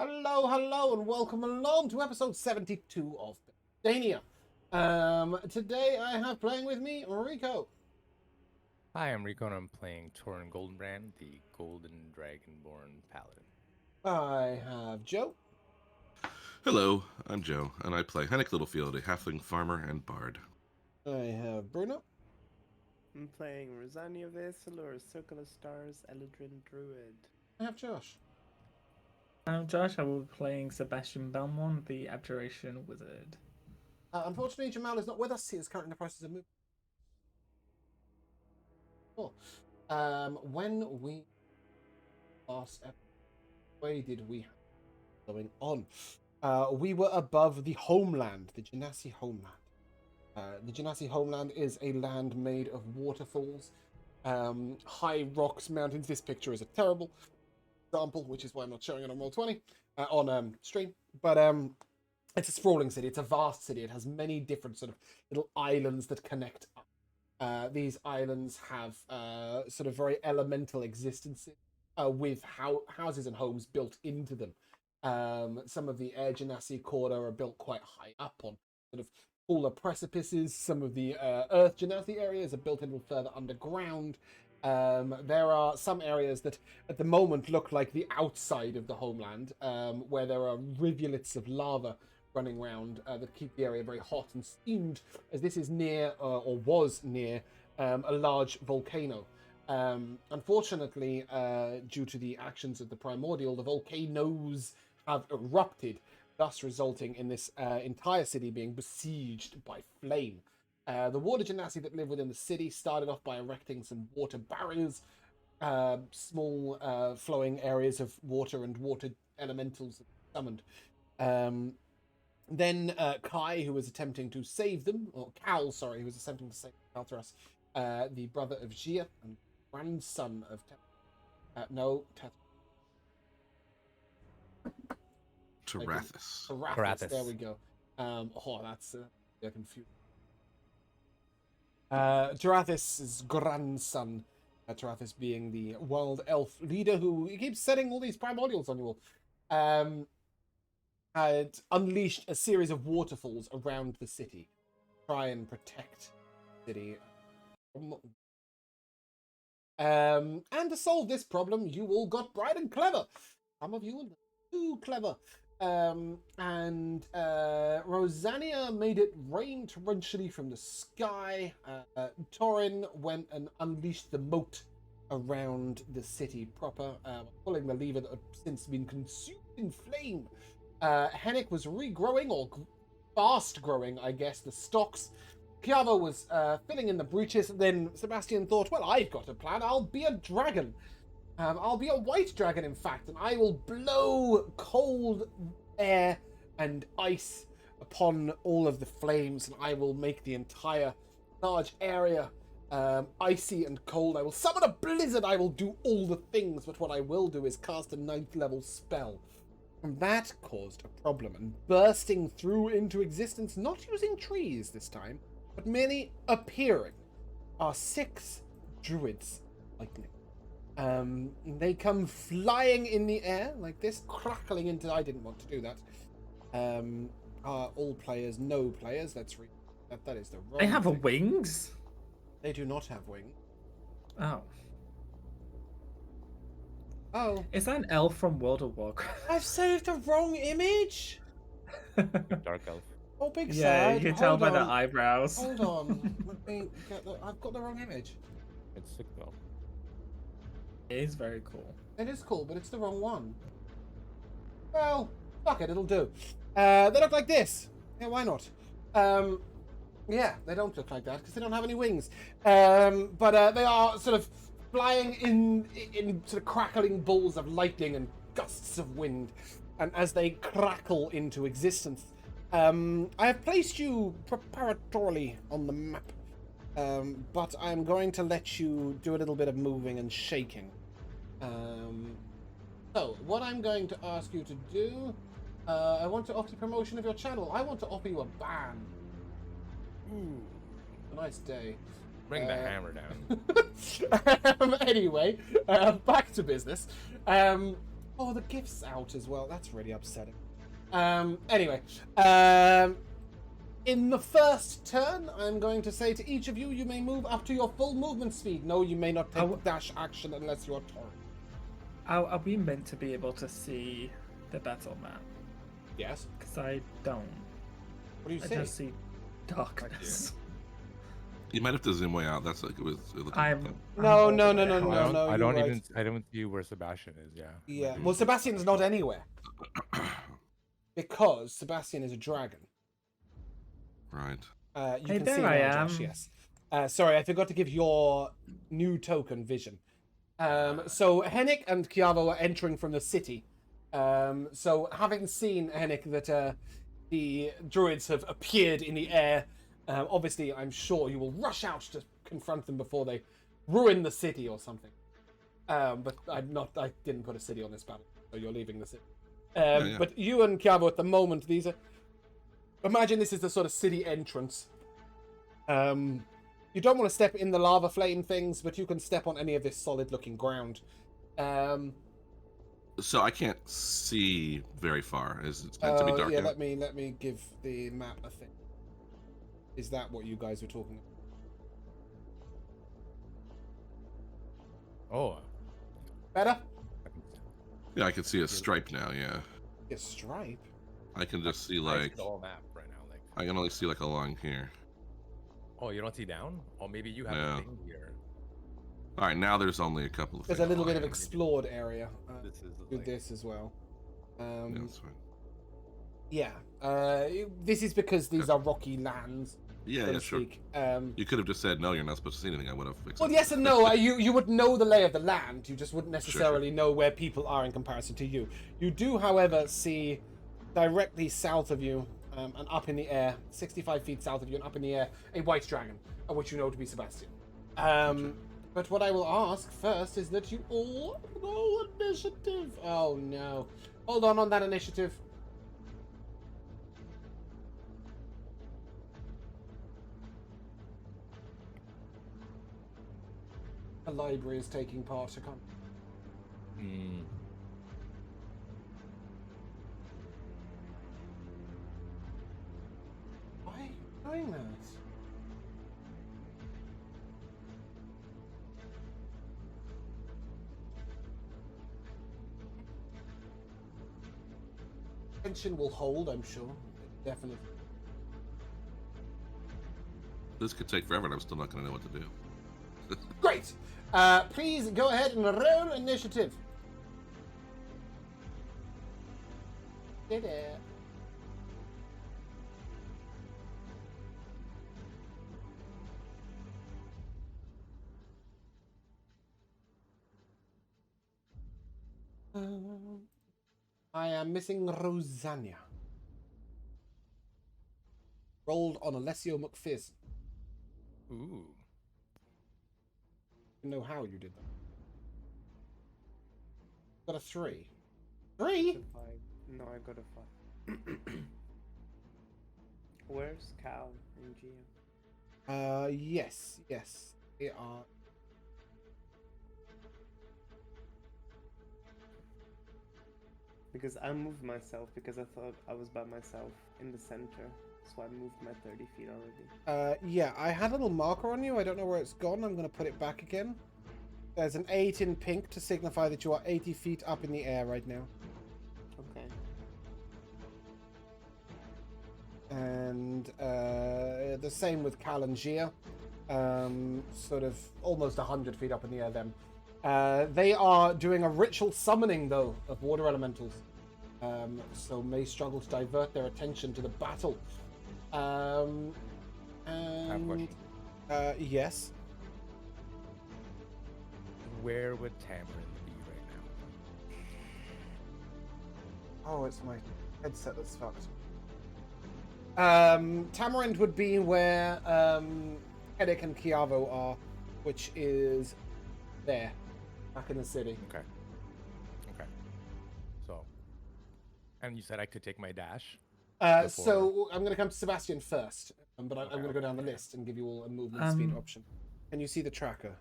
Hello, hello, and welcome along to episode 72 of Beldania. Today I have playing with me Rico. Hi, I'm Rico and I'm playing Torin Goldenbrand, the Golden Dragonborn Paladin. I have Joe. Hello, I'm Joe, and I play Hennick Littlefield, a halfling farmer and bard. I have Bruno. I'm playing Rosania Vessel or Circle of Stars Eladrin Druid. I have Josh. I'm Josh. I will be playing Sebastian Belmont, the Abjuration Wizard. Unfortunately, Jamal is not with us. He is currently in the process of moving. Cool. When we last episode, where did we have going on? We were above the homeland, the Genasi homeland. The Genasi homeland is a land made of waterfalls, high rocks, mountains. This picture is a terrible example, which is why I'm not showing it on Roll20 on stream. But it's a sprawling city. It's a vast city. It has many different sort of little islands that connect up. These islands have sort of very elemental existences with houses and homes built into them. Some of the Air Genasi Corda are built quite high up on sort of taller precipices. Some of the Earth Genasi areas are built a little further underground. There are some areas that at the moment look like the outside of the homeland, where there are rivulets of lava running around that keep the area very hot and steamed, as this is near, or was near, a large volcano. Unfortunately, due to the actions of the primordial, the volcanoes have erupted, thus resulting in this entire city being besieged by flame. The water genasi that live within the city started off by erecting some water barriers, small flowing areas of water and water elementals summoned. Then Kai, who was attempting to save them, or Cal, sorry, who was attempting to save Kaltharas, the brother of Gia and grandson of Tarathis. Tarathis. There we go. That's confusing. Tarathis' grandson, Tarathis being the wild elf leader who keeps setting all these primordials on you all, had unleashed a series of waterfalls around the city to try and protect the city. And to solve this problem, you all got bright and clever. Some of you were too clever. And Rosania made it rain torrentially from the sky. Torin went and unleashed the moat around the city proper, pulling the lever that had since been consumed in flame. Hennick was regrowing, or fast growing, I guess, the stalks. Kiava was filling in the breaches. Then Sebastian thought, well, I've got a plan. I'll be a dragon. I'll be a white dragon, in fact, and I will blow cold air and ice upon all of the flames, and I will make the entire large area icy and cold. I will summon a blizzard. I will do all the things, but what I will do is cast a 9th level spell. And that caused a problem, and bursting through into existence, not using trees this time, but merely appearing, are 6 druids lightning. They come flying in the air like this, crackling into. I didn't want to do that. Are all players no players? That is the wrong. They have thing. wings? They do not have wings. Oh. Oh. Is that an elf from World of Warcraft? I've saved the wrong image. Dark Elf. Oh, big Yeah, sad. you can tell Hold by the on. eyebrows. Hold on. Let me get I've got the wrong image. It's sick though. It is very cool. It is cool, but it's the wrong one. Well, fuck it, it'll do. They look like this. Yeah, why not? Yeah, they don't look like that because they don't have any wings. But they are sort of flying in sort of crackling balls of lightning and gusts of wind. And as they crackle into existence, I have placed you preparatorily on the map. But I'm going to let you do a little bit of moving and shaking. So, what I'm going to ask you to do, I want to offer promotion of your channel. I want to offer you a ban. Ooh, a nice day. Bring the hammer down. Anyway, back to business. Oh, the gift's out as well. That's really upsetting. Anyway, in the first turn, I'm going to say to each of you, you may move up to your full movement speed. No, you may not take the dash action unless you're torn. Are we meant to be able to see the battle map? Yes. Because I don't. What do you I say? just see darkness. You might have to zoom way out. That's like it was. I'm No. I you're don't right. even. I don't see where Sebastian is. Yeah. Yeah. Well, Sebastian's not anywhere because Sebastian is a dragon. Right. You Hey, can there see I now, Josh. am. Yes. Sorry, I forgot to give your new token vision. So Henrik and Kiavo are entering from the city. So having seen Henrik that the druids have appeared in the air, obviously I'm sure you will rush out to confront them before they ruin the city or something. But I didn't put a city on this battle, so you're leaving the city. Yeah. But you and Kiavo at the moment, these are. Imagine this is the sort of city entrance. You don't want to step in the lava flame things, but you can step on any of this solid-looking ground. So I can't see very far. It's meant to be dark yeah, out? let me give the map a thing. Is that what you guys were talking about? Oh. Better? Yeah, I can see a stripe now. Yeah, A stripe. I can just see I see like the whole map right now. Like. I can only see like along here. Oh, you don't see down? Oh, maybe you have No. a thing here. All right, now there's only a couple of. There's a things little bit along of here. explored area. This is Do like, this as well. Yeah, that's fine. Yeah. This is because these are rocky lands. Yeah, so yeah, to sure. speak. You could have just said no. You're not supposed to see anything. I would have. Well, yes and no. You would know the lay of the land. You just wouldn't necessarily know where people are in comparison to you. You do, however, see directly south of you and up in the air, 65 feet south of you and up in the air, a white dragon, which you know to be Sebastian. But what I will ask first is that you all roll initiative. Oh no. Hold on that initiative. The library is taking part. I can't. Hmm. Why are you doing that? Tension will hold, I'm sure. Definitely. This could take forever, and I'm still not going to know what to do. Great! Please go ahead and roll initiative. Did it. I am missing Rosanna. Rolled on Alessio McPherson. Ooh. I don't know how you did that. Got a 3. 3? No, I got a 5. Where's Cal and Gio? Yes. They are. Because I moved myself because I thought I was by myself in the center. So I moved my 30 feet already. Yeah, I had a little marker on you. I don't know where it's gone. I'm going to put it back again. There's an 8 in pink to signify that you are 80 feet up in the air right now. Okay. And the same with Cal and Gia. Sort of almost 100 feet up in the air, them. They are doing a ritual summoning, though, of water elementals. So may struggle to divert their attention to the battle. I have a question. Yes. Where would Tamarind be right now? Oh, it's my headset that's fucked. Tamarind would be where Hedek and Kiavo are, which is there, back in the city. Okay. So, and you said I could take my dash? So I'm going to come to Sebastian first, but I'm going to go down the okay. list and give you all a movement speed option. Can you see the tracker?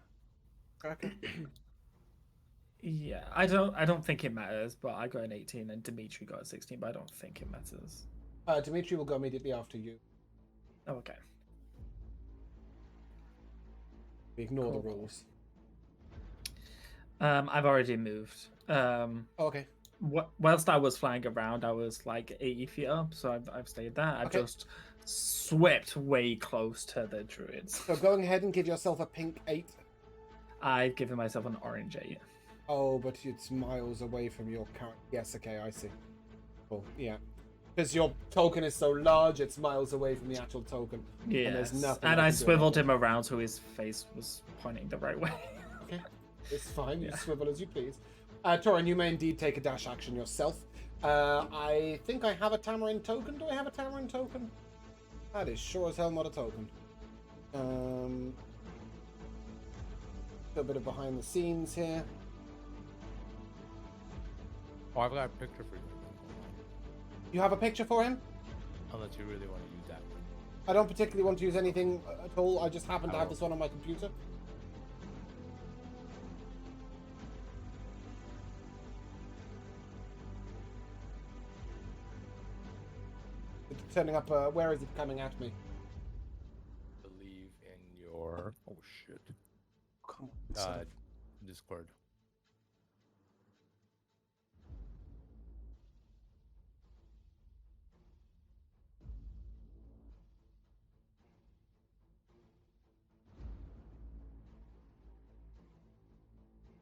Yeah, I don't think it matters, but I got an 18 and Dimitri got a 16, but I don't think it matters. Dimitri will go immediately after you. Oh, okay. We ignore the Cool. rules. I've already moved. Okay. Whilst I was flying around, I was like 80 feet up, so I've stayed there. I've Okay. just swept way close to the druids. So going ahead and give yourself a pink 8. I've given myself an orange 8. Oh, but it's miles away from your character. Yes, okay, I see. Cool, yeah. Because your token is so large, it's miles away from the actual token. Yeah. And there's nothing. And I can do swiveled about him around so his face was pointing the right way. it. Okay, it's fine. You Yeah. swivel as you please. Torin, you may indeed take a dash action yourself. I think I have a Tamarind token. Do I have a Tamarind token? That is sure as hell not a token. A bit of behind the scenes here. Oh, I've got a picture for you. You have a picture for him? Unless you really want to use that. I don't particularly want to use anything at all. I just happen to have Oh. this one on my computer. It's turning up. Where is it coming at me? Believe in your. Oh shit. Come on. Discord.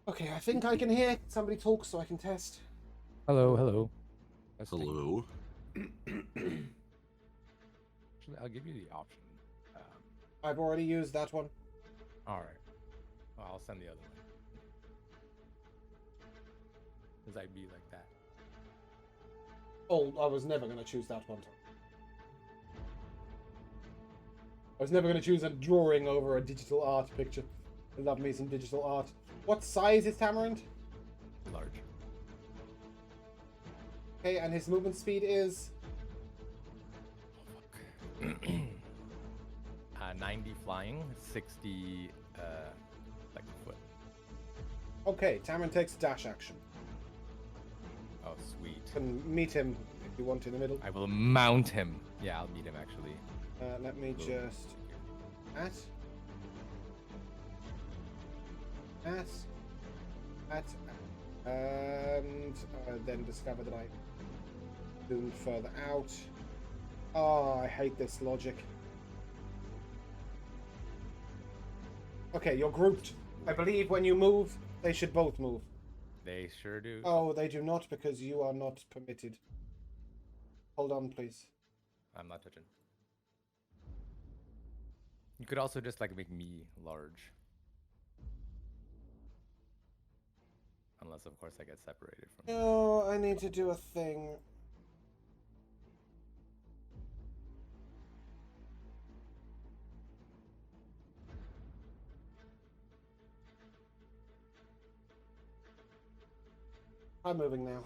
Okay, I think I can hear somebody talk, so I can test. Hello, hello. Hello. Actually, I'll give you the option. I've already used that one. All right. Well, I'll send the other one. Cause I be like that. Oh, I was never going to choose that one. I was never going to choose a drawing over a digital art picture. I love me some digital art. What size is Tamarind? Large. Okay, and his movement speed is? 90 flying, 60 like foot. Okay, Tamarind takes a dash action. Oh, sweet. You can meet him if you want in the middle. I will mount him. Yeah, I'll meet him actually. Let me just... and then discover that I zoomed further out. Oh, I hate this logic. Okay, you're grouped. I believe when you move, they should both move. They sure do. Oh, they do not because you are not permitted. Hold on, please. I'm not touching. You could also just like make me large. Unless of course I get separated from you. No, I need to do a thing. I'm moving now.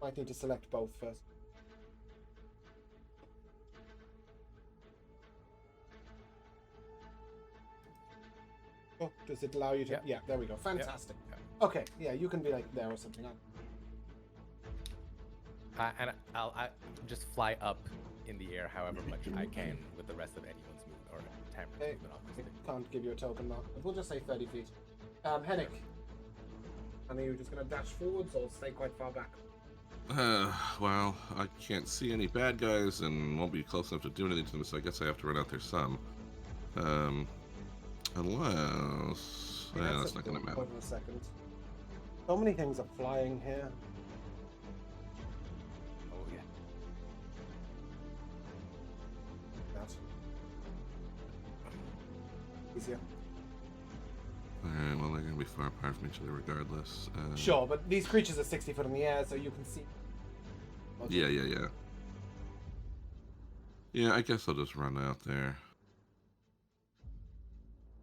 Might need to select both first. Oh, does it allow you to? Yep. Yeah, there we go. Fantastic. Yep. Okay, yeah, you can be like there or something. And I'll just fly up in the air however much I can with the rest of anyone's movement or Tamarind's Okay. movement, obviously. Can't give you a token mark, but we'll just say 30 feet. Hennick, are you just going to dash forwards or stay quite far back? Well, I can't see any bad guys and won't be close enough to do anything to them, so I guess I have to run out there some. Unless... Okay, that's not going to matter. Hold on a second. So many things are flying here. Oh yeah. That. Easier. Alright, well, they're going to be far apart from each other regardless. Sure, but these creatures are 60 foot in the air, so you can see. Yeah. Yeah, I guess I'll just run out there.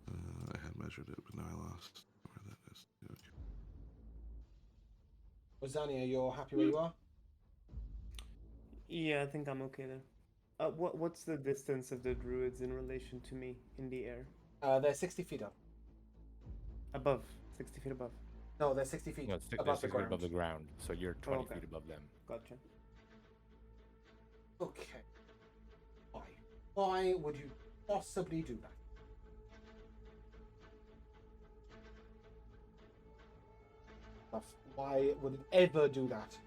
I had measured it, but now I lost where that is. Okay. Beldania, you're happy where you are? Yeah, I think I'm okay there. What's the distance of the druids in relation to me in the air? They're 60 feet up. Above, 60 feet above. No, they're 60 feet No, it's they're above the 6 feet ground. above the ground, so you're 20 Okay. feet above them. Gotcha. Okay. Why? Why would you possibly do that? Why would it ever do that?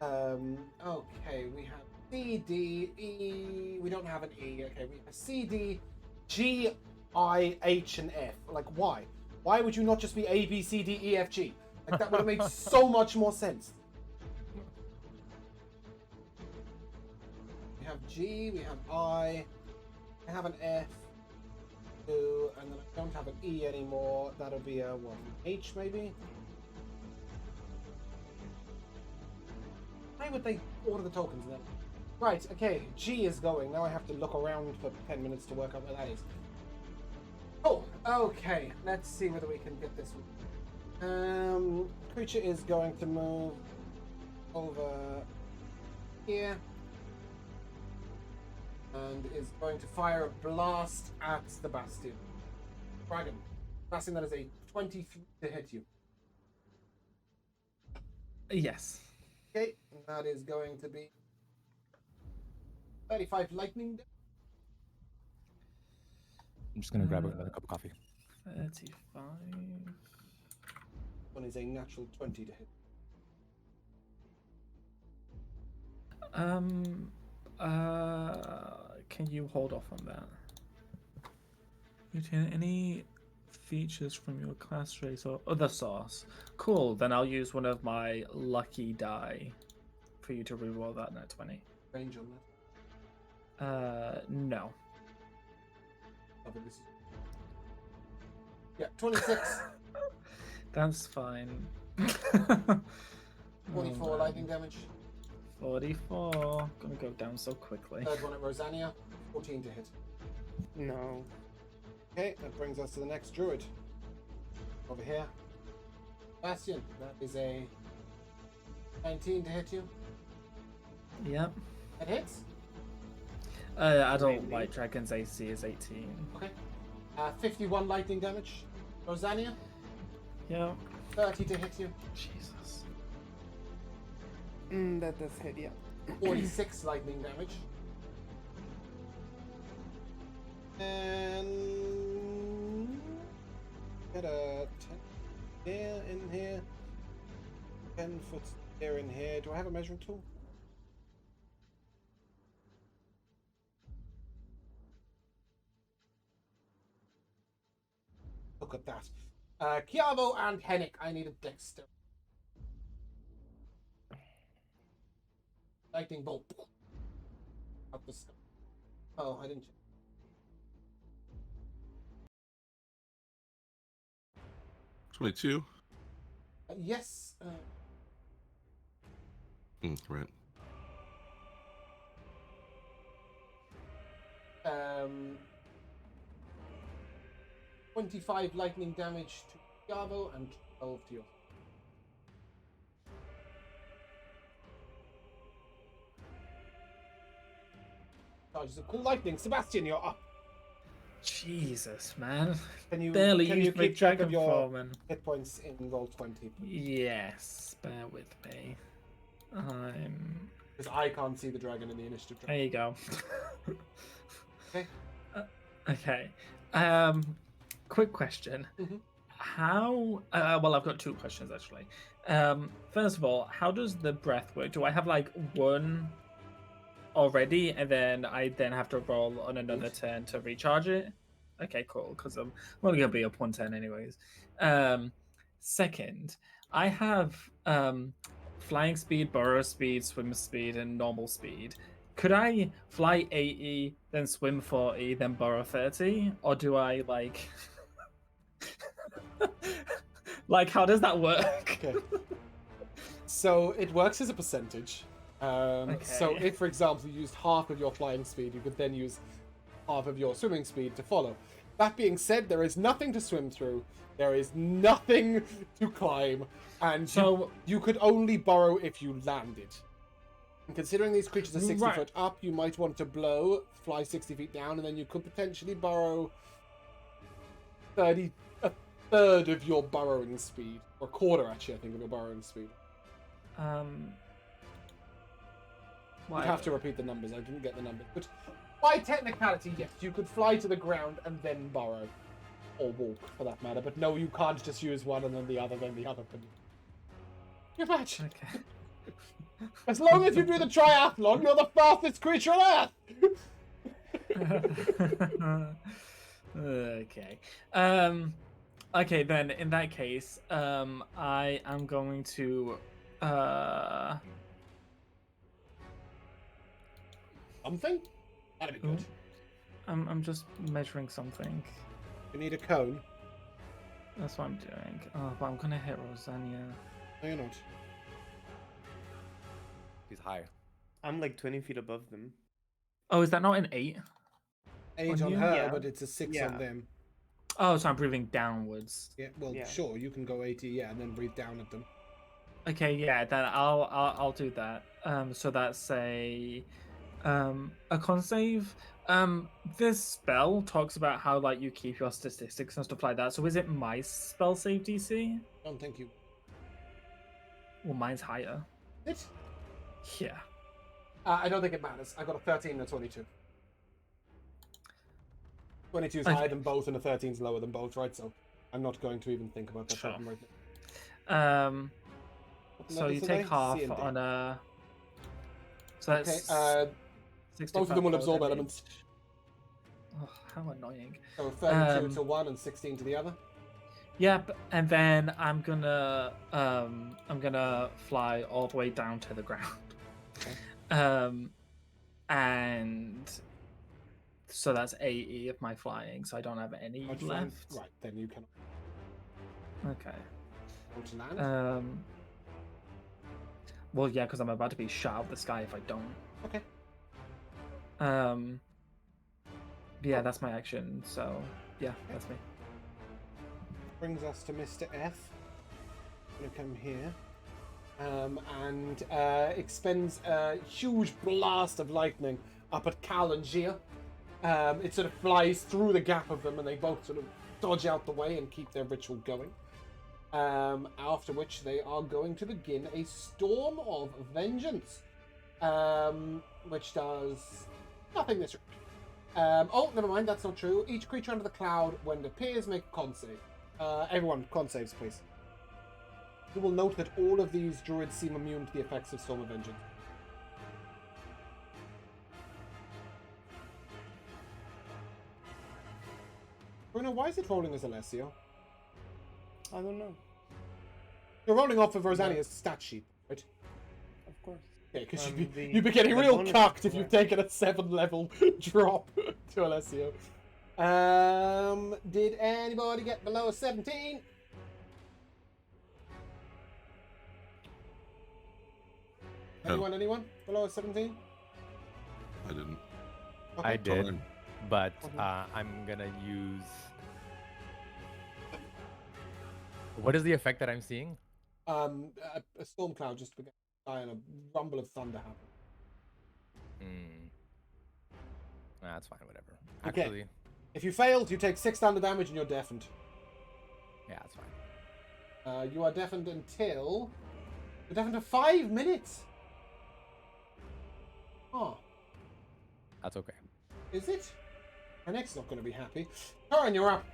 Okay, we have C, D, E. We don't have an E. Okay, we have C, D, G, I, H, and F. Like, why? Why would you not just be A, B, C, D, E, F, G? Like, that would have made so much more sense. We have G, we have I have an F, 2, and then I don't have an E anymore. That'll be a, what, an H maybe? Why would they order the tokens then? Right, okay, G is going. Now I have to look around for 10 minutes to work out where that is. Oh, okay. Let's see whether we can get this one. Creature is going to move over here. And is going to fire a blast at the Bastion. Dragon. Bastion, that is a 23 to hit you. Yes. Okay, that is going to be 35 lightning. I'm just gonna grab another cup of coffee. 35. One is a natural 20 to hit. Can you hold off on that? Retain any features from your class traits or other source? Cool, then I'll use one of my lucky die for you to reroll that net 20. Range on that. No. Oh, but this is... Yeah, 26. That's fine. 44 lightning damage. 44. Gonna go down so quickly. Third one at Rosania. 14 to hit. No. Okay, that brings us to the next druid. Over here. Bastion, that is a 19 to hit you. Yep. That hits. Adult Maybe. White Dragon's AC is 18. Okay. 51 lightning damage. Rosania, Yep. 30 to hit you. Jesus. That does hit, yeah. 46 lightning damage. And get a 10 there in here. 10 foot there in here. Do I have a measuring tool? Look at that. Kiavo and Hennick, I need a dexter. Lightning bolt. Out the sky. Oh, I didn't check. $22. Yes. Right. 25 lightning damage to Kiavo and 12 to you. Charges of cool lightning. Sebastian, you're up. Jesus, man. Can you Barely can you used my keep track of dragon your form and... hit points in roll 20? Yes, bear with me. Because I can't see the dragon in the initiative track. There you go. Okay. Okay. Quick question. Mhm. How... well, I've got two questions, actually. First of all, how does the breath work? Do I have, like, one already, and then I have to roll on another turn to recharge it? Okay, cool, because I'm only going to be up 1 turn anyways. Second, I have flying speed, burrow speed, swim speed, and normal speed. Could I fly 80, then swim 40, then burrow 30? Or do I, like... like, how does that work? Okay. So it works as a percentage. So Okay. if, for example, you used half of your flying speed, you could then use half of your swimming speed to follow. That being said, there is nothing to swim through. There is nothing to climb, and So- you could only burrow if you landed. And considering these creatures are 60 Right. foot up, you might want to fly 60 feet down, and then you could potentially burrow a third of your burrowing speed. Or a quarter, actually, I think, of your borrowing speed. Why? You'd have to repeat the numbers. I didn't get the numbers. But by technicality, yes, you could fly to the ground and then borrow. Or walk, for that matter. But no, you can't just use one and then the other can. You imagine? Okay. As long as you do the triathlon, you're the fastest creature on Earth! Okay. Okay, then in that case, I am going to Something? That'd be good. I'm just measuring something. You need a cone. That's what I'm doing. Oh, but I'm gonna hit Rosania. No, you're not. He's higher. I'm like 20 feet above them. Oh, is that not an 8? 8 on you? her, Yeah. but it's a 6 Yeah. on them. Oh, so I'm breathing downwards. Yeah, well, Yeah. sure, you can go 80, yeah, and then breathe down at them. Okay, yeah, then I'll do that. So that's a con save. This spell talks about how like you keep your statistics and stuff like that. So is it my spell save DC? Don't think you... Well, mine's higher. It? Yeah. I don't think it matters. I got a 13 and a 22. 22 is Okay. higher than both, and a 13 is lower than both, right? So I'm not going to even think about that Sure. problem right now. What So levels you are take they? half C and D. on a. So Okay, that's 65 both of them will cold absorb damage. elements. Oh, how annoying. So 32 Um, to one and 16 to the other. Yep, and then I'm gonna fly all the way down to the ground. Okay. And so that's 80 of my flying, so I don't have any How'd you find- left. Right, then you can Okay. go to land. Well, yeah, because I'm about to be shot out of the sky if I don't. Okay. Yeah, that's my action. So yeah, that's me. Brings us to Mr. F. Gonna come here. And expends a huge blast of lightning up at Cal and Gia. It sort of flies through the gap of them, and they both sort of dodge out the way and keep their ritual going. After which they are going to begin a storm of vengeance, which does nothing this round. Oh, never mind, that's not true. Each creature under the cloud, when it appears, make a con save. Everyone, con saves, please. You will note that all of these druids seem immune to the effects of Storm of Vengeance. Bruno, why is it rolling as Alessio? I don't know. You're rolling off of Rosania's stat sheet, right? Of course. Yeah, because The- you'd be getting the real bonus- cucked if yeah. you've taken a 7-level drop to Alessio. Did anybody get below a 17? No. Anyone? Below a 17? I didn't. Okay. I did, Fine. but Okay. I'm gonna use. What is the effect that I'm seeing? A storm cloud just began to die and a rumble of thunder happened. That's fine, whatever. Okay. Actually, If you failed, you take 6 thunder damage and you're deafened. yeah, that's fine. You are deafened until... You're deafened for 5 minutes! Oh, That's okay. is it? My neck's not going to be happy. Karen, you're up.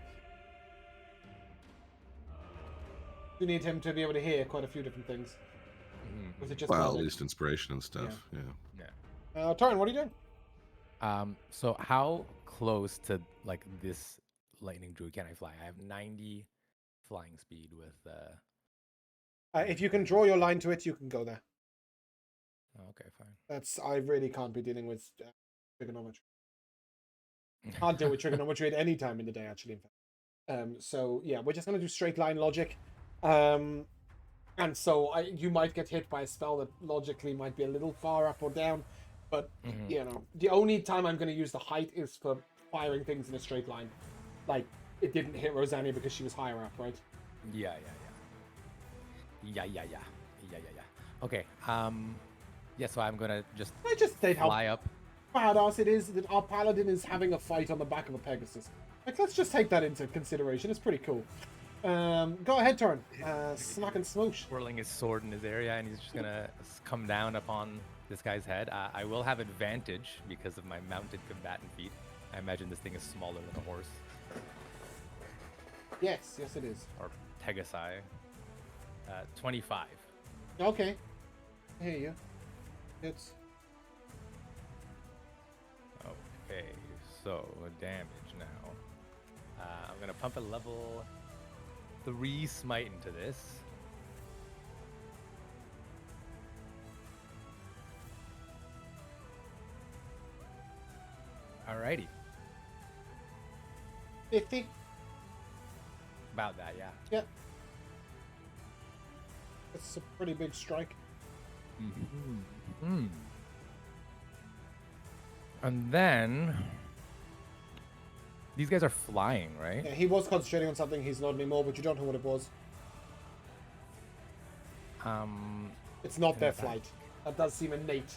You need him to be able to hear quite a few different things. Mhm. Was it just Well, at magic? least inspiration and stuff. Yeah. Yeah. Taran, what are you doing? So how close to like this lightning druid can I fly? I have 90 flying speed with. If you can draw your line to it, you can go there. Okay, fine. I really can't be dealing with trigonometry. Can't deal with trigonometry at any time in the day, actually. In fact. So yeah, we're just gonna do straight line logic. And so you might get hit by a spell that logically might be a little far up or down, but you know, the only time I'm going to use the height is for firing things in a straight line. Like it didn't hit Rosania because she was higher up, right? Yeah. Okay. Yeah. So I'm gonna just I just state how fly up. badass it is that our paladin is having a fight on the back of a Pegasus. Like, let's just take that into consideration. It's pretty cool. Go ahead, Torin. Smack and smoosh. Twirling his sword in his area, and he's just gonna come down upon this guy's head. I will have advantage because of my mounted combatant feat. I imagine this thing is smaller than a horse. Yes, it is. Or Pegasi. 25. Okay. I hear you. It's Okay, so damage now. I'm gonna pump a level 3 smite into this. Alrighty. 50. About that, yeah. Yep. It's a pretty big strike. Mm-hmm. And then these guys are flying, right? Yeah, he was concentrating on something. He's not anymore, but you don't know what it was. It's not their flight. That does seem innate.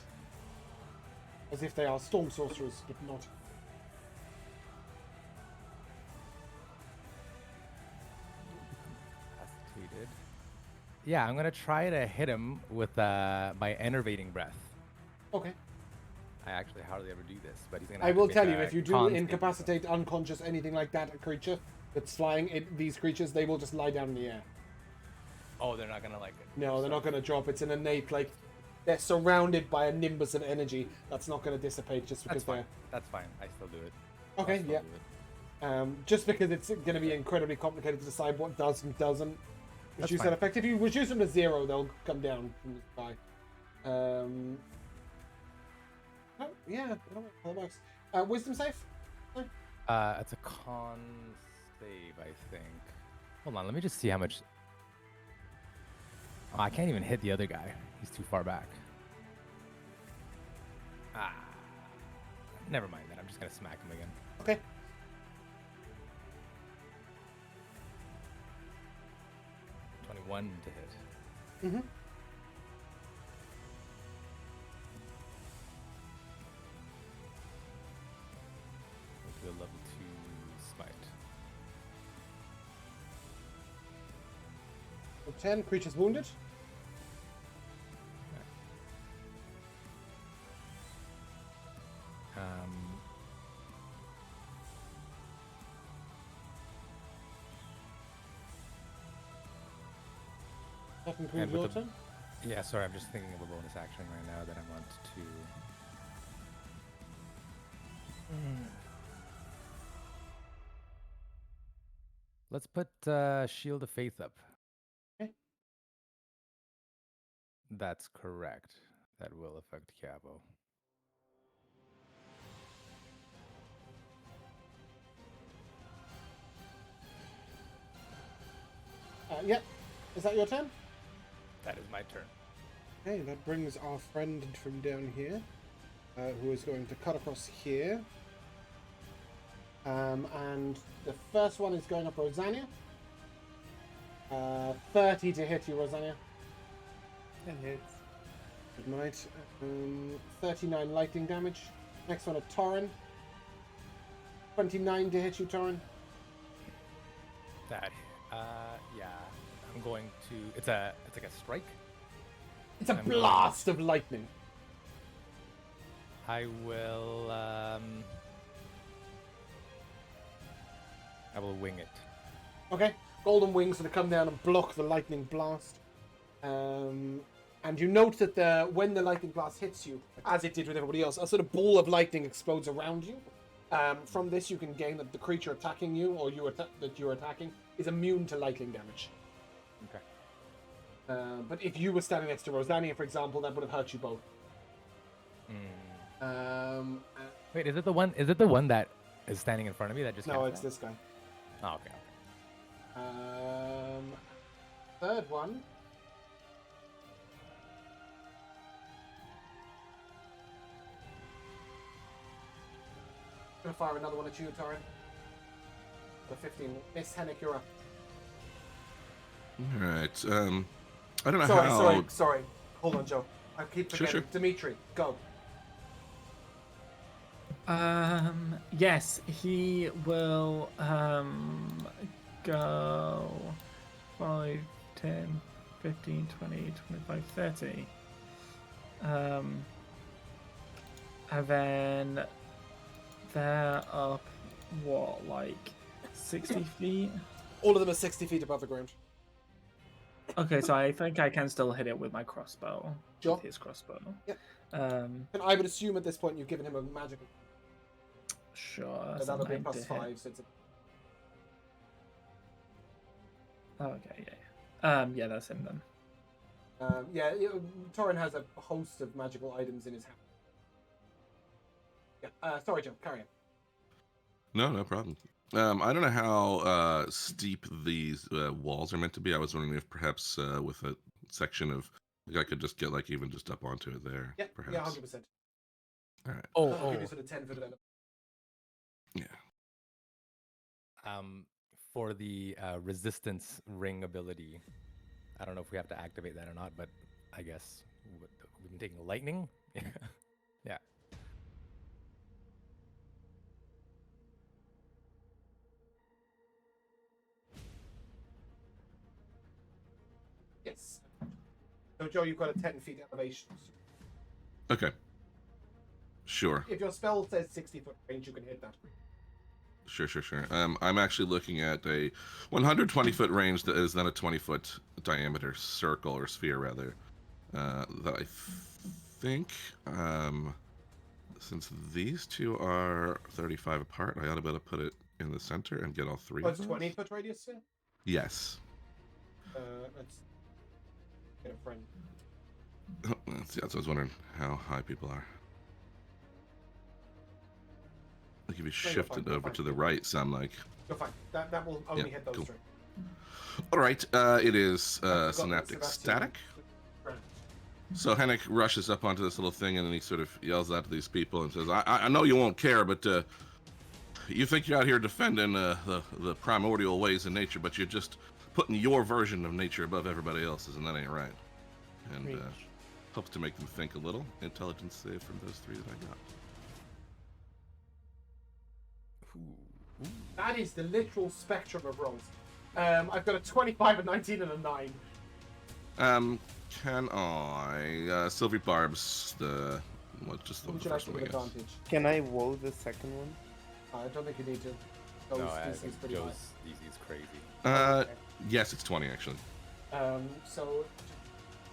As if they are storm sorcerers, but not. Incapacitated. Yeah, I'm gonna try to hit him with my enervating breath. Okay. I actually hardly ever do this, but he's gonna. I have to will make tell you, a if you do con save. incapacitate, unconscious, anything like that, a creature that's flying, these creatures, they will just lie down in the air. Oh, they're not gonna like. No, they're not going to drop. It's an innate, like, they're surrounded by a nimbus of energy that's not going to dissipate just because That's fine. they're... That's fine. I still do it. Okay, I'll still yeah. do it. Just because it's going to be incredibly complicated to decide what does and doesn't That's reduce fine. that effect. If you reduce them to 0, they'll come down from the sky. Oh, yeah, I don't know how that works. Wisdom save? It's a con save, I think. Hold on, let me just see how much. Oh, I can't even hit the other guy. He's too far back. Never mind that. I'm just gonna smack him again. Okay. $21 to hit. Mm-hmm. To a level 2 smite. 10, creatures wounded. That concludes And your with the- turn. Yeah, sorry, I'm just thinking of a bonus action right now that I want to. Let's put Shield of Faith up. Okay. That's correct. That will affect Cabo. Yep. Is that your turn? That is my turn. Okay, that brings our friend from down here, who is going to cut across here. And the first one is going up Rosania. 30 to hit you, Rosania. That hits. Good night. 39 lightning damage. Next one, a Torrin. 29 to hit you, Torrin. That, yeah. I'm going to. It's like a strike. It's a I'm blast of lightning. I will. I will wing it. Okay. Golden wings going to come down and block the lightning blast. And you note that when the lightning blast hits you, as it did with everybody else, a sort of ball of lightning explodes around you. From this, you can gain that the creature attacking you, or that you're attacking, is immune to lightning damage. Okay. But if you were standing next to Rosania, for example, that would have hurt you both. Wait, is it the one? Is it the one that is standing in front of me that just? No, cast it's that? this guy. Oh, okay. Third one. Gonna fire another one at you, Torrin. The 15. Miss Hennick, you're up. Alright, I don't know Sorry, how... sorry. Hold on, Joe. I keep forgetting. Sure. Dimitri, go. Yes, he will go 5, 10, 15, 20, 25, 30. And then they're up, what, like 60 feet? All of them are 60 feet above the ground. Okay, so I think I can still hit it with my crossbow. Sure. With his crossbow. Yep. And I would assume at this point you've given him a magical. sure. So That's that'll be a 9 plus to hit. 5. So it's a, Okay, yeah. Yeah, that's him then. Torin has a host of magical items in his hand. Yeah. Sorry, Joe. Carry on. No problem. I don't know how steep these walls are meant to be. I was wondering if perhaps with a section of, like, I could just get like even just up onto it there. Yeah. Perhaps. Yeah. 100%. All right. I'll give you sort of 10 foot of element. Yeah. For the resistance ring ability, I don't know if we have to activate that or not, but I guess we've been taking lightning. Yeah. Yes. So, Joe, you've got a 10 feet elevation. Okay. Sure. If your spell says 60 foot range, you can hit that. Sure. I'm actually looking at a 120 foot range that is then a 20 foot diameter circle or sphere rather. That I think, since these two are 35 apart, I ought to be able to put it in the center and get all three. Oh, of it's those. 20 foot radius sphere? Yes. Let's get a friend. That's what I was wondering, how high people are. Like if you shift it over to the right, so I'm like... You're fine. That will only hit those cool. three. All right, it is I forgot synaptic that static. Right. So Hennick rushes up onto this little thing and then he sort of yells out to these people and says, I know you won't care, but you think you're out here defending the primordial ways of nature, but you're just putting your version of nature above everybody else's, and that ain't right. And hopes to make them think a little. Intelligence save from those three that I got. That is the literal spectrum of rolls. I've got a 25, a 19, and a 9. Can I Sylvie Barb's the just the Would you like first to one, give I guess. advantage? Can I woe the second one? I don't think you need to. No, Those I DC's think pretty high. Joe's DC is crazy. Yes, it's 20 actually. So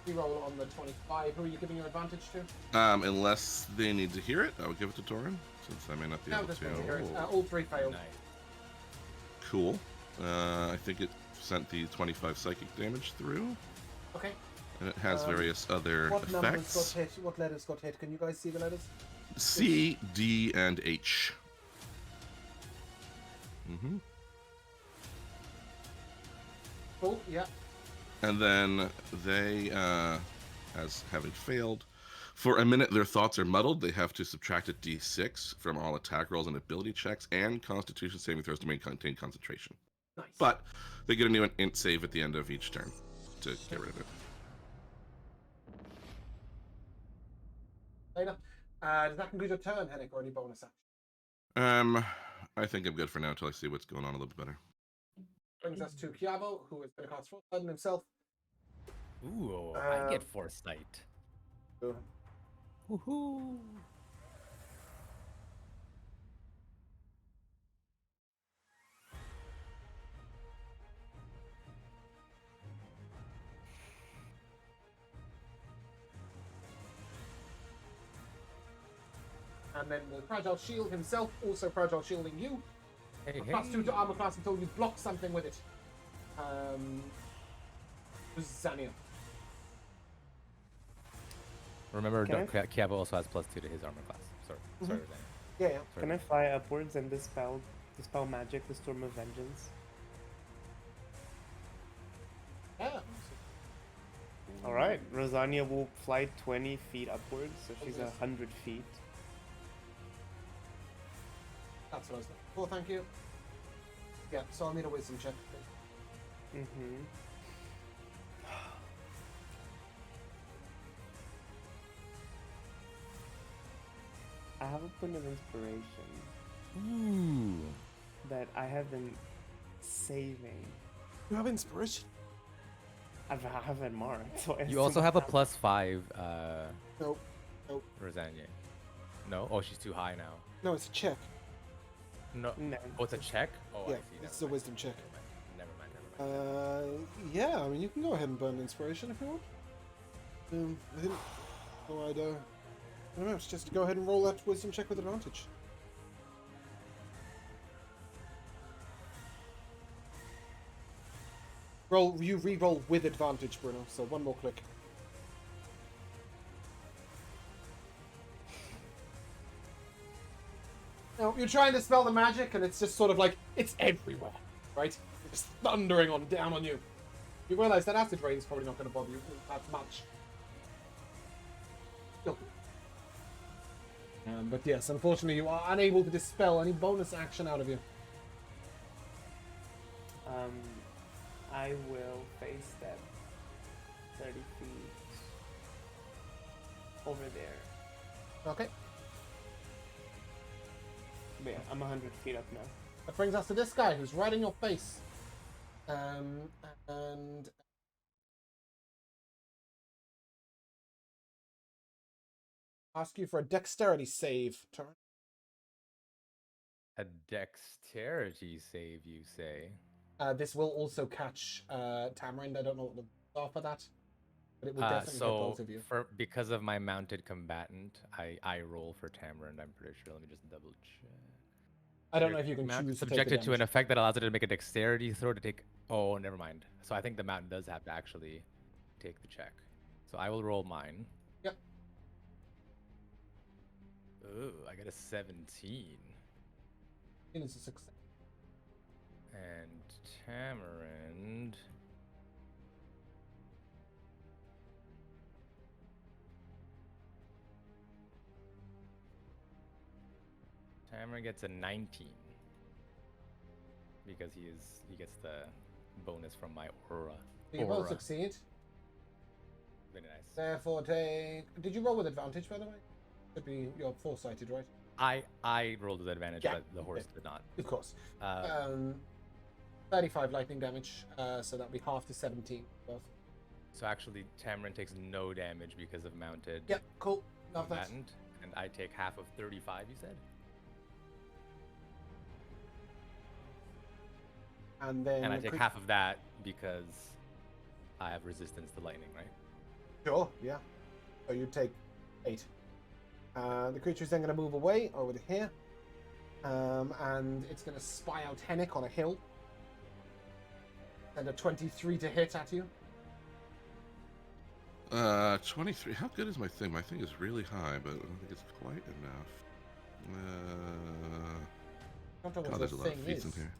you roll on the 25. Who are you giving your advantage to? Unless they need to hear it, I would give it to Torin, since I may not be No, able this to. one's here. All three failed. Nice. Cool. I think it sent the 25 psychic damage through, Okay. and it has various other What numbers effects. got hit? What letters got hit? Can you guys see the letters? C, D, and H. Mm-hmm. Cool. Yeah. And then they, as having failed, for a minute their thoughts are muddled. They have to subtract a d6 from all attack rolls and ability checks and Constitution saving throws to maintain concentration. Nice. But they get a new int save at the end of each turn to get rid of it. Later. Does that conclude your turn, Hennick, or any bonus action? I think I'm good for now until I see what's going on a little bit better. Brings us to Kiavo, who is going to cast Frostbite on himself. Ooh, I get foresight. So, Woohoo! and then the Fragile Shield himself, also Fragile Shielding you. Hey, +2 to armor class until you block something with it. Zania. Remember, Can Kiavo also has +2 to his armor class. Sorry, sorry, Daniel. Yeah. Sorry. Can I fly upwards and dispel magic, the Storm of Vengeance? Yeah. All right, Rosania will fly 20 feet upwards, so she's yes. 100 feet. That's what I was looking for, thank you. Yeah, so I'll need a wisdom check. Mm-hmm. I have a point of inspiration Ooh. that I haven't saving. You have inspiration? I haven't marked. So I You still also don't have a +5, Nope. Nope. Rosania. No? Oh, she's too high now. No, it's a check. No. No. Oh, it's a check? Oh, Yeah, I see. this is a wisdom check. Never mind. Yeah, I mean, you can go ahead and burn inspiration if you want. I think. Oh, I don't know. It's just go ahead and roll that wisdom check with advantage. You re-roll with advantage, Bruno. So one more click. Now you're trying to spell the magic, and it's just sort of like it's everywhere, right? It's thundering down on you. You realize that acid rain is probably not going to bother you that much. Still. But yes, unfortunately, you are unable to dispel any bonus action out of you. I will face step 30 feet over there. Okay. But yeah, I'm 100 feet up now. That brings us to this guy who's right in your face. And ask you for a dexterity save, turn. A dexterity save, you say? This will also catch Tamarind. I don't know what the off of that, but it will definitely hit both of you. Because of my mounted combatant, I roll for Tamarind, I'm pretty sure. Let me just double check. I don't know if you can choose to take the subjected to an damage. effect that allows it to make a dexterity throw to take... Oh, never mind. So I think the mountain does have to actually take the check. So I will roll mine. Yep. Ooh, I got a 17. It's a success. And Tamarind... Tamarind gets a 19. Because he gets the bonus from my aura. You both succeed. Very nice. Therefore, take. Did you roll with advantage, by the way? Should be you're foresighted, right? I rolled with advantage, Yeah. but the horse did not. Of course. 35 lightning damage, so that'll be half to 17. Both. So actually, Tamarind takes no damage because of mounted Yep, cool. Love that. combatant, and I take half of 35. You said. And then. And I take half of that because I have resistance to lightning, right? Sure, yeah. So you take 8. The creature's then going to move away over to here. And it's going to spy out Hennick on a hill. And a 23 to hit at you. 23. How good is my thing? My thing is really high, but I don't think it's quite enough. I don't know what God, there's the a lot of thing feats is. in here.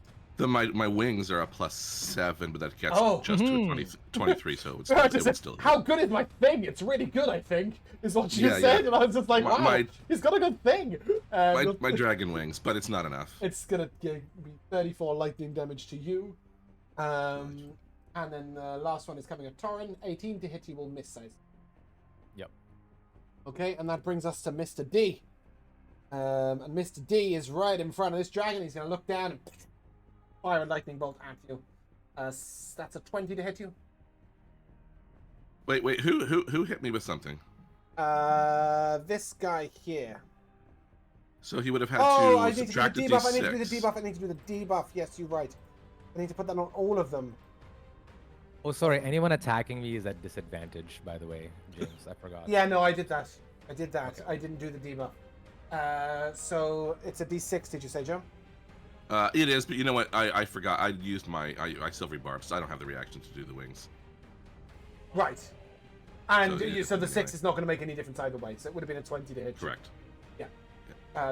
My wings are a +7, but that gets Oh. just to a 23, so it would still. How good is my thing? It's really good, I think, is what you Yeah, said. yeah. And I was just like, wow, he's got a good thing. My dragon wings, but it's not enough. It's going to be 34 lightning damage to you. And then the last one is coming at Torin. 18 to hit, you will miss size. Yep. Okay, and that brings us to Mr. D. And Mr. D is right in front of this dragon. He's going to look down and fire a lightning bolt at you. That's a 20 to hit you. Wait, who hit me with something? This guy here. So he would have had I to need to do the subtract a debuff. I need d6. to do the debuff. I need to do the debuff. Yes, you're right. I need to put that on all of them. Oh, sorry. Anyone attacking me is at disadvantage, by the way, James. I forgot. Yeah, no, I did that. Okay. I didn't do the debuff. So it's a d6, did you say, Joe? It is, but you know what? I forgot. I used my silvery barb, so I don't have the reaction to do the wings. Right. And So, so the 6 is not going to make any difference either way. So it would have been a 20 to hit. Correct. Yeah.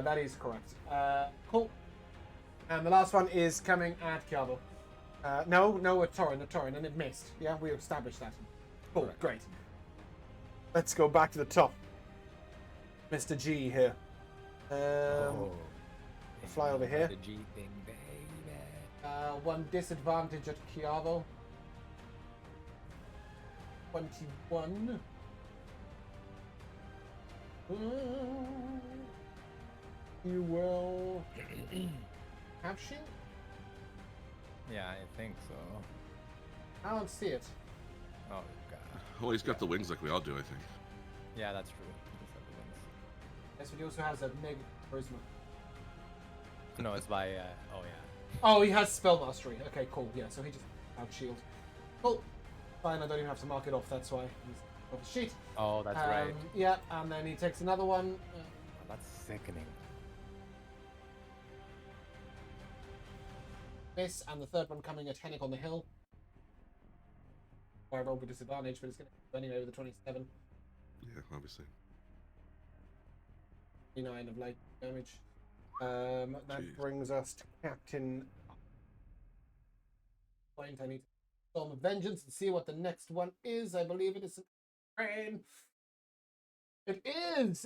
That is correct. Cool. And the last one is coming at Kiavo. No, a Torin, and it missed. Yeah, we established that. Cool, great. Let's go back to the top. Mr. G here. Fly over here. The G thing, baby. One disadvantage at Kiavo. 21. You will have shield. Yeah, I think so. I don't see it. Oh god. Well, he's got the wings like we all do, I think. Yeah, that's true. He does have the wings. Yes, but he also has a negative charisma. No, it's by. Oh yeah. Oh, he has spell mastery. Okay, cool. Yeah, so he just out shield. Cool. Fine, I don't even have to mark it off. That's why he's off the sheet. Oh, that's right. Yeah, and then he takes another one. Oh, that's sickening. Miss, and the third one coming at Hennick on the hill. I rolled with disadvantage, but it's going to go anyway with a 27. Yeah, obviously. 29 of light damage. That Jeez. brings us to Captain. Point. I need to Storm of Vengeance and see what the next one is. I believe it is rain. It is.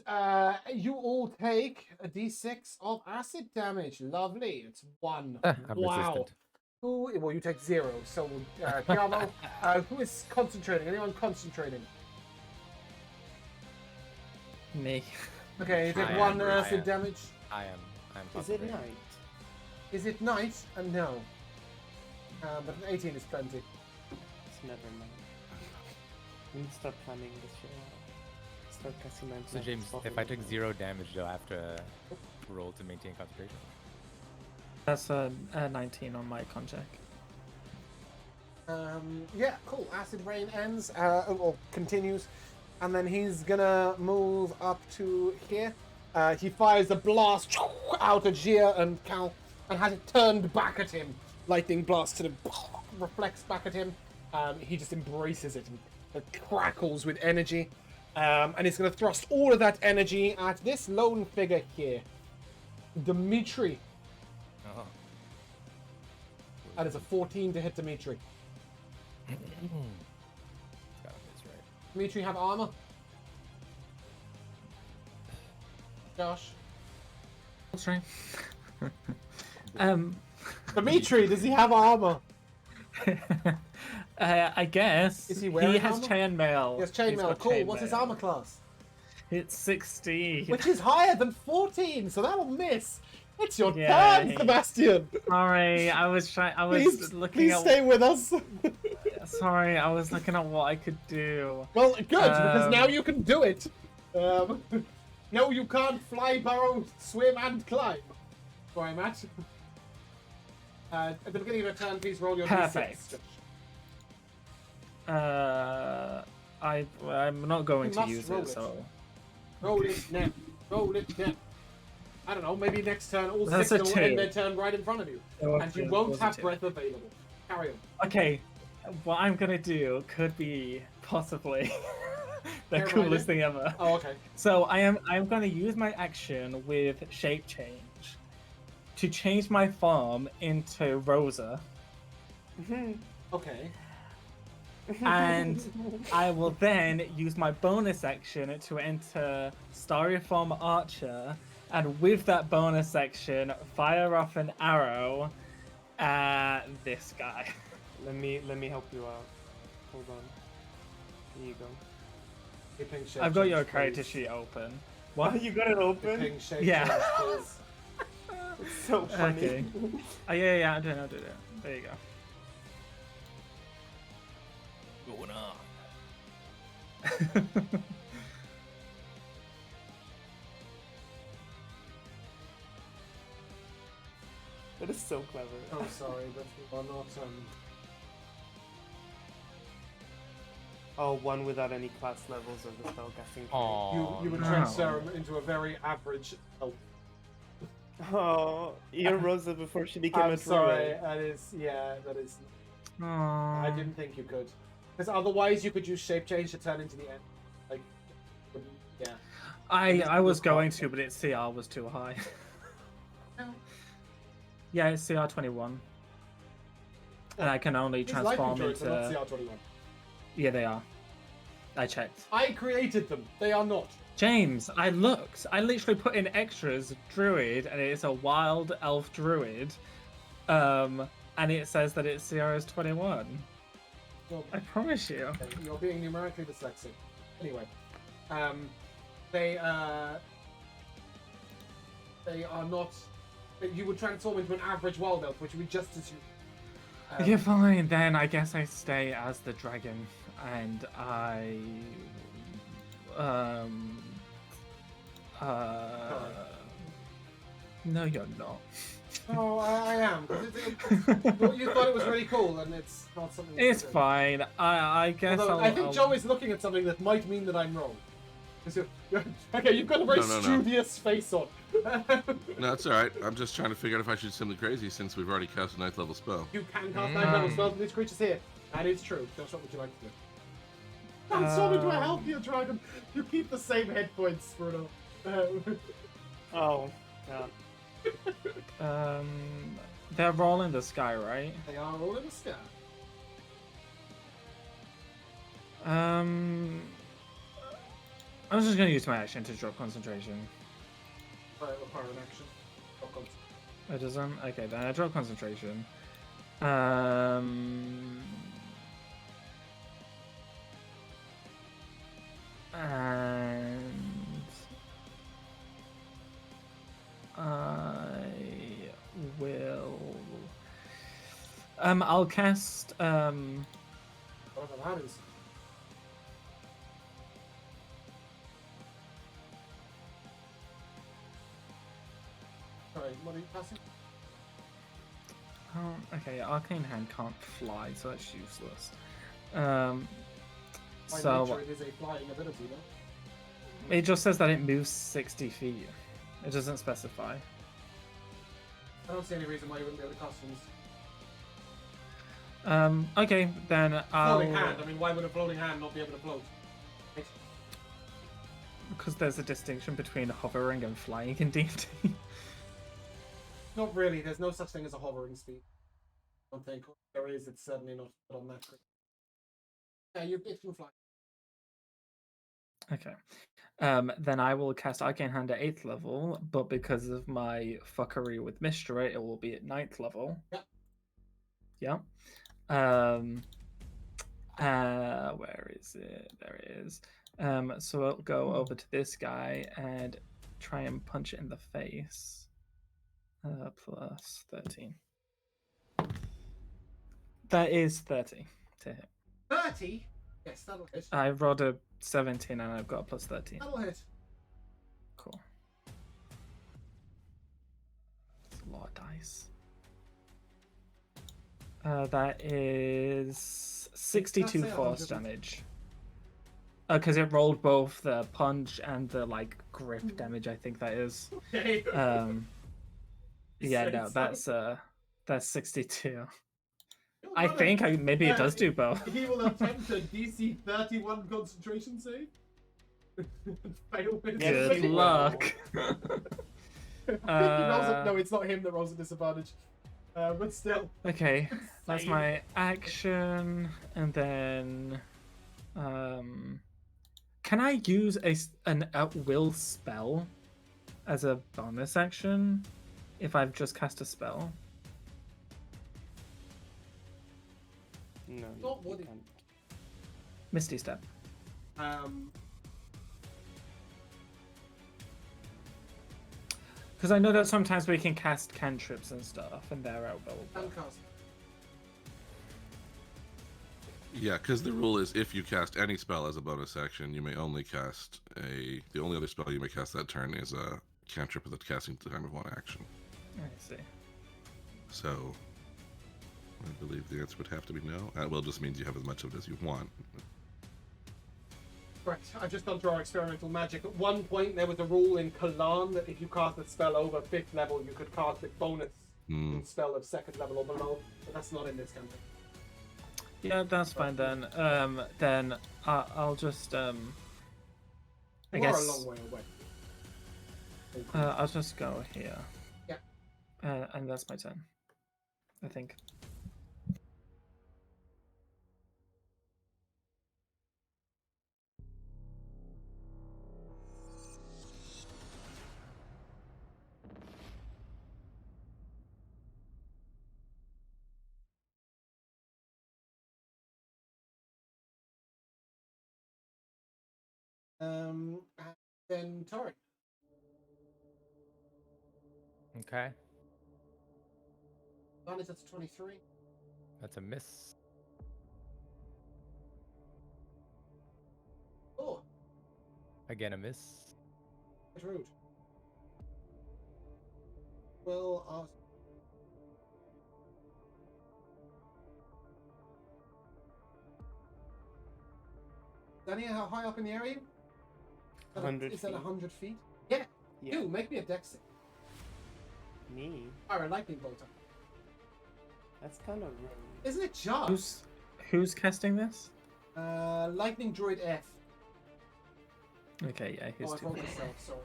You all take a d6 of acid damage. Lovely. It's 1. I'm wow. resistant. Well, you take 0. So, Tiamo, who is concentrating? Anyone concentrating? Me. Okay, you take I 1 am. acid damage. I am. I'm. Is it concentrating. night? Is it night? No. But an 18 is plenty. It's never mind. We need to start planning this shit out. Start casting my So James, if I took 0 damage, do I have to roll to maintain concentration? That's a 19 on my con check. Yeah, cool. Acid rain ends, or continues, and then he's gonna move up to here. He fires a blast out at Gia and Cal, and has it turned back at him. Lightning blast sort of reflects back at him. He just embraces it and it crackles with energy. And he's gonna thrust all of that energy at this lone figure here, Dimitri. Oh. That is a 14 to hit Dimitri. It's gotta miss, right? Dimitri have armor? Josh? That's right. Dimitri, does he have armor? I guess. Is he wearing has armor? chainmail. He has He's chainmail. got Cool. What's his chainmail. armor class? It's 16. Which is higher than 14, so that'll miss. It's your Yay. turn, Sebastian. Sorry, I was Please, looking please at. stay with us. Sorry, I was looking at what I could do. Well, good, because now Um, you can do it. No, you can't fly, burrow, swim, and climb. Where I'm at. At the beginning of your turn, please roll your Perfect. d6. I'm not going You to must use roll it, it. so. Roll it now. Roll it now. I don't know, maybe next turn all That's 6 a will end 2. their turn right in front of you. Oh, And you okay, won't was a have 2. breath available. Carry on. Okay, what I'm gonna do could be possibly the Never mind coolest it. thing ever. Oh, okay. So I'm gonna use my action with shape change to change my farm into Rosa, Okay. and I will then use my bonus action to enter Styrofoam Archer, and with that bonus action, fire off an arrow at this guy. Let me help you out. Hold on. Here you go. Keeping shape I've got change, your character please. sheet open. What? You got it open? Keeping shape Yeah. change, please. It's so funny. Okay. Oh yeah, I'll do it. There you go. Going on. That is so clever. Oh, sorry, but we are not. Oh, one without any class levels of the spellcasting trait. Oh, You would no. transfer him into a very average elf. Oh, you're Rosa before she became I'm a sorry. druid. That is, yeah, that is. Aww. I didn't think you could, because otherwise you could use shape change to turn into the end. Like, yeah. I was going to, but its CR was too high. Yeah, it's CR 21. And I can only These lightning transform druids are not into. CR21. Yeah, they are. I checked. I created them. They are not. James, I looked. I literally put in extras druid, and it's a wild elf druid. And it says that its CR is 21. Well, I promise you. okay, you're being numerically dyslexic. Anyway, they are not. You would transform into an average wild elf, which would be just as you. Yeah, fine. Then I guess I stay as the dragon, and no, you're not. Oh, I am. You thought it was really cool, and it's not something. It's fine. I guess Although, I think I'll... Joe is looking at something that might mean that I'm wrong. Okay, you've got a very No. studious face on. No, it's all right. I'm just trying to figure out if I should do something crazy since we've already cast a 9th level spell. You can cast 9 level spells with these creatures here. That is true. Josh, what would you like to do? Transform into a healthier dragon. You keep the same hit points, Bruno. Oh, yeah. They're all in the sky, right? They are all in the sky. I'm just gonna use my action to drop concentration. Require an action. It doesn't? Okay, then I drop concentration. And I will. I'll cast. Whatever that is. Sorry, what are you casting? Oh, okay, Arcane Hand can't fly, so that's useless. By So nature, it is a flying ability, though. it just says that it moves 60 feet. It doesn't specify. I don't see any reason why you wouldn't be able to cast things. Okay, then I'll... Floating hand. I mean, why would a floating hand not be able to float? Because there's a distinction between hovering and flying in D&D. Not really. There's no such thing as a hovering speed. I don't think. If there is, it's certainly not on that. Yeah, it can fly. Okay. Then I will cast Arcane Hand at 8th level, but because of my fuckery with Mistra, it will be at 9th level. Yeah. Yeah. Where is it? There it is. So I'll go over to this guy and try and punch it in the face. Plus 13. That is 30 to hit. 30? Yes, that'll hit. I rolled a 17 and I've got a plus 13. That'll hit. Cool. That's a lot of dice. That is 62 force damage. Because it rolled both the punch and the grip damage. I think that is. Okay. Yeah, no, that's 62. I think maybe it does do both. He will attempt a DC 31 concentration save. Fail with Good luck. No, it's not him that rolls a disadvantage. But still. Okay, that's my action, and then can I use an at-will spell as a bonus action if I've just cast a spell? No, Not you what it- can't. Misty Step. Because I know that sometimes we can cast cantrips and stuff, and they're at will. Uncast. Yeah, because the rule is if you cast any spell as a bonus action, you may only cast a. The only other spell you may cast that turn is a cantrip with a casting time of 1 action. I see. So, I believe the answer would have to be no. At will just means you have as much of it as you want. Correct. I've just gone through our experimental magic. At one point, there was a rule in Kalan that if you cast a spell over 5th level, you could cast a bonus spell of 2nd level or below. But that's not in this campaign. Yeah, that's fine then. Then I'll just I You guess are a long way away. I'll just go here. Yeah. And that's my turn, I think. And then Tori. Okay. Advantage, that's 23. That's a miss. Oh, Again, a miss. that's rude. Well, ask. Dania, how high up in the area? Is that 100 Is that feet. 100 feet? Yeah. Yeah. You make me a dex save. Me? Fire a lightning bolt. That's kind of rude. Isn't it just? Who's casting this? Lightning Droid F. Okay, yeah, he's Oh, I too. rolled myself, sorry.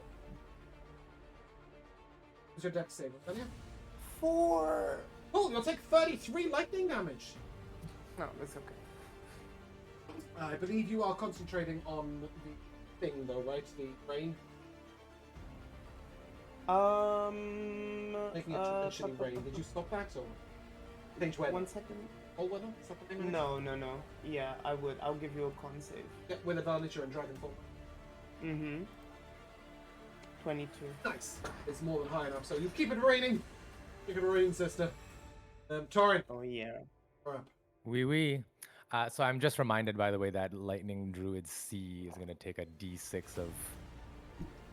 What's your dex save, Dania? 4! Oh, you'll take 33 lightning damage. No, that's okay. I believe you are concentrating on the thing, though, right? The brain? Making a transitioning brain. Did you stop that, or change weather? 1 second. All weather? Is that the thing? No. Yeah, I would. I'll give you a con save. Yeah, with advantage, you're in dragon form. Mm-hmm. 22. Nice. It's more than high enough, so you keep it raining. Keep it raining, sister. Torrin, Oh, yeah. you're up. Wee. So I'm just reminded, by the way, that Lightning Druid C is going to take a D6 of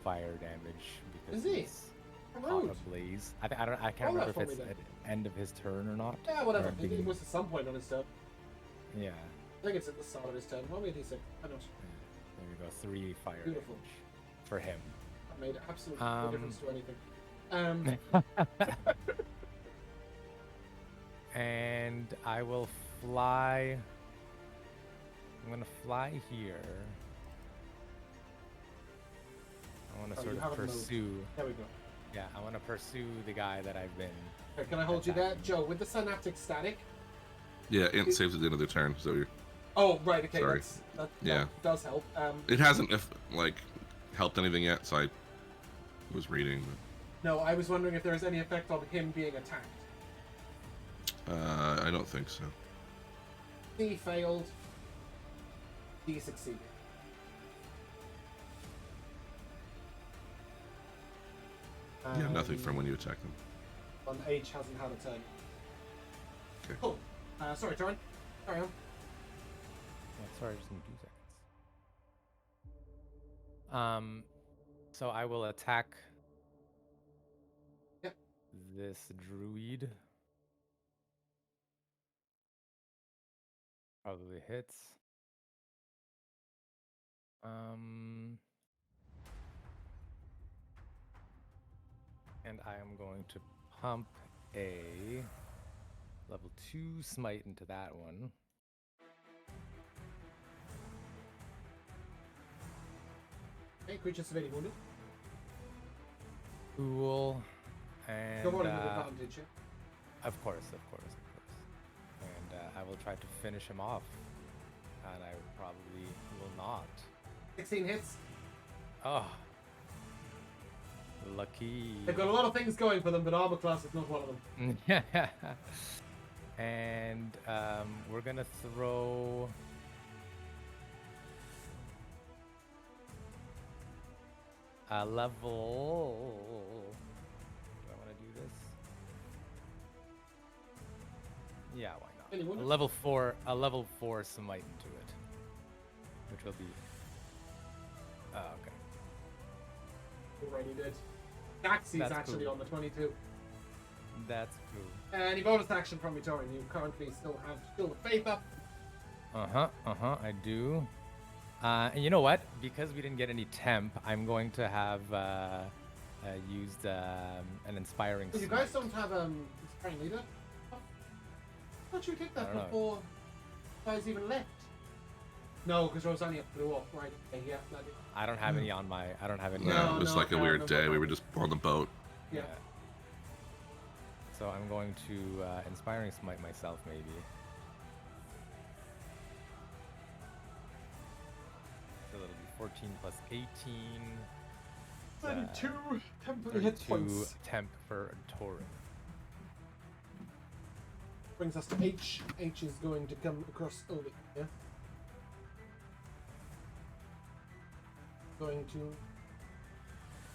fire damage because Is he? he's How caught rude. ablaze. I can't Roll that remember if for me, it's then. at the end of his turn or not. Yeah, or whatever. at It beginning. was at some point on his turn. Yeah. I think it's at the start of his turn. Roll me a d6. I know. There we go. 3 fire Beautiful. damage for him. That made absolutely no difference to anything. And I will fly. I'm gonna fly here. I want to Oh, sort you of haven't moved. pursue. There we go. Yeah, I want to pursue the guy that I've been. Okay, can I hold you there? Attacking. Joe, with the synaptic static. Yeah, int saves at the end of their turn. So you're, Oh, right, okay. Sorry. That Yeah. does help. it hasn't helped anything yet. So I was reading. No, I was wondering if there is any effect on him being attacked. I don't think so. D failed. D succeeded. Yeah, nothing from when you attack them. On H hasn't had a turn. Okay. Cool. Sorry, Torrin. Carry on. Yeah, sorry, just need 2 seconds. So I will attack. Yep. This druid. Probably hits. And I am going to pump a level 2 smite into that one. Okay, creature severely wounded. Cool. And You're rolling with advantage, yeah? of course. And I will try to finish him off. And I probably will not. 16 hits. Oh. Lucky. They've got a lot of things going for them, but armor class is not one of them. And we're gonna throw a level. Do I want to do this? Yeah, why not? Anyone? A level 4 smite into it, which will be. Oh, okay. Already did. Taxi's That's actually cool. on the 22. That's cool. Any bonus action from you, Torrin? You currently still have the faith up. I do. And you know what? Because we didn't get any temp, I'm going to have used an inspiring. But you guys smite. don't have inspiring leader. I thought you take I that don't know. before you guys even left. No, because Rosalia threw off. Right. Okay, yeah. That is. I don't have any on my. I don't have any. No, No, it was no, like a no, weird no, day. no. We were just on the boat. Yeah. So I'm going to inspiring smite myself, maybe. So it'll be 14 plus 18. 32 temporary hit 32 points. temp for Torin. Brings us to H. H is going to come across over here. Going to.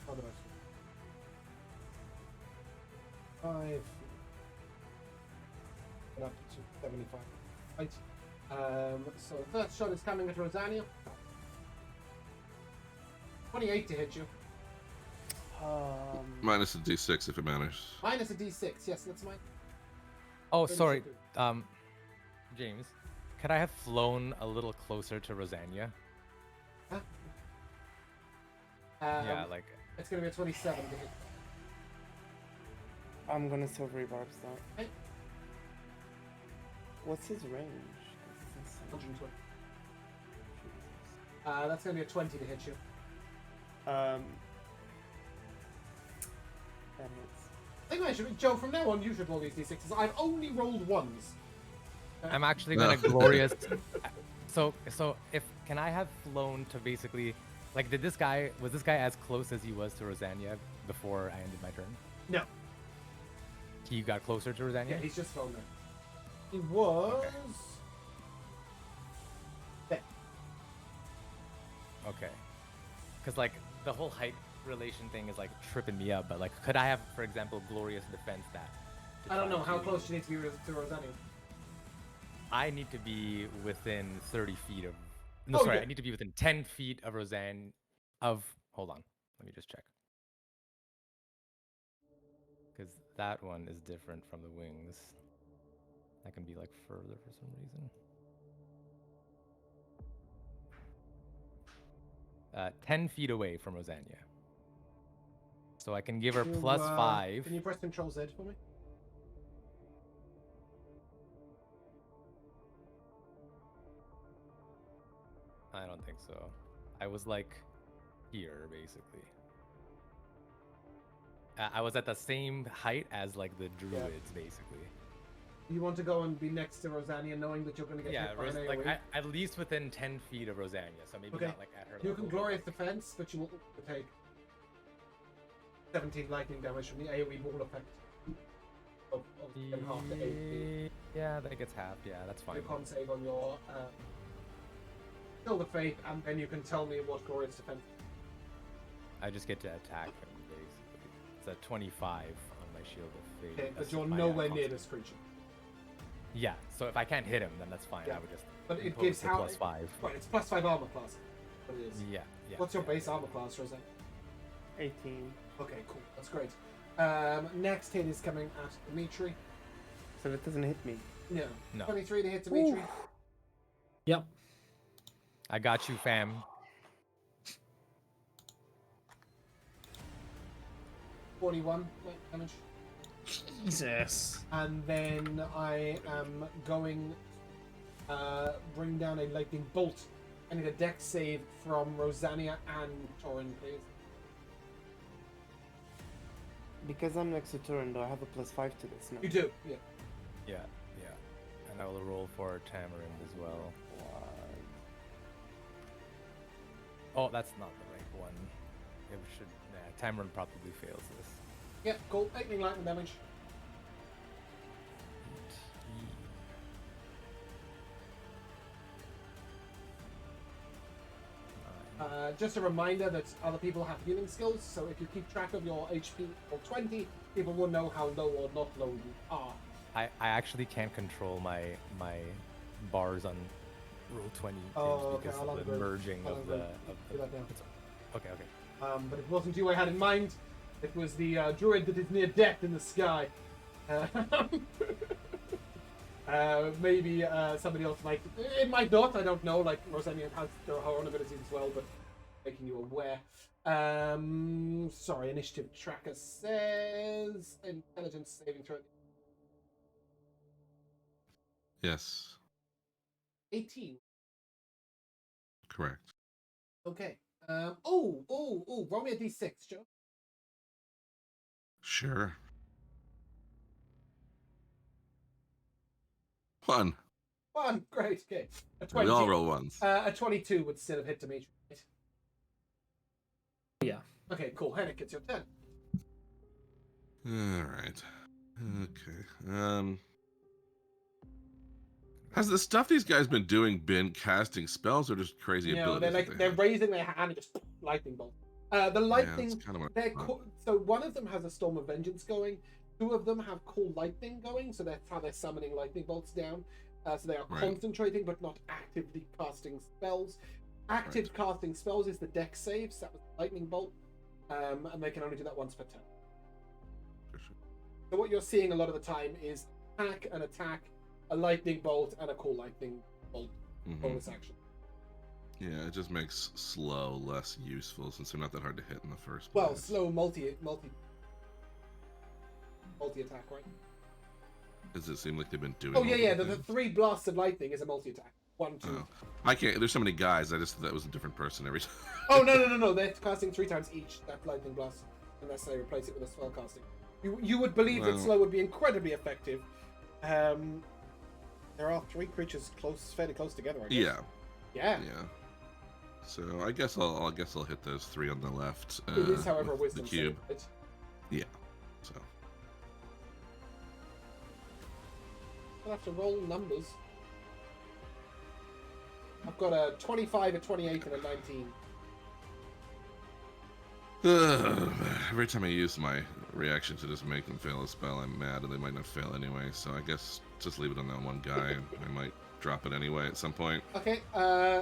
How do I say? 5. Get up to 75. Right. So the first shot is coming at Rosania. 28 to hit you. Minus a d6 if it matters. Minus a d6. Yes, that's mine. Oh, sorry. James, could I have flown a little closer to Rosania? Huh? Yeah, like. It's going to be a 27 to hit. I'm gonna silvery barbs that. Okay. What's his range? That's insane. 120. Jesus. That's going to be a 20 to hit you. That hits. I think I should, Joe, from now on, you should roll these d6s. I've only rolled ones. I'm actually gonna glorious. So if can I have flown to basically, like, was this guy as close as he was to Rosania before I ended my turn? No. He got closer to Rosania? Yeah, he's just flown there. He was... Okay. Okay. Because, like, the whole height relation thing is, like, tripping me up. But, like, could I have, for example, glorious defense that? I don't know. How close you need to be to Rosania? I need to be within 30 feet of... No, Oh, sorry. yeah. I need to be within 10 feet of Roseanne... Hold on. Let me just check. Because that one is different from the wings. That can be, like, further for some reason. 10 feet away from Rosania. So I can give her +5. Can you press Control Z for me? I don't think so. I was, like, here, basically. I was at the same height as, like, the druids, basically. You want to go and be next to Rosania, knowing that you're going to get hit by an AoE? At least within 10 feet of Rosania, so maybe Okay. not, like, at her You level, can but, glorious like- defense, but you will take 17 lightning damage from the AoE ball effect. Of half the AP. Yeah, that gets halved. Yeah, that's fine. You con save on your Shield of Faith, and then you can tell me what glorious defense. I just get to attack him, basically. It's a 25 on my Shield of Faith. Okay, but That's you're my, nowhere near const- this creature. Yeah, so if I can't hit him, then that's fine. Yeah. I would just. But it impose gives the how +5. Right, it's +5 armor class. What it is. Yeah, yeah. What's your yeah, base yeah. armor class, Roseanne? 18. Okay, cool. That's great. Next hit is coming at Dimitri. So that doesn't hit me. No. No. 23 to hit Dimitri. Yep. I got you, fam. 41 damage. Jesus. And then I am going bring down a lightning bolt. I need a dex save from Rosania and Torin, please. Because I'm next to Turin, do I have a +5 to this now? You do, yeah. Yeah, yeah. And I will roll for Tamarind as well. Oh, that's not the right one. It should. Yeah, Tamarind probably fails this. Yeah, cool. 18 lightning damage. Just a reminder that other people have healing skills, so if you keep track of your HP or 20, people will know how low or not low you are. I actually can't control my bars on roll 20 Oh, because okay, I'll of the upgrade. merging I'll of the. upgrade. Do that now. Okay, okay. But it wasn't you I had in mind. It was the druid that is near death in the sky. Maybe somebody else might. It might not. I don't know. Like Rosania has her own abilities as well, but making you aware. Sorry. Initiative tracker says intelligence saving throw. Yes, 18. correct. Okay. Roll me a d6, Joe. Sure. 1. 1. Great. Okay. A 20. We all roll ones. A 22 would still have hit Dimitri. Right? Yeah. Okay, cool. Henrik, it's your turn. All right. Okay. Has the stuff these guys been doing been casting spells or just crazy No, abilities? they're that they're have? raising their hand and just lightning bolt. The Yeah, lightning. that's kind of what I They're thought. so one of them has a storm of vengeance going. 2 of them have cool lightning going, so that's how they're summoning lightning bolts down. So they are Right. concentrating but not actively casting spells. Active casting spells is the dex saves. That was lightning bolt, and they can only do that once per turn. For sure. So what you're seeing a lot of the time is attack, a lightning bolt, and a cool lightning bolt bonus action. Yeah, it just makes slow less useful since they're not that hard to hit in the first place. Well, slow multi attack, right? Does it seem like they've been doing? Oh yeah. The things? 3 blasts of lightning is a multi attack. 1, 2. Oh. I can't. There's so many guys. I just thought that was a different person every time. Oh no! They're casting 3 times each that lightning blast, unless they replace it with a spell casting. You would believe that slow would be incredibly effective. There are 3 creatures fairly close together, I guess. Yeah. So I guess I'll hit those 3 on the left. It is, however, a with wisdom the cube. save, right? Yeah. So. I'll have to roll numbers. I've got a 25, a 28, and a 19. Every time I use my reaction to just make them fail a spell, I'm mad, and they might not fail anyway. So I guess just leave it on that one guy, and I might drop it anyway at some point. Okay,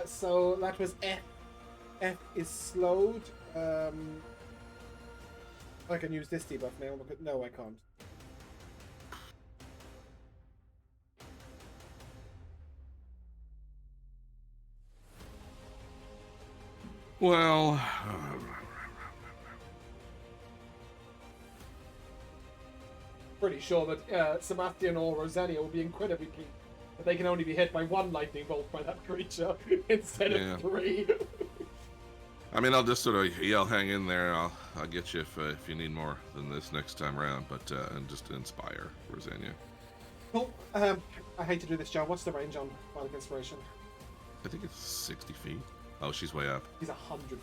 so that was F. F is slowed. I can use this debuff now. No, I can't. Well, Pretty sure that Sebastian or Rosania will be incredibly keen that they can only be hit by 1 lightning bolt by that creature instead of 3. I mean, I'll just sort of yell, "Hang in there! I'll get you if you need more than this next time around." But and just to inspire Rosania. Cool. I hate to do this, John. What's the range on Bardic Inspiration? I think it's 60 feet. Oh, she's way up. He's 100 feet.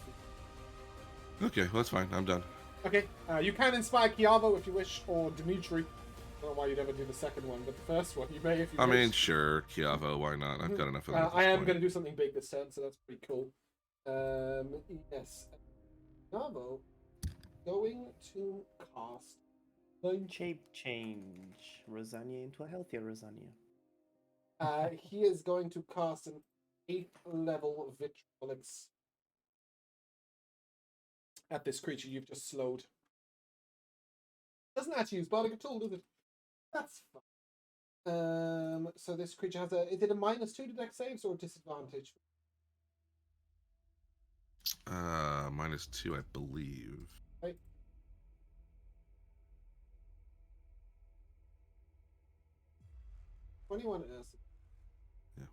Okay, well, that's fine. I'm done. Okay, you can inspire Kiavo if you wish, or Dimitri. I don't know why you'd ever do the second one, but the first one you may if you wish. I mean, sure, Kiavo, why not? I've got enough of that. I am going to do something big this turn, so that's pretty cool. Yes. Kiavo going to cast Shape change Rosania into a healthier Rosania. he is going to cast an 8th level Vitriolix at this creature you've just slowed. Doesn't actually use Bardic at all, does it? That's fine. So this creature has is it a -2 to dex saves or a disadvantage? -2, I believe. Right. $21 acid. Yeah.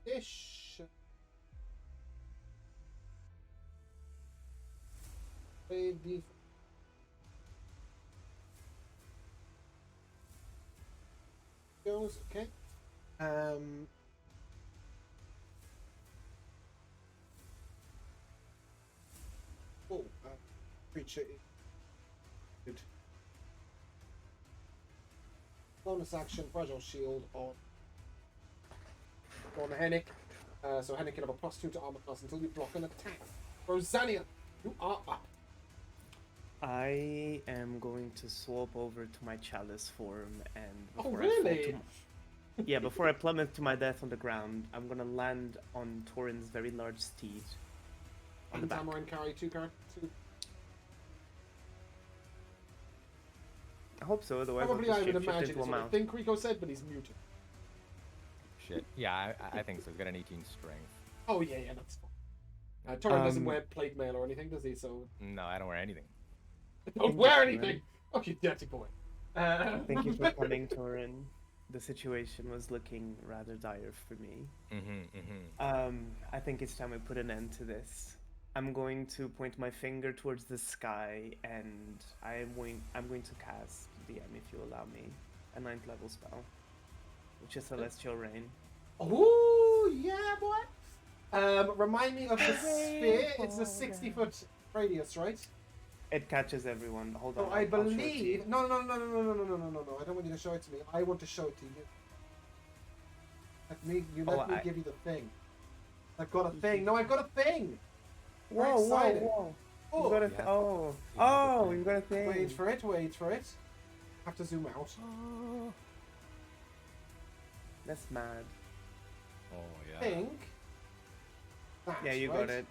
Ish. Trade goes okay. Creature. Good. Bonus action, fragile shield on Hennick. So Hennick can have a +2 to armor class until you block an attack. Rosania, you are up. I am going to swap over to my chalice form and before really? before I plummet to my death on the ground, I'm gonna land on Torin's very large steed. On the back. And carry 2 cards. I hope so, otherwise Probably I'll I just would shapeshift imagine into it's a what I mouse. think Rico said, but he's muted. Shit. Yeah, I think so. He's got an 18 strength. Oh yeah, that's fine. Torin doesn't wear plate mail or anything, does he? So No, I don't wear anything. don't wear anything. Oh, you dirty boy. Thank you for coming, Torin. The situation was looking rather dire for me. I think it's time we put an end to this. I'm going to point my finger towards the sky, and I'm going to cast DM, if you allow me, a 9th level spell, which is Celestial Rain. Oh yeah, boy. Remind me of the sphere. It's a 60-foot radius, right? It catches everyone. Hold So on. I I'll show it to you. believe. No. I don't want you to show it to me. I want to show it to you. Let me give you the thing. I've got a thing. No, I've got a thing. Whoa, excited. whoa. Oh, You got a Yes. oh. You have a Oh, thing. you got a thing. wait for it. Have to zoom out. That's mad. Oh yeah. Think. That, Yeah, you right? got it.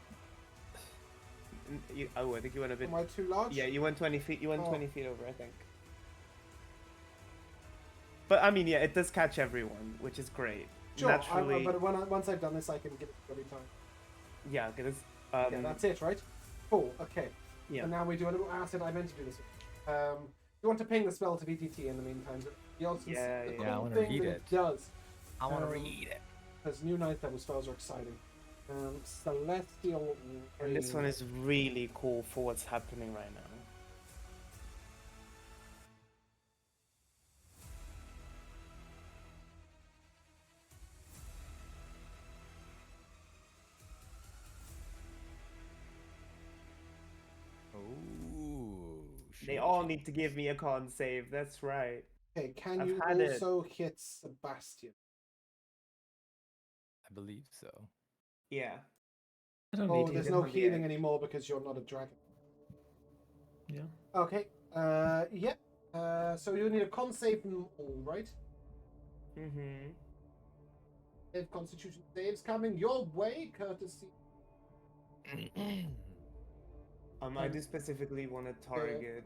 I think you went a bit. Am I too large? Yeah, you went 20 feet. You went Oh. 20 feet over, I think. But I mean, yeah, it does catch everyone, which is great. Sure. Naturally, But once I've done this, I can get it every time. yeah, because Yeah, that's it, right? Cool. Okay. yeah. And now we do a little acid. I meant to do this. You want to ping the spell to VTT in the meantime. So you also Yeah, the yeah. cool I wanna thing read that it. does. I want to Um, read it. Because new ninth level spells are exciting. Celestial. And this Rain. one is really cool for what's happening right now. Ooh. They all need to give me a con save. That's right. Okay, can I've you had it. also hit Sebastian? I believe so. Yeah. I don't Oh, need there's healing. no on the healing edge. anymore because you're not a dragon. Yeah. Okay. Yeah. So you need a con save from all, right? Mm-hmm. If Constitution saves coming your way, courtesy. I do specifically want to target.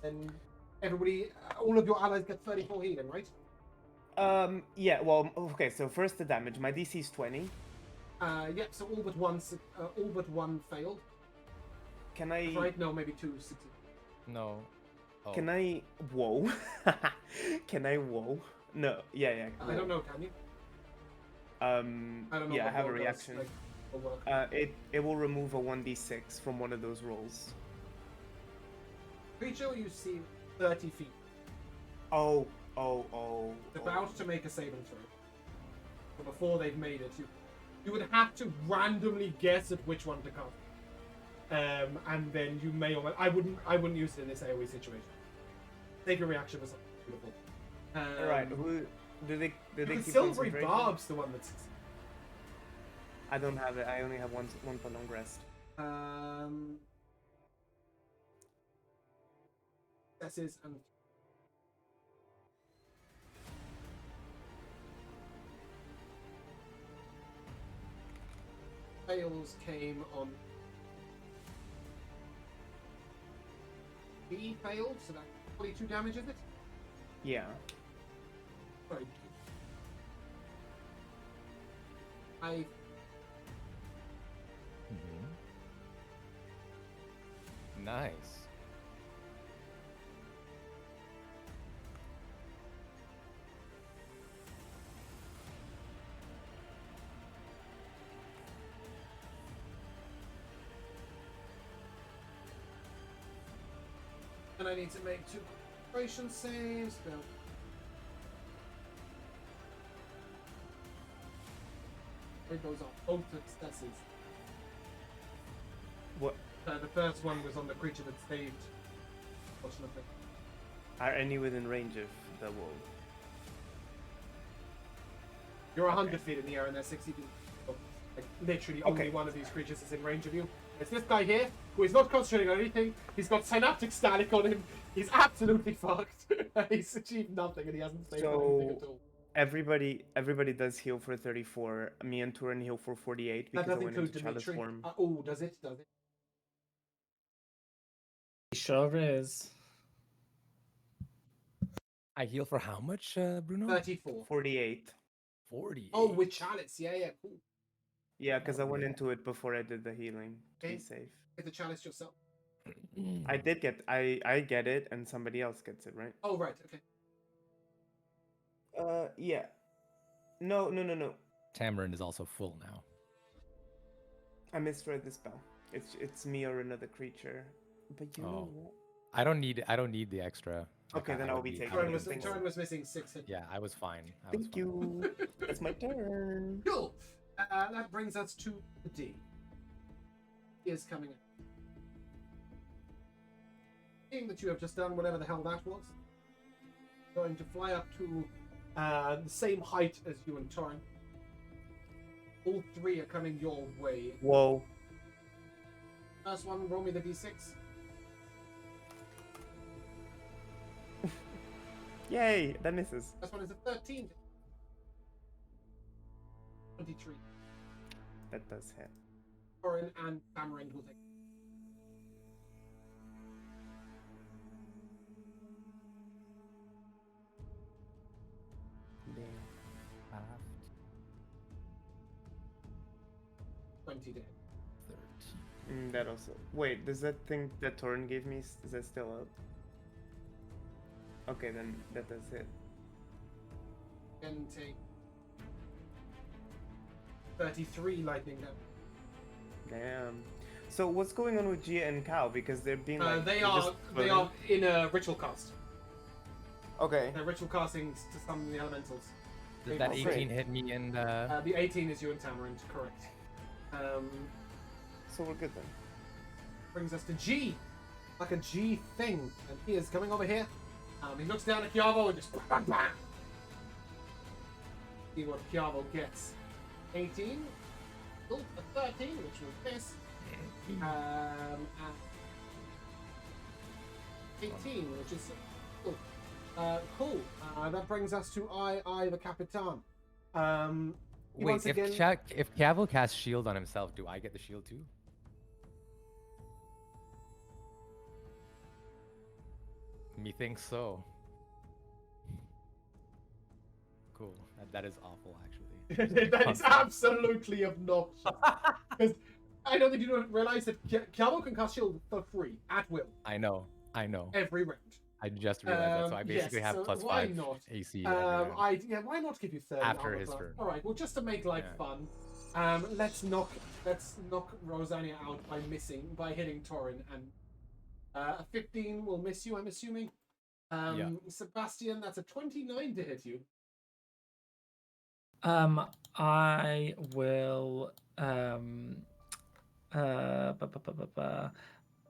And everybody, all of your allies get 34 healing, right? Yeah. Well, okay. So first the damage. My DC is 20. Yep. So all but one failed. Can I? Right? No, maybe two succeeded. No. Oh. Can I? Whoa. Can I? Whoa. No. Yeah. I don't know. Can you? I don't know. Yeah, I what have a roll does, reaction. like, will work. It will remove a 1d6 from one of those rolls. Creature you see 30 feet. Oh. About to make a saving throw. But before they've made it, you would have to randomly guess at which one to cast. And then you may or may, I wouldn't use it in this AoE situation. Save your reaction for something beautiful. All right. Who do they keep Silvery concentration? Barb's the one that's. I don't have it. I only have one for long rest. Successes and fails came on. He failed, so that's 42 damage, is it? Yeah. Sorry. I Nice. and I need to make 2 concentration saves. Go. It goes on both successes. What The first one was on the creature that saved. Fortunately. are any within range of the wall? You're 100 feet in the air and they're 60 feet. So, like, literally only Okay. one of these creatures is in range of you. It's this guy here, who is not concentrating on anything. He's got synaptic static on him. He's absolutely fucked. He's achieved nothing and he hasn't saved anything at all. Everybody does heal for 34. Me and Turin heal for 48 That because I does went include into chalice Dimitri. form. Oh, does it? Does it? He sure is. I heal for how much, Bruno? 34. 48. 40. Oh, with chalice. Yeah, cool. Yeah, because I Oh, went yeah. into it before I did the healing to Okay. be safe. Get the chalice yourself. I did get I get it and somebody else gets it, right? Oh, right. Okay. Yeah. No. Tamarin is also full now. I misread the spell. It's me or another creature. But you know Oh. what? I don't need the extra. Okay, then I'll would be taking I would Turin it. be was, Thanks. full. Turin was missing 6 hit. Yeah, I was fine. Thank you. That's my turn. Cool. That brings us to the D. He is coming in. Seeing that you have just done whatever the hell that was, going to fly up to the same height as you and Torin. All three are coming your way. Whoa. First one, roll me the D6. Yay, that misses. First one is a 13. 23. That does hit. Torin and Tamarind will take. Damn. 20 dead. 13. That also. Wait, does that thing that Torn gave me, is that still up? Okay, then that does hit. Then take 33 lightning damage. Damn. So what's going on with Gia and Cal? Because they're being like They they're are just they are in a ritual cast. Okay. They're ritual casting to summon the elementals. Did that Oh, 18 great. hit me in The 18 is you and Tamarind, correct. So we're good then. Brings us to G, like a G thing, and he is coming over here. He looks down at Kiavo and just bang, bang. See what Kiavo gets. 18, oh, a 13, which was this. And 18, which is cool. Cool. That brings us to I, the Capitan. Wait, once if again, if Cavill casts shield on himself, do I get the shield too? Methinks so. Cool. That is awful, actually. that is absolutely obnoxious. Because I know that you don't realize that Kiavo can cast shield for free at will I know. every round. I just realized that, so I basically yes, have so plus why 5 not? AC. every round. Why not give you 30 After armor his class? turn. All right, well, just to make life fun, let's knock Rosania out by hitting Torin, and a 15 will miss you, I'm assuming. Sebastian, that's a 29 to hit you. I will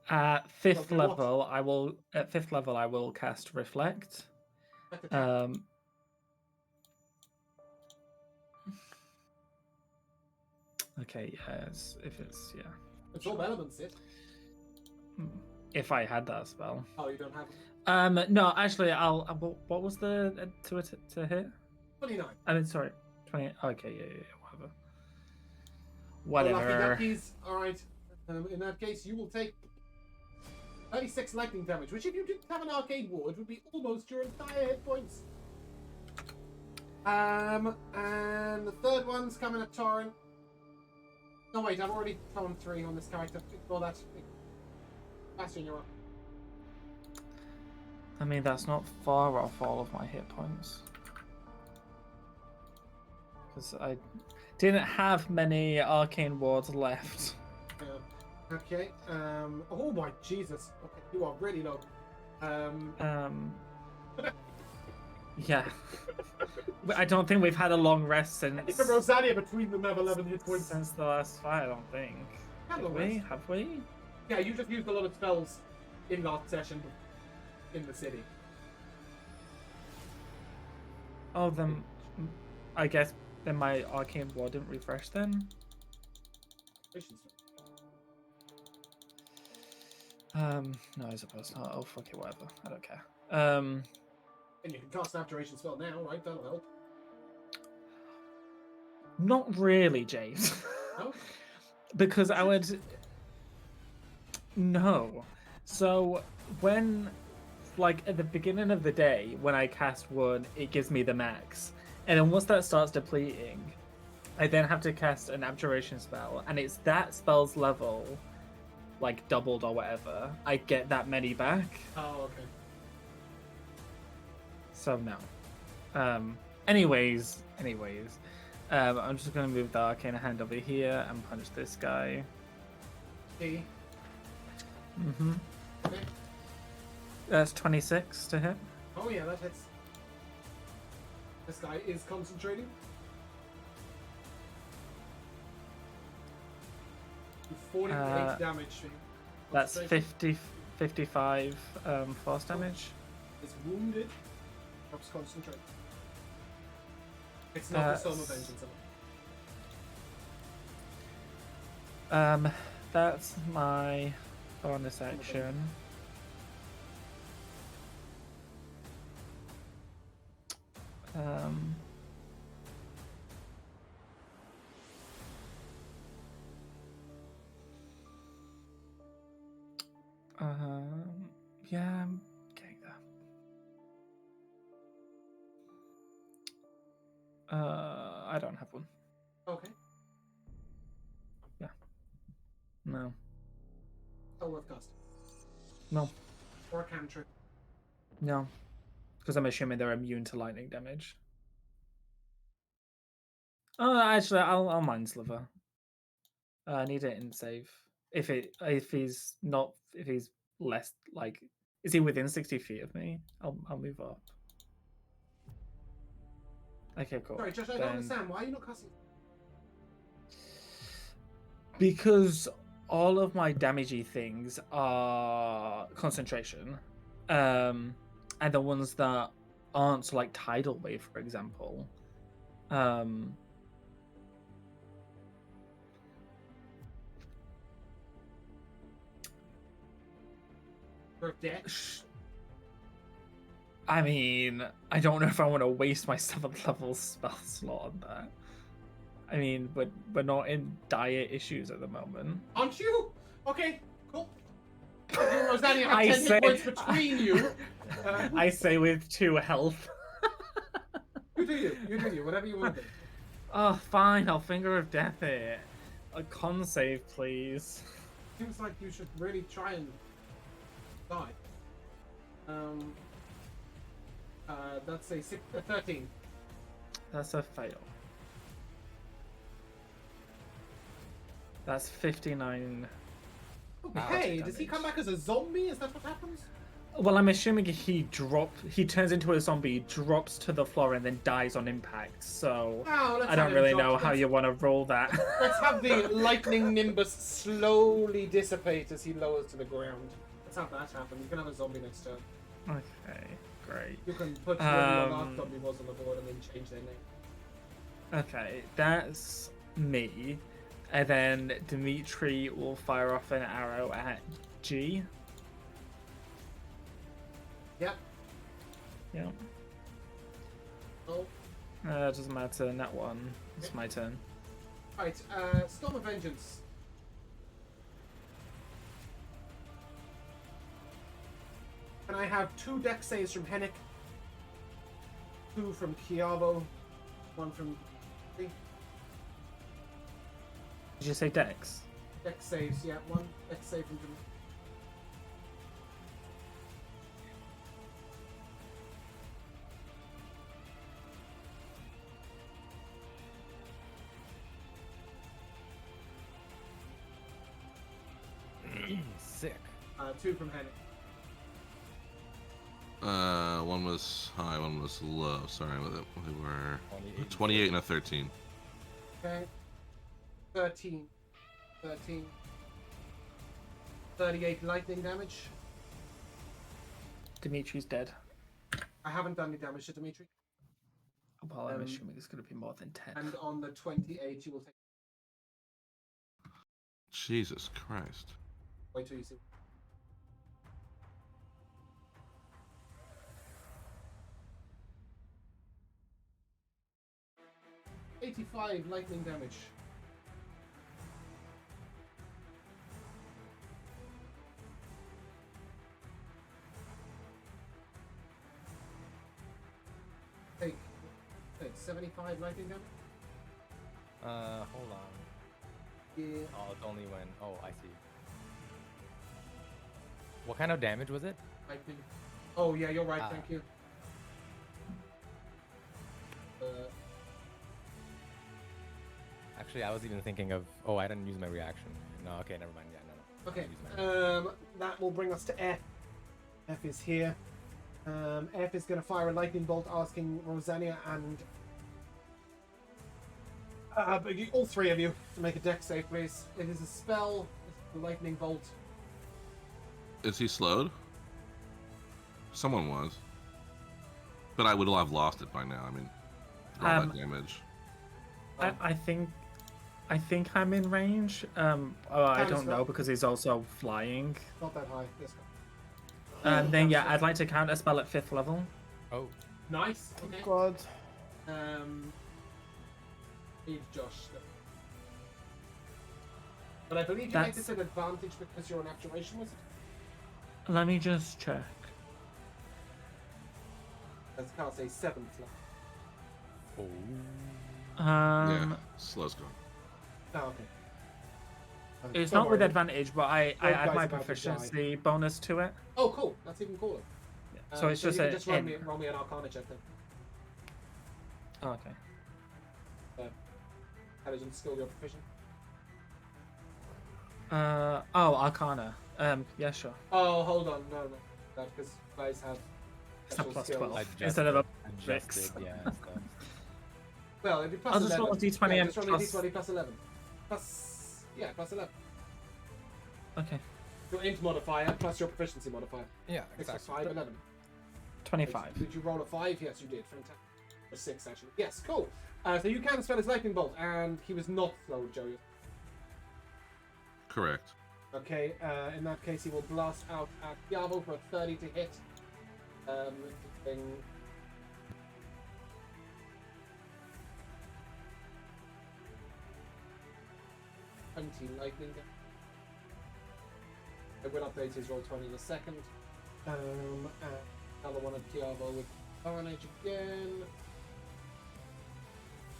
at fifth Okay, what? level I will cast Reflect. That's attack. Okay, yes, if it's It's all elements, it. if I had that spell. Oh, you don't have it? No, actually, what was the to hit? 29. I mean, sorry, 20. Okay, yeah, whatever. Well, Whatever. lucky duckies. All right. In that case, you will take 36 lightning damage, which if you didn't have an arcade ward would be almost your entire hit points. And the third one's coming at Torin. No, wait, I've already thrown 3 on this character. Ignore that. Bastion, you're up. I mean, that's not far off all of my hit points. Because I didn't have many arcane wards left. Okay. Oh my Jesus. Okay, you are really low. Yeah. I don't think we've had a long rest since Rosania between them have 11 hit points. since the last fight. I don't think. Hello, Have we? rest. Have we? Yeah, you just used a lot of spells in last session in the city. Oh, then I guess then my arcane ward didn't refresh then. No, I suppose not. Oh, fuck it, whatever. I don't care. And you can cast an abjuration spell now, right? That'll help. Not really, James. No? Because I would. No. So when, like, at the beginning of the day, when I cast one, it gives me the max, and then once that starts depleting, I then have to cast an abjuration spell, and it's that spell's level, like doubled or whatever. I get that many back. Oh, okay. So no. Anyways, I'm just gonna move the arcane hand over here and punch this guy. Okay. Mm-hmm. Okay. That's 26 to hit. Oh yeah, that hits. This guy is concentrating. 48 damage. That's 55 force damage. Is wounded. Drops concentrate. It's not the Storm of Vengeance. That's my bonus action. Yeah, I'm getting there. I don't have one. Okay. Yeah. No. Oh, worth casting. No. Or a cantrip. No. Because I'm assuming they're immune to lightning damage. Oh, actually, I'll Mind Sliver. I need it in save. If he's less like, is he within 60 feet of me? I'll move up. Okay, cool. Sorry, Josh, I don't understand. Why are you not casting? Because all of my damagey things are concentration, and the ones that aren't, like Tidal Wave, for example, I mean, I don't know if I want to waste my 7th level spell slot on that. I mean, we're not in dire issues at the moment. Aren't you? Okay, cool. You and Rosanna have 10 hit points between you. I say with 2 health. You do you. Whatever you want to do. Oh, fine. I'll Finger of Death it. A con save, please. Seems like you should really try and die. That's a 13. That's a fail. That's 59. Hey, does he come back as a zombie? Is that what happens? Well, I'm assuming he turns into a zombie, drops to the floor, and then dies on impact. So I don't really know how you want to roll that. Let's have the lightning nimbus slowly dissipate as he lowers to the ground. Let's have that happen. You can have a zombie next turn. Okay, great. You can put whatever last zombie was on the board and then change their name. Okay, that's me. And then Dimitri will fire off an arrow at G. Yep. Yep. Oh. Doesn't matter. Net 1. It's my turn. Alright, Storm of Vengeance. Can I have 2 deck saves from Hennick? 2 from Chiavo? 1 from... Did you say Dex? Deck saves, yeah. 1 deck save from... Sick. 2 from Hennick. 1 was high, 1 was low. Sorry, they were 28 and a 13. Okay. 13. 38 lightning damage. Dimitri's dead. I haven't done any damage to Dimitri. Well, I'm assuming it's going to be more than 10. And on the 28, you will take... Jesus Christ. Wait till you see. $85 lightning damage. Take 75 lightning damage. Hold on. Yeah. Oh, it's only when. Oh, I see. What kind of damage was it? Lightning. Oh yeah, you're right. Thank you. Actually, I was even thinking of. Oh, I didn't use my reaction. No, okay, never mind. Yeah, no. Okay. That will bring us to F. F is here. F is going to fire a lightning bolt, asking Rosanna and all 3 of you to make a dex save, please. It is a spell. the lightning bolt. Is he slowed? Someone was. But I would have lost it by now. I mean, all that damage. I think I'm in range. I don't know because he's also flying. Not that high. Yes. And then yeah, I'd like to counter spell at 5th level. Oh. Nice. Okay. God. Leave Josh. But I believe you make this an advantage because you're an abjuration wizard. Let me just check. Let's cast a 7th level. Oh. Yeah, slow's gone. Oh, okay. It's Don't not with worry. advantage, but I Those add guys my about to proficiency bonus to it. Oh, cool. That's even cooler. So it's just you a can just roll me an Arcana check then. Oh, okay. Intelligence skill, you're proficient. Oh, Arcana. Yeah, sure. Oh, hold on. No. Because you guys have It's a special plus skills. 12 instead of a Adjusted, 6. yeah. So. Well, it'd be plus I'll 11. just roll a d20 yeah, and just roll plus- a d20 plus 11. Plus 11. Okay. Your int modifier plus your proficiency modifier. Yeah, 6 plus exactly. 5, 11. 25. Did you roll a 5? Yes, you did. Fantastic. A 6, actually. Yes, cool. So you can spell his lightning bolt, and he was not slowed, Joey. Correct. Okay, in that case, he will blast out at Diavo for a 30 to hit. Doing 20 lightning damage. I will update his roll 20 in a second. And another one at Diavo with Carnage again.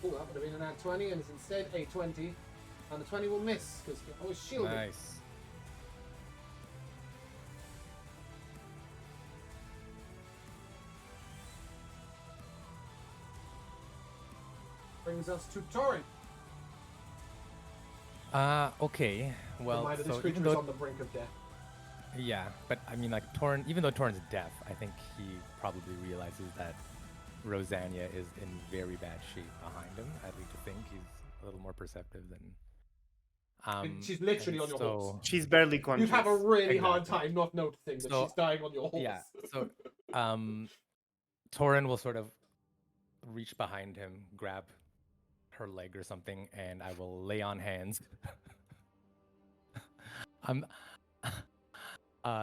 Oh, that would have been an ad 20, and it's instead a 20. And the 20 will miss, because you're always shielded. Nice. Brings us to Torrent. Okay. Well, Reminder, this so creature even is though, on the brink of death. yeah, but I mean, like even though Torrent's deaf, I think he probably realizes that Rosania is in very bad shape behind him. I'd like to think he's a little more perceptive than. She's literally on your horse. She's barely conscious. You have a really hard Exactly. time not noticing that So- she's dying on your horse. Yeah. So, Torin will sort of reach behind him, grab her leg or something, and I will lay on hands.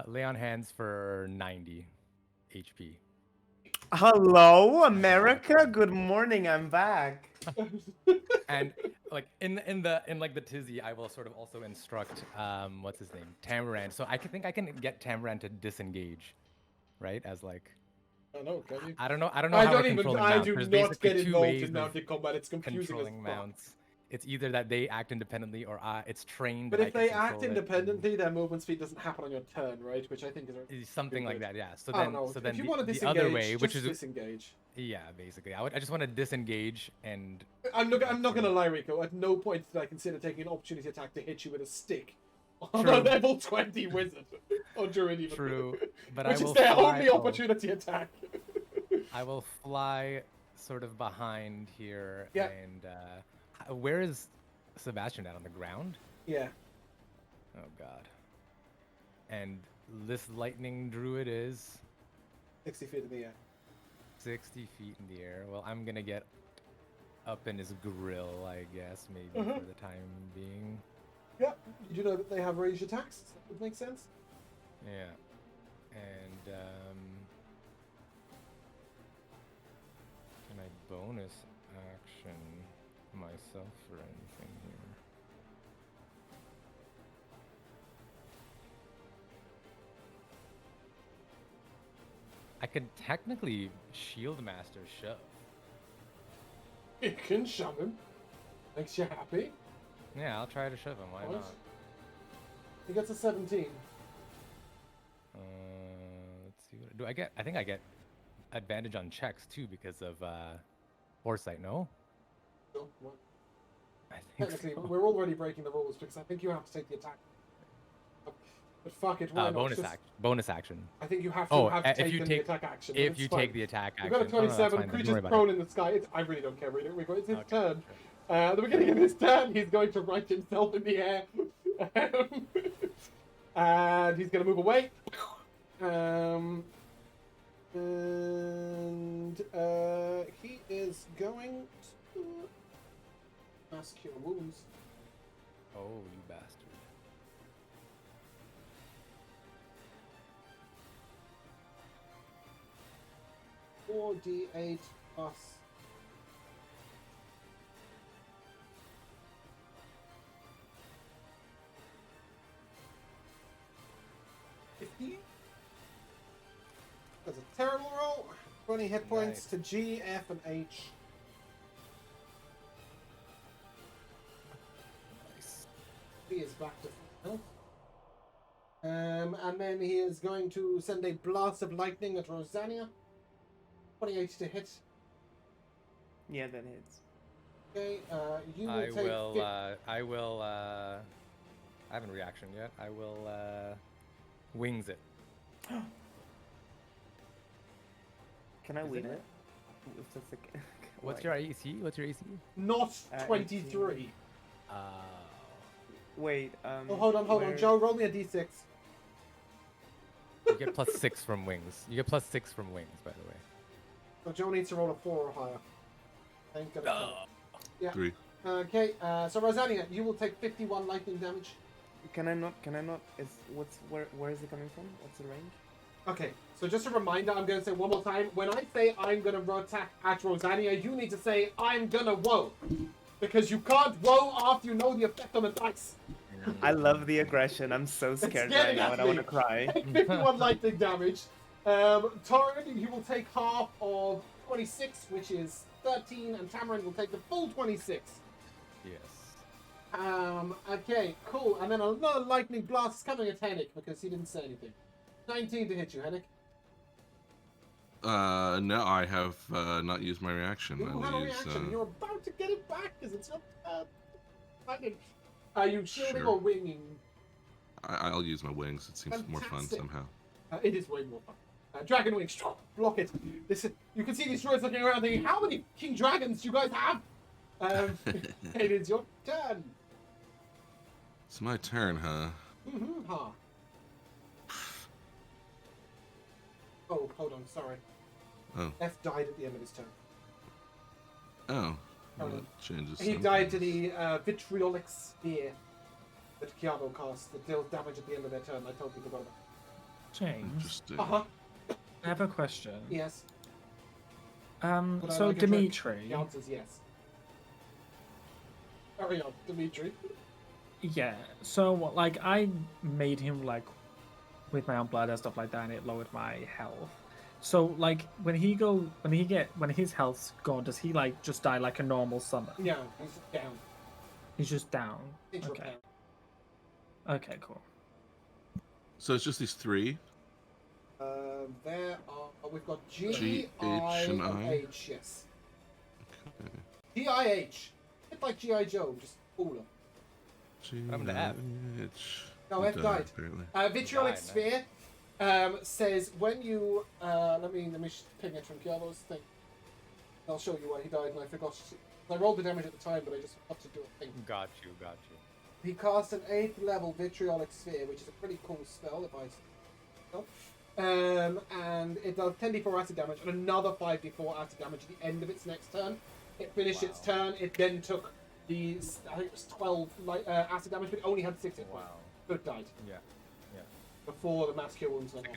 Lay on hands for 90 HP. Hello, America. Good morning. I'm back. And like in like the tizzy, I will sort of also instruct what's his name, Tamaran. So I think I can get Tamaran to disengage, right? As like I know, can you? I don't know I how don't we're even. controlling I mounts. do There's not basically get two involved ways in of mounted combat. It's confusing as controlling fuck. mounts. It's either that they act independently or it's trained. But that if I they can act control it. independently, their movement speed doesn't happen on your turn, right? Which I think is Something like stupid. that, yeah. So I don't then, know. so then if you want to the disengage, other way, which is disengage. yeah, basically, I just want to disengage and. I'm not gonna lie, Rico. At no point did I consider taking an opportunity attack to hit you with a stick on a True. level 20 wizard or druid even. True, but Which I will is their fly, only opportunity attack. I will fly sort of behind here, Yeah. and where is Sebastian at, on the ground? Yeah. Oh God. And this lightning druid is 60 feet in the air. 60 feet in the air. Well, I'm gonna get up in his grill, I guess, maybe for the time being. Yeah. Did you know that they have ranged attacks? That would make sense. Yeah. And can I bonus action myself or anything here? I could technically shield master shove. You can shove him. Makes you happy. Yeah, I'll try to shove him. Why Right. not? He gets a 17. Let's see. What do I get? I think I get advantage on checks too because of foresight. No, No, what? I think Technically, so. we're already breaking the rules because I think you have to take the attack. But fuck it, why not? bonus Just- action. Bonus action. I think you have to Oh, have if taken you the take attack action. if it's you fine. take the attack You've action. got a Oh, no, that's 27, fine, then, don't worry creature's about prone it. in the sky. I really don't care, Rico. It's his Okay, turn. okay. At the beginning of his turn, he's going to right himself in the air. And he's going to move away. And he is going to mass cure wounds. Oh, you bastard. 4d8 plus. That's a terrible roll. 20 hit points to G, F, and H. Nice. He is back to full health. And then he is going to send a blast of lightning at Rosania. 28 to hit. Yeah, that hits. Okay, you will I take will, I haven't reaction yet. I will, wings it. Can I win it? it? If that's the... What's your AC? What's your AC? Not 23. Wait, Oh, hold on. Joe, roll me a d6. You get +6 from wings. You get +6 from wings, by the way. So Joe needs to roll a 4 or higher. Ain't gonna kill. Yeah. 3. Okay, so Rosania, you will take 51 lightning damage. Can I not? Where is it coming from? What's the range? Okay, so just a reminder, I'm going to say one more time. When I say I'm going to attack at Rosania, you need to say I'm going to woe. Because you can't woe after you know the effect on the dice. I love the aggression. I'm so scared right now and I want to cry. Take 51 lightning damage. Torrin, you will take half of 26, which is 13, and Tamarin will take the full 26. Yes. Okay, cool. And then another lightning blast is coming at Hennick because he didn't say anything. 19 to hit you, Hennick. No, I have not used my reaction. You have a reaction. You're about to get it back because it's not lightning. Are you shielding or winging? I'll use my wings. It seems more fun somehow. It is way more fun. Dragon wings, block it. Listen, you can see these droids looking around thinking, how many king dragons do you guys have? It is your turn. It's my turn, huh? Huh. Oh, hold on, sorry. Oh. F died at the end of his turn. Oh. Well, that changes. He died to the vitriolic spear that Kiabo cast that deals damage at the end of their turn. I told people about that. James, Interesting. Uh-huh. I have a question. Yes. So like a drink? Dimitri. The answer is yes. Carry on, Dimitri. Yeah. So like I made him like with my own blood and stuff like that, and it lowered my health. So like when his health's gone, does he like just die like a normal summon? Yeah, he's down. He's just down. He's Okay. down. Okay, cool. So it's just these 3? There are. We've got G, G, I, H, and and I? H. Yes. G-I-H. Bit like G.I. Joe, just cooler. I'm the F. No, F died. Apparently. Vitriolic Died, Sphere says when you let me ping it from Kiabo's thing. I'll show you why he died, and I forgot. I rolled the damage at the time, but I just forgot to do a thing. Got you. He cast an 8th level Vitriolic Sphere, which is a pretty cool spell, if I say so. And it does 10d4 acid damage and another 5d4 acid damage at the end of its next turn. It finished its turn. It then took I think it was 12 acid damage, but it only had 6 hit points. So it died. Yeah. Before the mass cure wounds went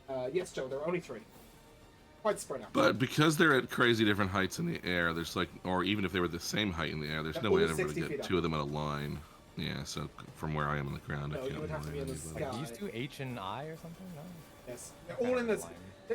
on. Yes, Joe, there are only 3. Quite spread out. But because they're at crazy different heights in the air, there's like, or even if they were the same height in the air, there's They're no way all I'd ever 60 get feet 2 of them in a line. Yeah, so from where I am on the ground, No, I you can't would have to be in the anybody. sky. These two H and I or something? No. Yes, they're all in this.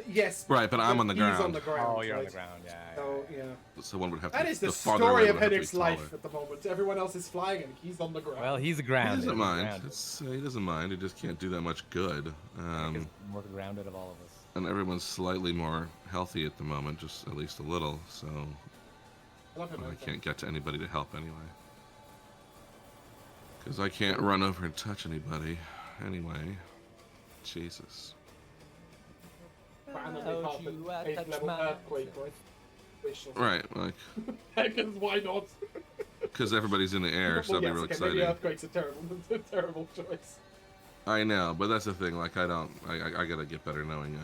Yes. Right, but I'm on the he's ground. on the ground. Oh, you're on right? the ground. Yeah. So yeah. So one would have to. That is the farther story away of would have to be Hennick's life taller. at the moment. Everyone else is flying and he's on the ground. Well, he's He grounded. doesn't mind. Grounded. He doesn't mind. He just can't do that much good. He's more grounded of all of us. And everyone's slightly more healthy at the moment, just at least a little. So I love him. I can't get to anybody to help anyway. Because I can't run over and touch anybody. Anyway, Jesus. Randomly half an 8th level earthquake, right? Right, like, Because why not? because everybody's in the air, so Well, that'd be yes, real okay, exciting. maybe earthquake's a terrible choice. I know, but that's the thing. Like, I gotta get better knowing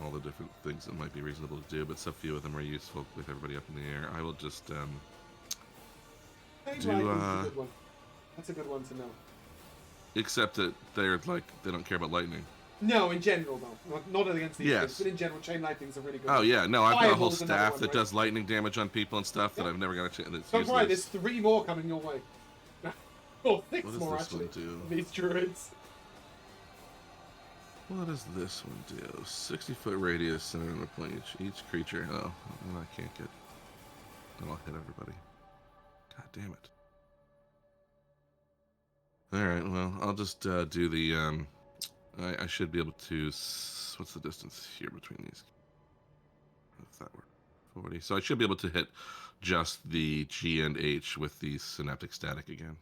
all the different things that might be reasonable to do. But so few of them are useful with everybody up in the air. I will just Chain do. lightning's a good one. That's a good one to know. Except that they're like they don't care about lightning. No, in general though, not against these Yes. things, but in general, chain lightning's a really good. Oh one. yeah, no, I've got a whole Fireball's another staff one, that right? does lightning damage on people and stuff that I've never got a chance. Don't worry, there's 3 more coming your way. Or 6 What does more this actually. one do? These druids. What does this one do? 60-foot radius center on the plane. Each creature. Oh, well, I can't get. Then I'll hit everybody. God damn it. All right. Well, I'll just do the. I should be able to. What's the distance here between these? If that were 40, so I should be able to hit just the G and H with the synaptic static again.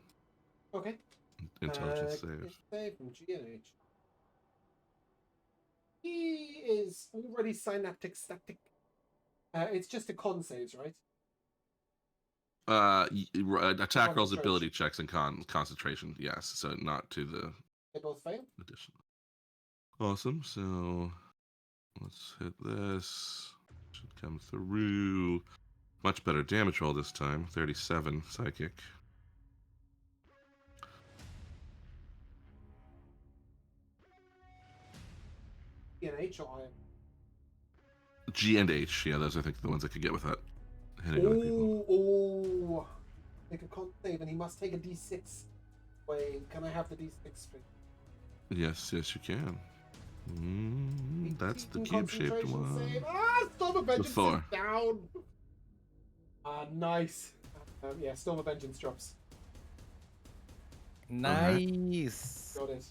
Okay. Intelligence save. Save from G and H. He is already synaptic static. It's just a con saves, right? Attack rolls, ability checks, and concentration. Yes, so not to the. They both fail. Additional. Awesome. So let's hit this. Should come through. Much better damage roll this time. 37 psychic. G and H or iron. G and H. Yeah, those I think are the ones I could get with that. Hitting other people. Oh, make a con save, and he must take a D6. Wait, can I have the D6, please? Yes, yes, you can. That's the 18 cube-shaped concentration one. save. Ah, Storm of Vengeance is 4. down. Nice. Yeah, Storm of Vengeance drops. Nice. Got it.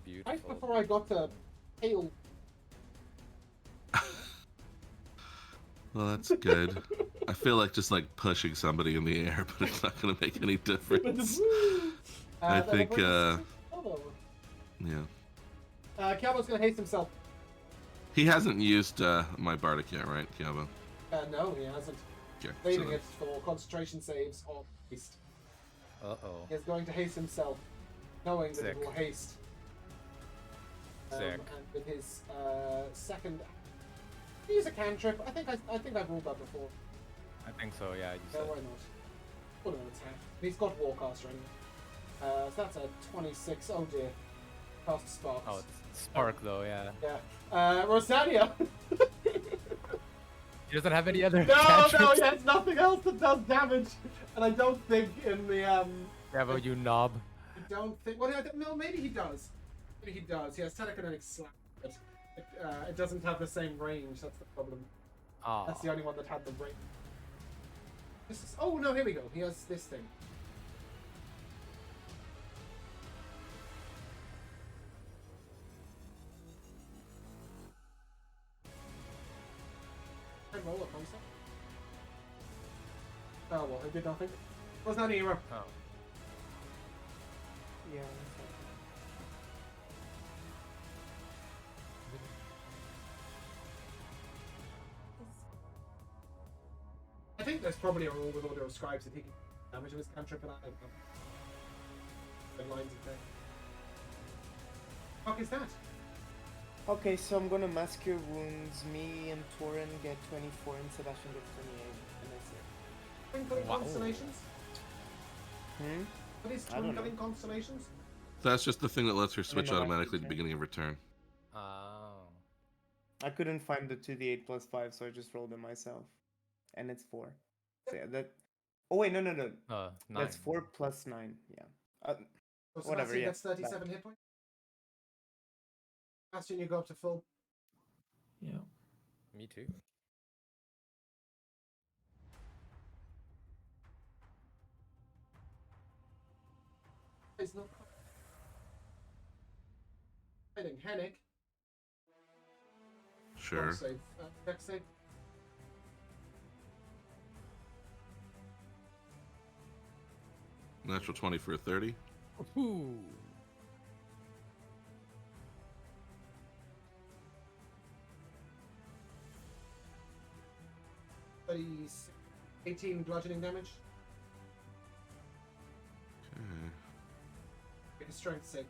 Beautiful. Right before I got to hail. Well, that's good. I feel like just like pushing somebody in the air, but it's not going to make any difference. I think, yeah. Kiabo's going to haste himself. He hasn't used my Bardic yet, right, Kiabo? No, he hasn't. Okay. Saving it for concentration saves or haste. Uh-oh. He is going to haste himself, knowing that Sick. it will haste. Sick. And with his second, use a cantrip. I think I've ruled that before. I think so, yeah. You Yeah, said. why not? What an attack! He's got Warcaster anyway. So that's a 26. Oh dear. Cast Sparks. Oh, it's Spark, though, yeah. Yeah. Rosania. He doesn't have any other No, cantrips. he has nothing else that does damage, and I don't think in the Bravo, you knob. I don't think. Well, no, maybe he does. Maybe he does. He has telekinetic slap, but it doesn't have the same range. That's the problem. Oh. That's the only one that had the range. This is. Oh no! Here we go. He has this thing. Can I roll a concept? Oh well, it did nothing. Was not a hero. Oh. Yeah. I think there's probably a rule with Order of Scribes that he can damage with his cantrip, and I don't know. Red lines in there. Fuck is that? Okay, so I'm gonna Mask Your Wounds. Me and Torin get 24 and Sebastian gets 28. And that's it. Twinkling Wow. constellations? What is I don't know. twinkling constellations? That's just the thing that lets her switch know, I automatically at the think, beginning of her turn. Oh. I couldn't find the 2d8 plus 5, so I just rolled it myself. And it's 4. So yeah, that... Oh wait, no. 9. That's 4 plus 9, yeah. So Whatever, Sebastian yeah. gets 37 hit points. Sebastian, you go up to full. Yeah. Me too. It's not fighting Hennig. Sure. Save. Dex save. Natural 20 for a 30. Ooh. Okay. 18 bludgeoning damage. Okay. Make a strength save.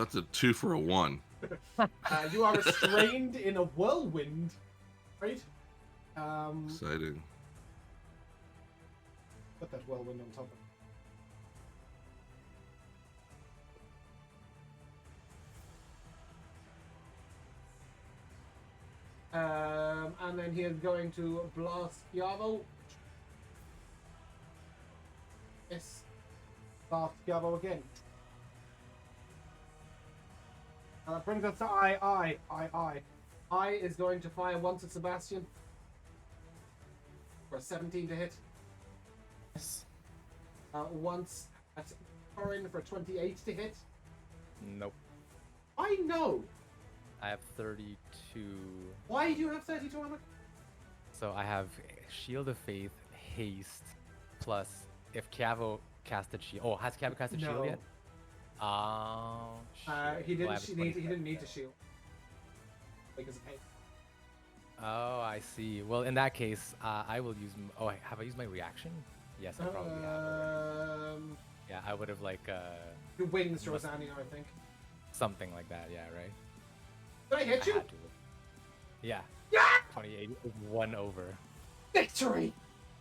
That's a 2 for a 1. You are restrained in a whirlwind, right? Exciting. Put that whirlwind on top of and then he is going to blast Yavo. Yes. Blast Yavo again. And that brings us to I. I is going to fire once at Sebastian. For a 17 to hit. Yes. Once at Corin for a 28 to hit. Nope. I know. I have 32. Why do you have 32 armor? So I have Shield of Faith, Haste, plus if Cavo casted Shield. Oh, has Cavo casted Shield yet? Oh, shit. He Well, I didn't. have He 27 didn't need to then. shield because of haste. Oh, I see. Well, in that case, I will use. Oh, have I used my reaction? Yes, I probably have. Already. Yeah, I would have like. Your wings, must- Rosania, I think. Something like that. Yeah, right. Did I hit I you? had to. Yeah. Yeah! 28 is 1 over. Victory!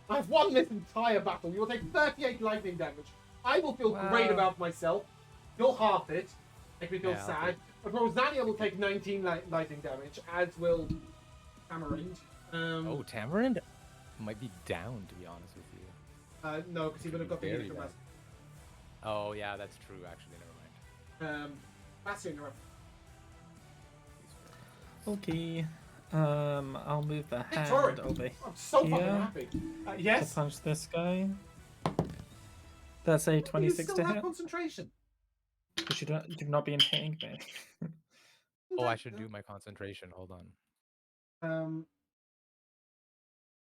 I've won this entire battle. You will take 38 lightning damage. I will feel great Wow. about myself. You'll half it. Make me feel Yeah, I'll sad. But Rosania will take 19 lightning damage, as will Tamarind. Oh, Tamarind might be down, to be honest with you. No, because he would have got the Very unit from bad. us. Oh, yeah, that's true. Actually, never mind. Bastion, you're up. Okay. I'll move the hand Torrent! over I'm so fucking here happy. to Yes? punch this guy. That's a You 26 still to have hit. concentration. Because you've not been hitting me. Oh, I should do my concentration. Hold on.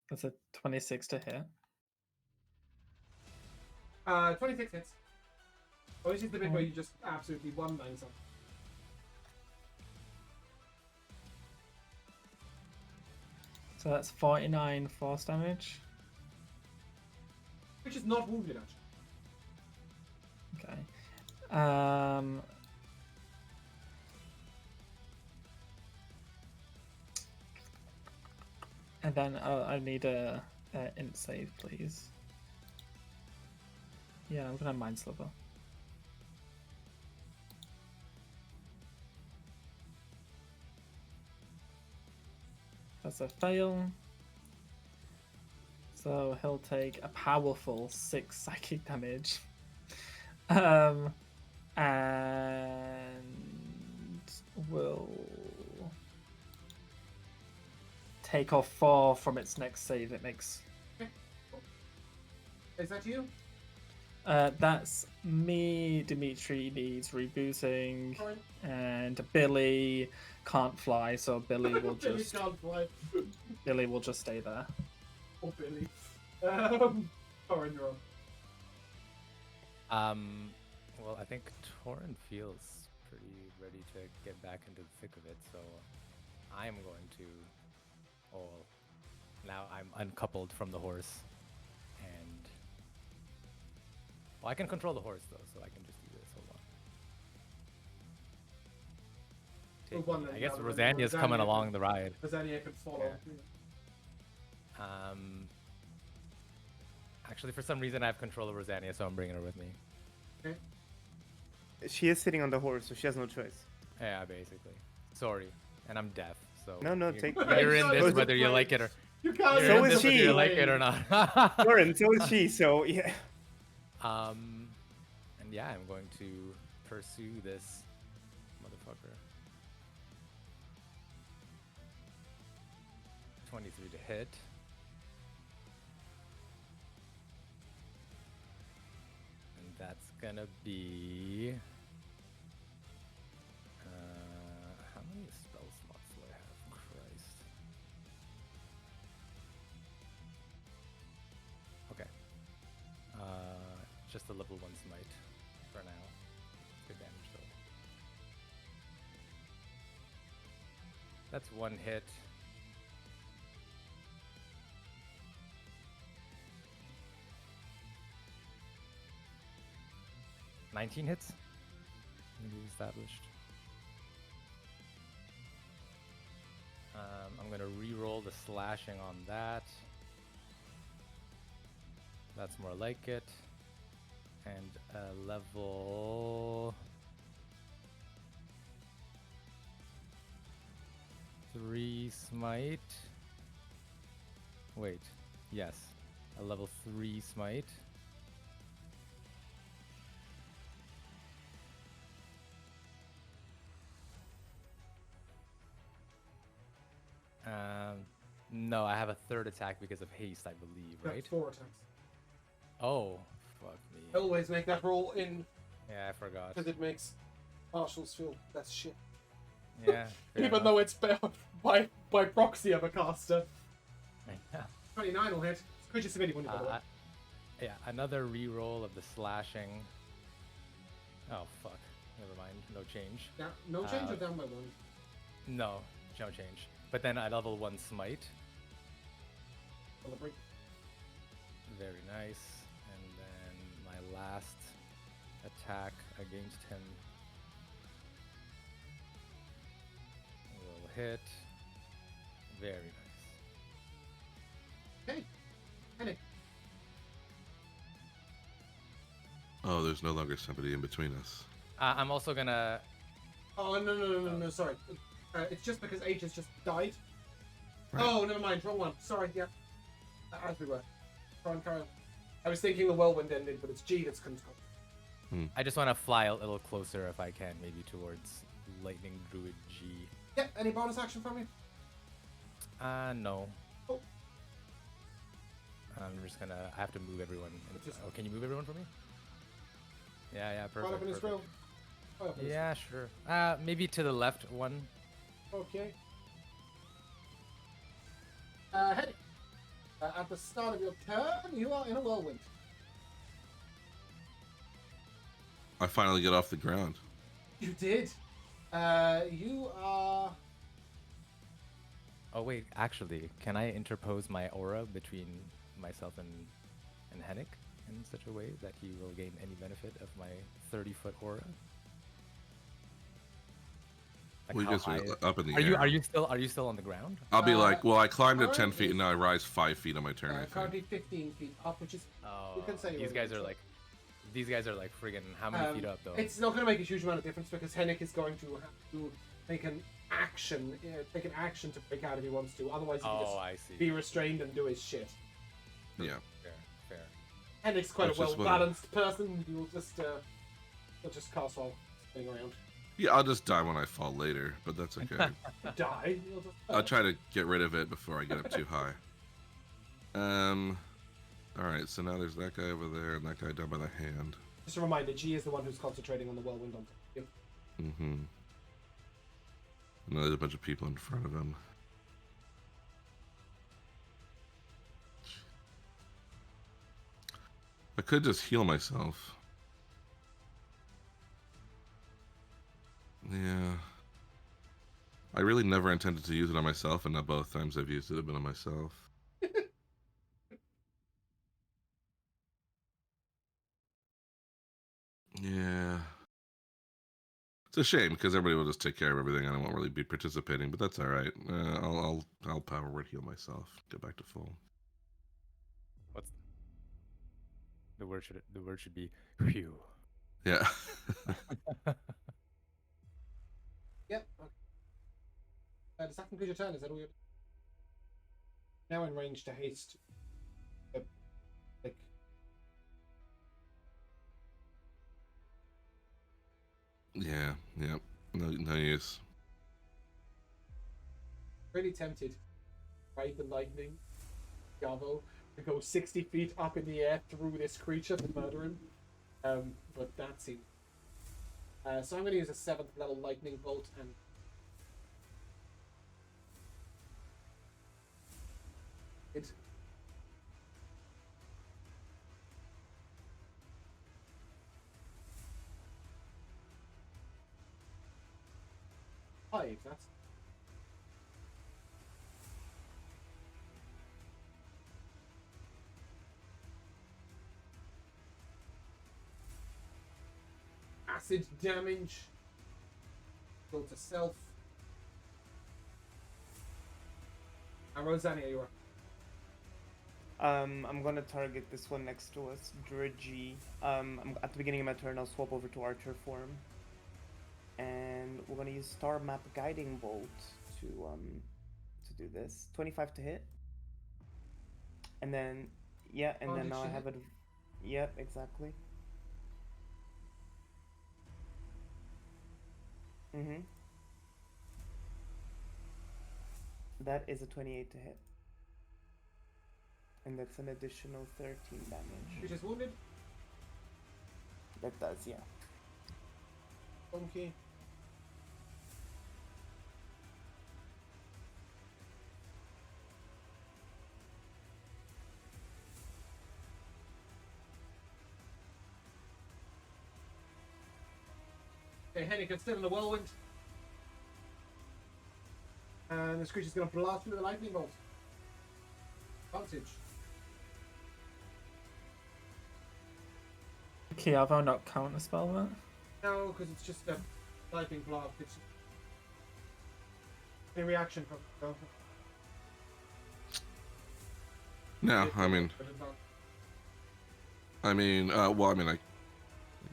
That's a 26 to hit. 26 hits. Oh, this is the bit where you just absolutely won 9 something. So that's 49 force damage. Which is not wounded, actually. Okay. And then I need a int save, please. Yeah, I'm gonna mind sliver. That's a fail. So he'll take a powerful 6 psychic damage. And will take off 4 from its next save it makes. Is that you? That's me. Dimitri needs rebooting, Alright. and Billy can't fly, so Billy will Billy just can't fly. stay there. Or Billy. Torrin, you're on. Well, I think Torrin feels pretty ready to get back into the thick of it, so I'm going to. Oh, now I'm uncoupled from the horse, and well, I can control the horse though, so I can just do this. Hold on. Well, I guess yeah, Rosania's coming Rosania along the ride. Rosania could follow. Actually, for some reason, I have control of Rosania, so I'm bringing her with me. Okay. She is sitting on the horse, so she has no choice. Yeah, basically. Sorry, and I'm deaf, so No, you're, take- you're in this Go whether you play. like it or You can't. you're So in is this whether she. you like it or not. Lauren, so is she, so yeah. And yeah, I'm going to pursue this motherfucker. 23 to hit. And that's gonna be. How many spell slots do I have? Christ. Okay. Just a level 1 smite for now. Good damage though. That's 1 hit. $19 hits? maybe established. I'm gonna re-roll the slashing on that. That's more like it. And level 3 smite. Wait, yes, a level 3 smite. No, I have a third attack because of haste, I believe, That's right? 4 attacks. Oh, fuck me. Always make that roll in, Yeah, I forgot. because it makes partials feel less shit. Yeah. Even though it's by proxy of a caster. 29 will hit. Creature submitting one, by the way. Yeah, another re-roll of the slashing. Oh, fuck. Never mind. No change. Now, no change or down by 1? No, no change. But then I level 1 smite. Celebrate. Very nice. And then my last attack against him will hit. Very nice. Okay. Panic. Oh, there's no longer somebody in between us. I'm also gonna. Oh, no, sorry. It's just because H has just died. Right. Oh, never mind. Wrong one. Sorry, yeah. As we were. Carry on. I was thinking the whirlwind ended, but it's G that's going to come. I just want to fly a little closer if I can, maybe towards Lightning Druid G. Yeah, any bonus action from you? No. Oh. I'm just gonna. I have to move everyone. Just- Oh, can you move everyone for me? Yeah, perfect. Right up in his perfect. drill. Right up in his Yeah, sure. Maybe to the left one. Okay. Hey. At the start of your turn, you are in a whirlwind. I finally get off the ground. You did. You are. Oh wait, actually, can I interpose my aura between myself and Hennick in such a way that he will gain any benefit of my 30-foot aura? Like We how just high- up in the Are air. you still on the ground? I'll be like, well, I climbed up 10 currently- feet and now I rise 5 feet on my turn, I think. Currently 15 feet up, which is. Oh, You can say these you're guys in are like, these guys are like friggin' how many feet up though? It's not going to make a huge amount of difference because Hennick is going to have to make an action, to break out if he wants to. Otherwise, he can Oh, just I see. be restrained and do his shit. Yeah. Fair. Hennick's quite Which a is what- well-balanced person. He'll just cast while spinning around. Yeah, I'll just die when I fall later, but that's okay. Die. He'll just, I'll try to get rid of it before I get up too high. Alright, so now there's that guy over there and that guy down by the hand. Just a reminder, G is the one who's concentrating on the whirlwind on top of you. Mm-hmm. And there's a bunch of people in front of him. I could just heal myself. Yeah. I really never intended to use it on myself, and now both times I've used it have been on myself. Yeah. It's a shame because everybody will just take care of everything and I won't really be participating, but that's all right. I'll power word heal myself. Get back to full. What's the word? The word should be phew. Yeah. Yep. Okay. Does that conclude your turn? Is that all you're... Now in range to haste. Like... Yeah. No use. Really tempted. Ride the lightning. Gavo. To go 60 feet up in the air through this creature to murder him. But that's it. So I'm going to use a 7th level lightning bolt and... It... Five, that's... acid damage. Go to self. And Rosanna, you're up. I'm gonna target this one next to us, Dredgy. At the beginning of my turn, I'll swap over to Archer form, and we're gonna use Star Map Guiding Bolt to do this. 25 to hit, and then and then now I have it. Yep, exactly. That is a 28 to hit. And that's an additional 13 damage. Which is wounded. That does, yeah. Funky. Okay, Hennigan's still in the whirlwind. And this creature's going to blast through the lightning bolt. Advantage. Kiavo not counter spell that? No, because it's just a lightning blast. It's a reaction from. No, I mean, I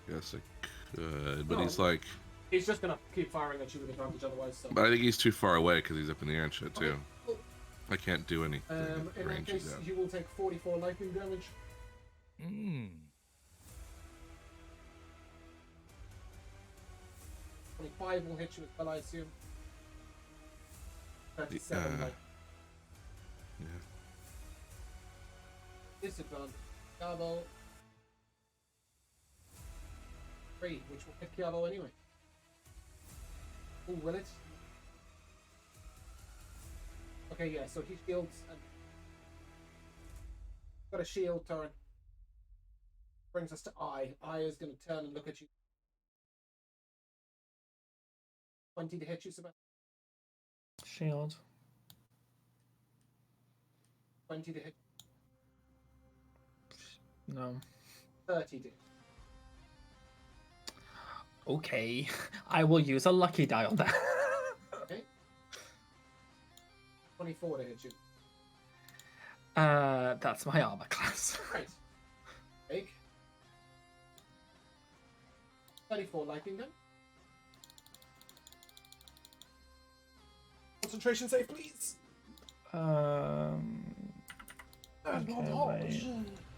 guess I could, but he's like. He's just gonna keep firing at you with advantage otherwise. So. But I think he's too far away because he's up in the air and shit too. Okay, cool. I can't do anything. In that case, you will take 44 lightning damage. 25 will hit you as well, I assume. 37, like. Yeah. Disadvantage. Kiavo. 3, which will hit Kiavo anyway. Oh, will it? Okay, yeah, so he shields and got a shield turn. Brings us to I. I is going to turn and look at you. 20 to hit you, Sebastian. Shield. 20 to hit. No. 30 to hit. Okay, I will use a lucky die on that. Okay. 24 to hit you. That's my armor class. Right. Take 34 lightning then. Concentration save, please. Okay,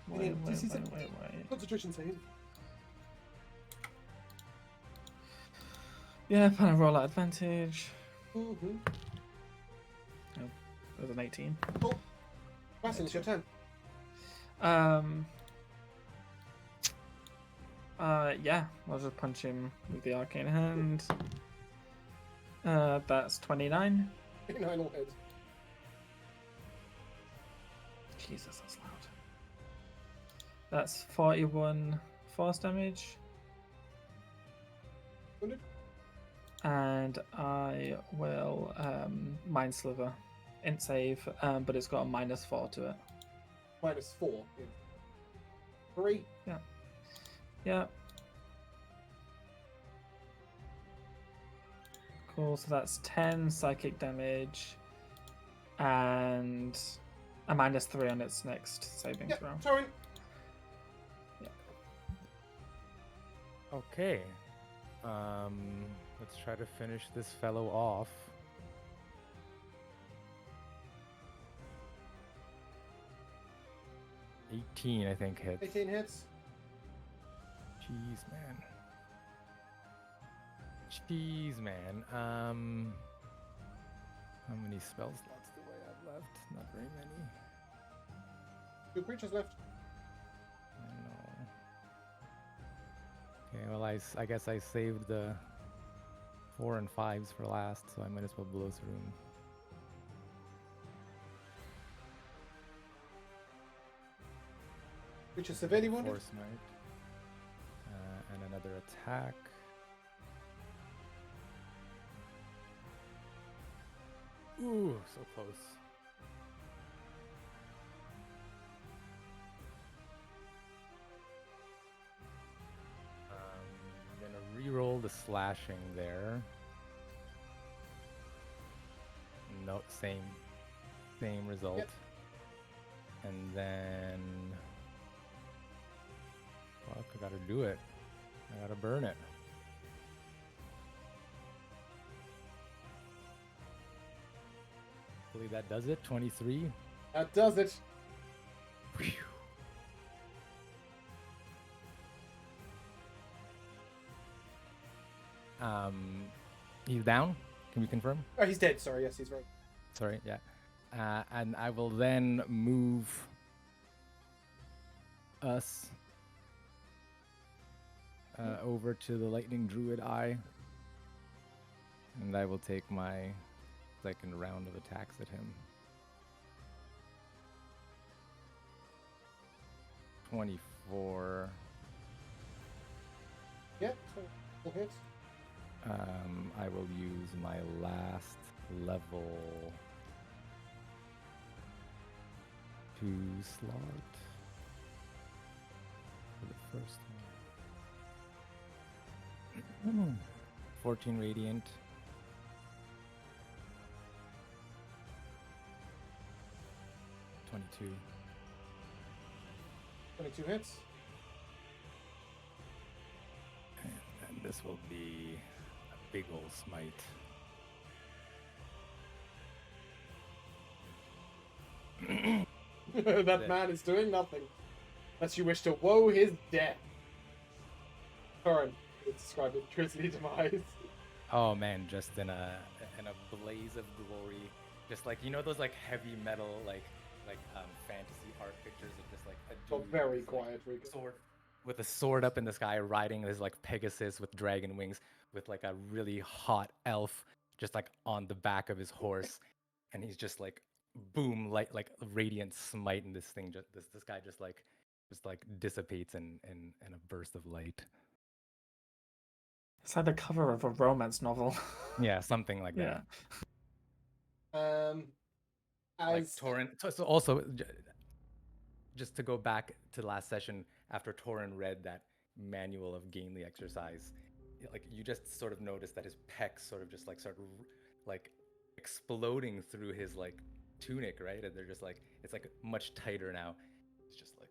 Wait. wait. Concentration save. Yeah, and I roll at advantage. Mm-hmm. Oh, it was an 18. Cool. Bassin, it's your turn. Yeah, I'll just punch him with the arcane hand. That's 29. 29 will hit. Jesus, that's loud. That's 41 force damage. Wounded. And I will Mind Sliver. Int save, but it's got a -4 to it. -4. 3. Yeah. Cool, so that's 10 psychic damage and a -3 on its next saving throw. Torrent. Okay. Let's try to finish this fellow off. I think hits. 18 hits. Jeez, man. How many spell slots do I have left? Not very many. 2 creatures left. I know. Okay, well, I guess I saved the 4 and 5s for last, so I might as well blow through them. Which is severely wounded. Force Smite. And another attack. Ooh, so close. I'm gonna the slashing there. No, same result. Yep. And then, fuck, I gotta do it. I gotta burn it. Hopefully that does it. 23. That does it. Whew. He's down. Can we confirm? Oh, he's dead. Sorry. Yes, he's right. Sorry, yeah. And I will then move us over to the Lightning Druid Eye. And I will take my second round of attacks at him. 24. Yeah, full hit. I will use my last level 2 slot for the first one. 14 radiant. 22. 22 hits. And this will be a big old smite. That man is doing nothing. Unless you wish to woe his death. Thorin, it's described as grisly demise. Oh man, just in a blaze of glory, just like, you know those like heavy metal like fantasy art pictures of just like a Oh, dude very with, quiet, like, Rico. sword with a sword up in the sky, riding this like Pegasus with dragon wings, with like a really hot elf just like on the back of his horse, and he's just like boom, like radiant smite, and this thing just this guy just like dissipates in a burst of light. It's like the cover of a romance novel. Yeah, something like that. Yeah. Like As Torin. So also, just to go back to the last session, after Torin read that manual of gainly exercise, like you just sort of noticed that his pecs sort of just like start like exploding through his like tunic, right? And they're just like, it's like much tighter now. It's just like,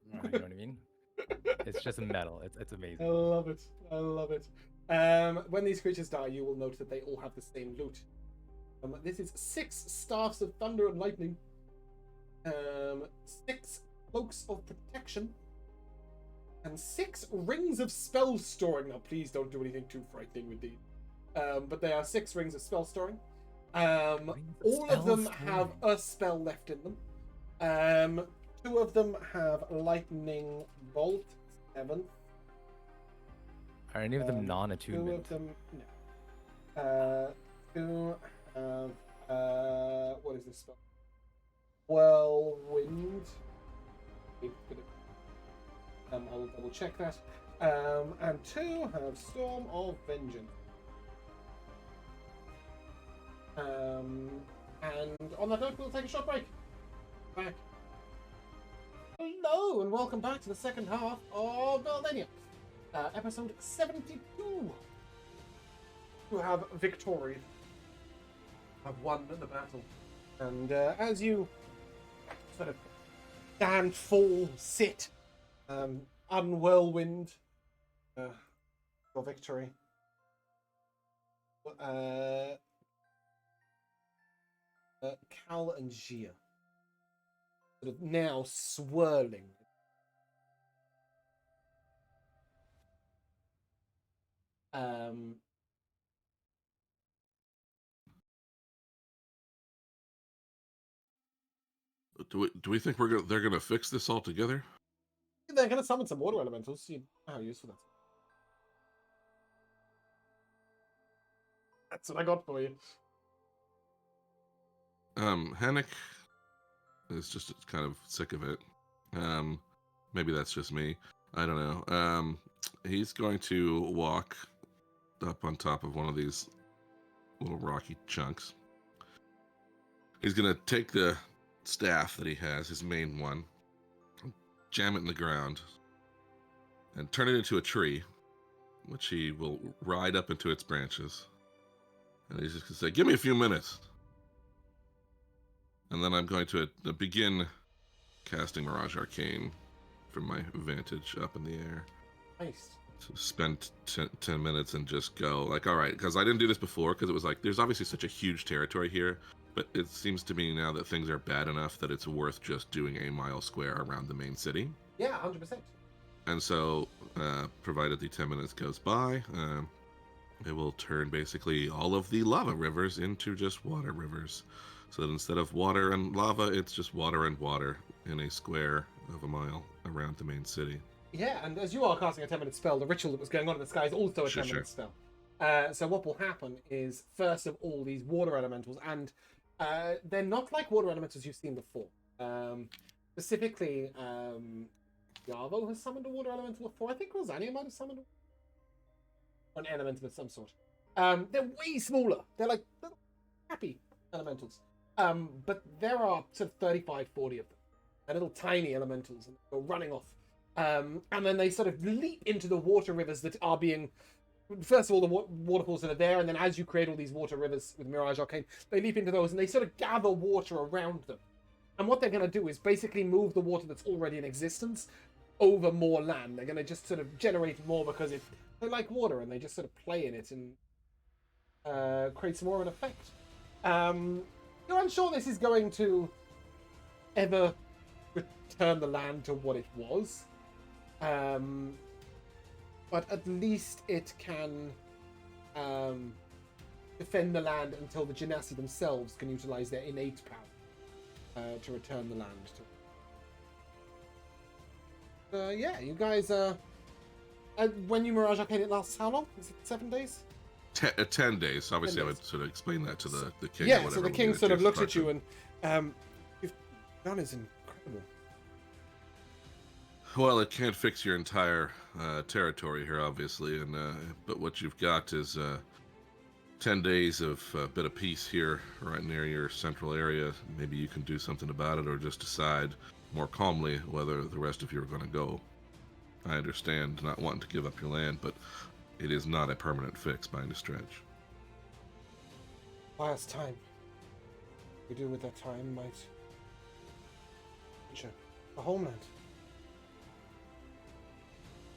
you know what I mean? It's just metal. It's amazing. I love it. I love it. When these creatures die, you will note that they all have the same loot. This is 6 staffs of thunder and lightning, 6 cloaks of protection, and 6 rings of spell storing. Now, please don't do anything too frightening with these. But they are 6 rings of spell storing. All of them have a spell left in them. 2 of them have lightning bolt, 7. Are any of them 2 non-attunement? of them, no. 2 have, what is this spell? Whirlwind. I'll double check that. And 2 have Storm of Vengeance. And on that note, we'll take a short break. Back. Hello, and welcome back to the second half of Beldania. Episode 72. You have victoried. Have won the battle. And as you sort of stand, fall, sit, unwhirlwind your victory. Cal and Gia sort of now swirling. Do we think they're gonna fix this altogether? They're going to summon some water elementals. You know how useful that's. That's what I got for you. Hennick is just kind of sick of it. Maybe that's just me. I don't know. He's going to walk up on top of one of these little rocky chunks. He's going to take the staff that he has, his main one, jam it in the ground, and turn it into a tree, which he will ride up into its branches. And he's just going to say, give me a few minutes. And then I'm going to begin casting Mirage Arcane from my vantage up in the air. Nice. So spend 10 minutes and just go, like, all right, because I didn't do this before, because it was like, there's obviously such a huge territory here, but it seems to me now that things are bad enough that it's worth just doing a mile square around the main city. Yeah, 100%. And so, provided the 10 minutes goes by, it will turn basically all of the lava rivers into just water rivers. So that instead of water and lava, it's just water and water in a square of a mile around the main city. Yeah, and as you are casting a 10-minute spell, the ritual that was going on in the sky is also a 10-minute spell. So what will happen is, first of all, these water elementals, and they're not like water elementals you've seen before. Specifically, Yavo has summoned a water elemental before. I think Rosania might have summoned an elemental of some sort. They're way smaller. They're like little happy elementals. But there are sort of 35, 40 of them. They're little tiny elementals, and they're running off. And then they sort of leap into the water rivers that are being... First of all, the waterfalls that are there, and then as you create all these water rivers with Mirage Arcane, they leap into those, and they sort of gather water around them. And what they're going to do is basically move the water that's already in existence over more land. They're going to just sort of generate more because they like water, and they just sort of play in it and create some more of an effect. You're unsure this is going to ever return the land to what it was. But at least it can defend the land until the Genasi themselves can utilize their innate power to return the land to. Yeah, you guys. When you Mirage Arcane, it lasts how long? Is it 7 days? 10 days. Obviously, 10 I days. would sort of explain that to the king. Yeah, so the king sort of looks at you and you've done is incredible. Well, it can't fix your entire territory here, obviously, and but what you've got is 10 days of a bit of peace here, right near your central area. Maybe you can do something about it, or just decide more calmly whether the rest of you are going to go. I understand not wanting to give up your land, but it is not a permanent fix by any stretch. Last time. We do with that time might future the homeland.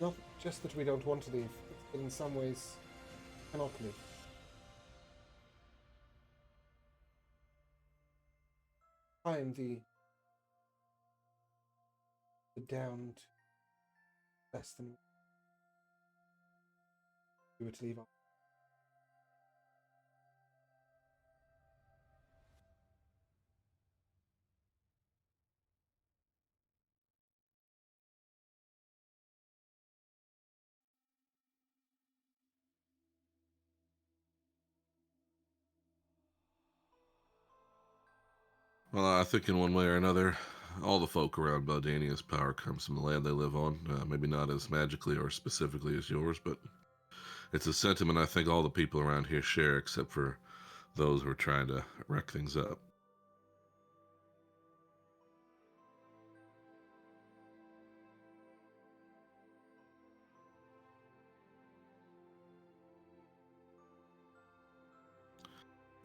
Not just that we don't want to leave, but in some ways cannot leave. Find the down to less than we were to leave. Well, I think in one way or another, all the folk around Beldania's power comes from the land they live on. Maybe not as magically or specifically as yours, but it's a sentiment I think all the people around here share, except for those who are trying to wreck things up.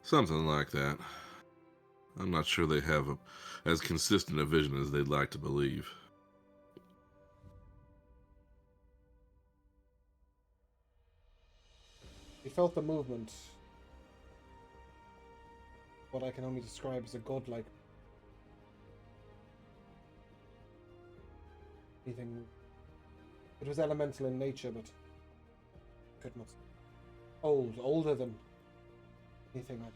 Something like that. I'm not sure they have as consistent a vision as they'd like to believe. We felt the movement. What I can only describe as a godlike. Anything. It was elemental in nature, but could not. Older than anything like.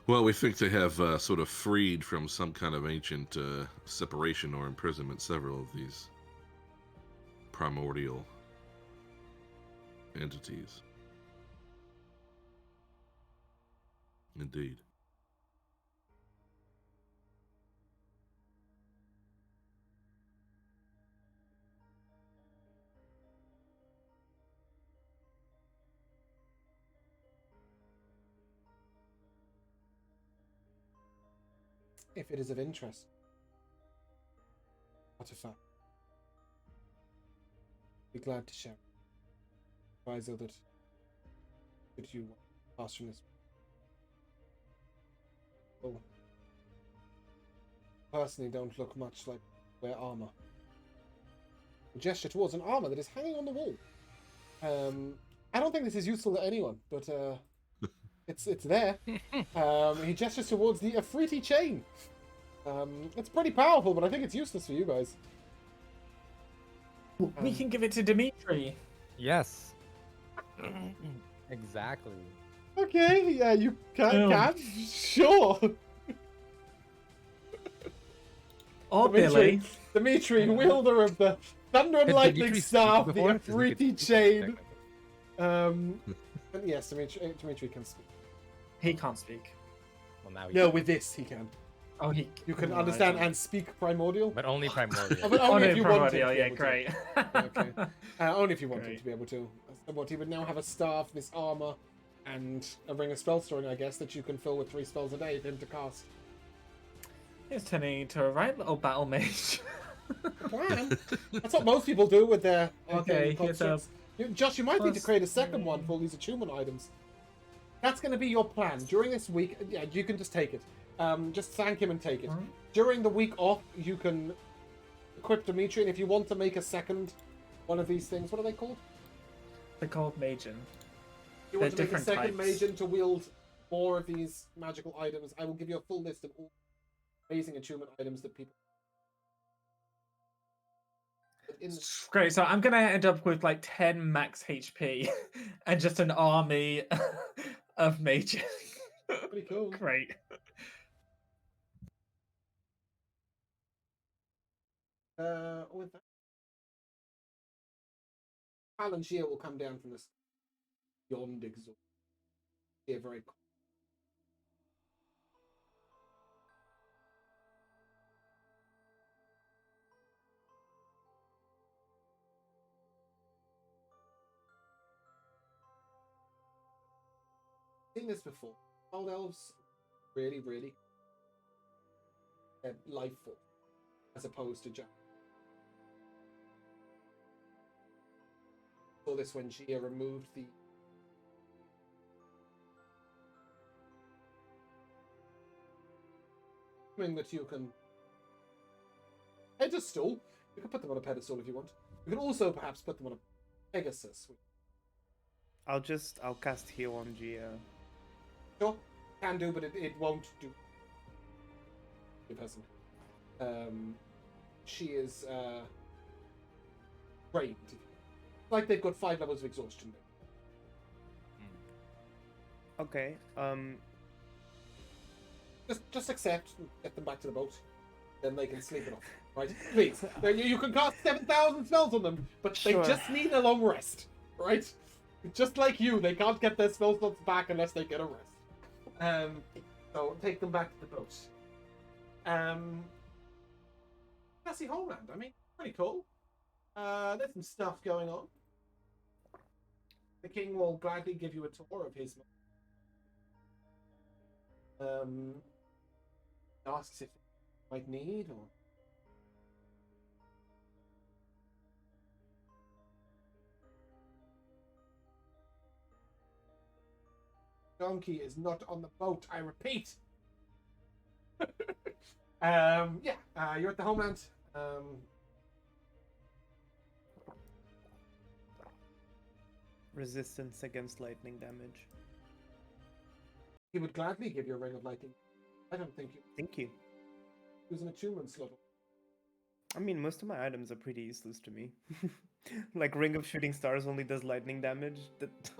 Well, we think they have sort of freed from some kind of ancient separation or imprisonment several of these primordial entities. Indeed. If it is of interest. artifact. Be glad to share. Advisor that should you pass from this. Oh. Personally don't look much like wear armor. A gesture towards an armor that is hanging on the wall. I don't think this is useful to anyone, but it's there. He gestures towards the Afriti chain. It's pretty powerful, but I think it's useless for you guys. We can give it to Dimitri. Yes. Exactly. Okay, yeah, you can. Sure. Or Billy. Dimitri, wielder of the Thunder and Had Lightning Dimitri Staff, speak the before? 'Cause he could Afriti speak, chain. technically. And yes, Dimitri can speak. He can't speak. Well, now he No, can. with this he can. Oh, he. You can Oh, understand I don't- and speak primordial. But only primordial. But only Oh, if you no, want primordial, to be yeah, able to. great. Okay. Only if you want him Great. to be able to. What he would now have a staff, this armor, and a ring of spell storing, I guess, that you can fill with 3 spells a day for him to cast. He's turning into a right little battle mage. Plan. That's what most people do with their Okay, arcane here's a constructs. Josh, you might need to plus create a second 3. one for all these attunement items. That's going to be your plan. During this week, yeah, you can just take it. Just thank him and take it. Alright. During the week off, you can equip Dimitri, and if you want to make a second one of these things, what are they called? They're called Magen. You want to They're make a different second types. Magen to wield more of these magical items. I will give you a full list of all amazing attunement items that people. But in the... Great, so I'm gonna end up with like 10 max HP and just an army of mages. Pretty cool. Great. With that, Palantir will come down from this beyond exhaust. Be a very seen this before. Wild elves really life force as opposed to giants. Saw this when Gia removed the thing that you can pedestal. You can put them on a pedestal if you want. You can also perhaps put them on a Pegasus. I'll cast heal on Gia. Sure, can do, but it won't do. The person. She is drained. Like they've got 5 levels of exhaustion. Okay. Just accept and get them back to the boat. Then they can sleep it off. Right? Please. Now, you can cast 7,000 spells on them, but they Sure. just need a long rest. Right? Just like you, they can't get their spell slots back unless they get a rest. So take them back to the boat. Grassy Homeland, I mean, pretty cool. There's some stuff going on. The king will gladly give you a tour of his. Asks if you might need or. Donkey is not on the boat, I repeat. You're at the Homeland. Resistance against lightning damage. He would gladly give you a ring of lightning. I don't think you Thank you. use an attunement slot. I mean, most of my items are pretty useless to me. Like Ring of Shooting Stars only does lightning damage.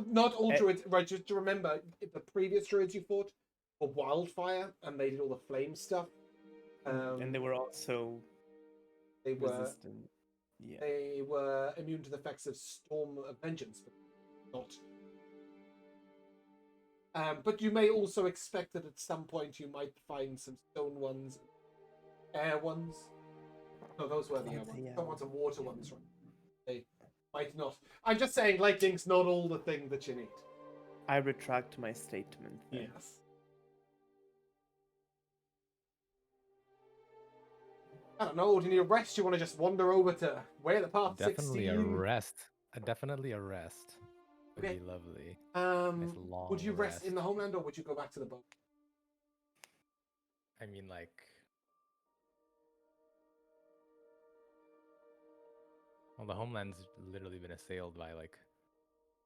Not all druids, right? Just to remember, the previous druids you fought were wildfire, and they did all the flame stuff. And they were also they were resistant. Yeah. they were immune to the effects of Storm of Vengeance, but not. But you may also expect that at some point you might find some stone ones, air ones. No, those were the air ones. Some ones are water ones, right? They might not. I'm just saying, lightning's not all the thing that you need. I retract my statement. Then. Yes. I don't know. Do you need a rest? You want to just wander over to where the path Definitely 16? a rest. Definitely a rest. Would Okay. be lovely. Nice long Would you rest in rest. the homeland or would you go back to the boat? I mean, like, well, the homeland's literally been assailed by like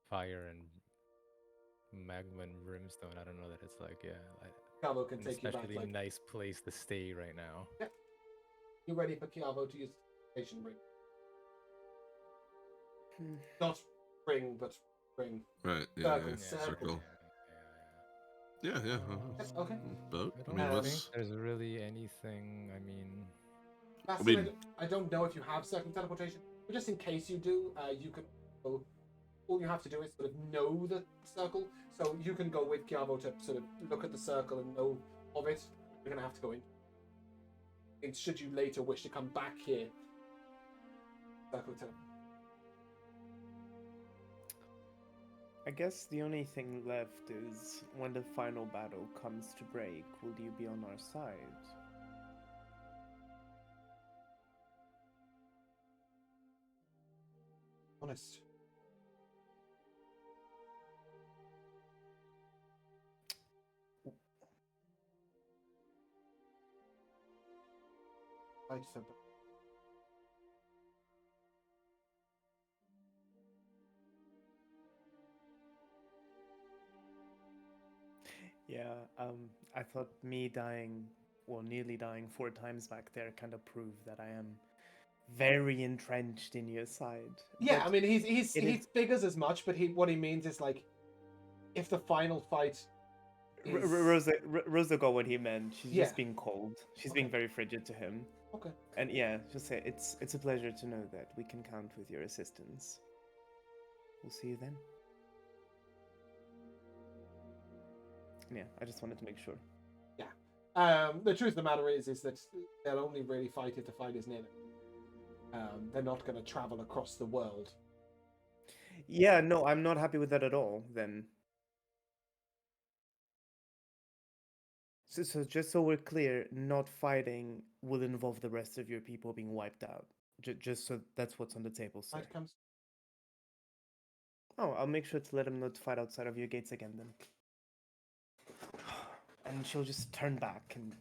fire and magma and brimstone. I don't know that it's like, yeah, Kiavo can an take you back. especially Like, nice place to stay right now. yeah. You ready for Kiavo to use station ring? Not ring, but ring. Right. Yeah. Circle, Yeah. circle. Circle. Yeah. Yeah. Okay. Boat. I I don't mean, think what's? there's really anything. I mean, Bastion, I don't know if you have circle teleportation, but just in case you do, you can go. All you have to do is sort of know the circle, so you can go with Kiavo to sort of look at the circle and know of it. You're gonna have to go in. And should you later wish to come back here, circle teleport. I guess the only thing left is when the final battle comes to break, will you be on our side? Honest. Fight for Yeah, I thought me dying, well, nearly dying 4 times back there kind of proved that I am very entrenched in your side. Yeah, But I mean he is- figures as much, but what he means is like if the final fight is... Rosa got what he meant. She's Yeah. just being cold. She's Okay. being very frigid to him. Okay. And yeah, just say it's a pleasure to know that we can count with your assistance. We'll see you then. Yeah, I just wanted to make sure. The truth of the matter is that they'll only really fight if the fight is near them. They're not going to travel across the world. Yeah, no, I'm not happy with that at all, then. So just so we're clear, not fighting will involve the rest of your people being wiped out. Just so that's what's on the table, sir. Fight comes. Oh, I'll make sure to let him not fight outside of your gates again, then. And she'll just turn back and...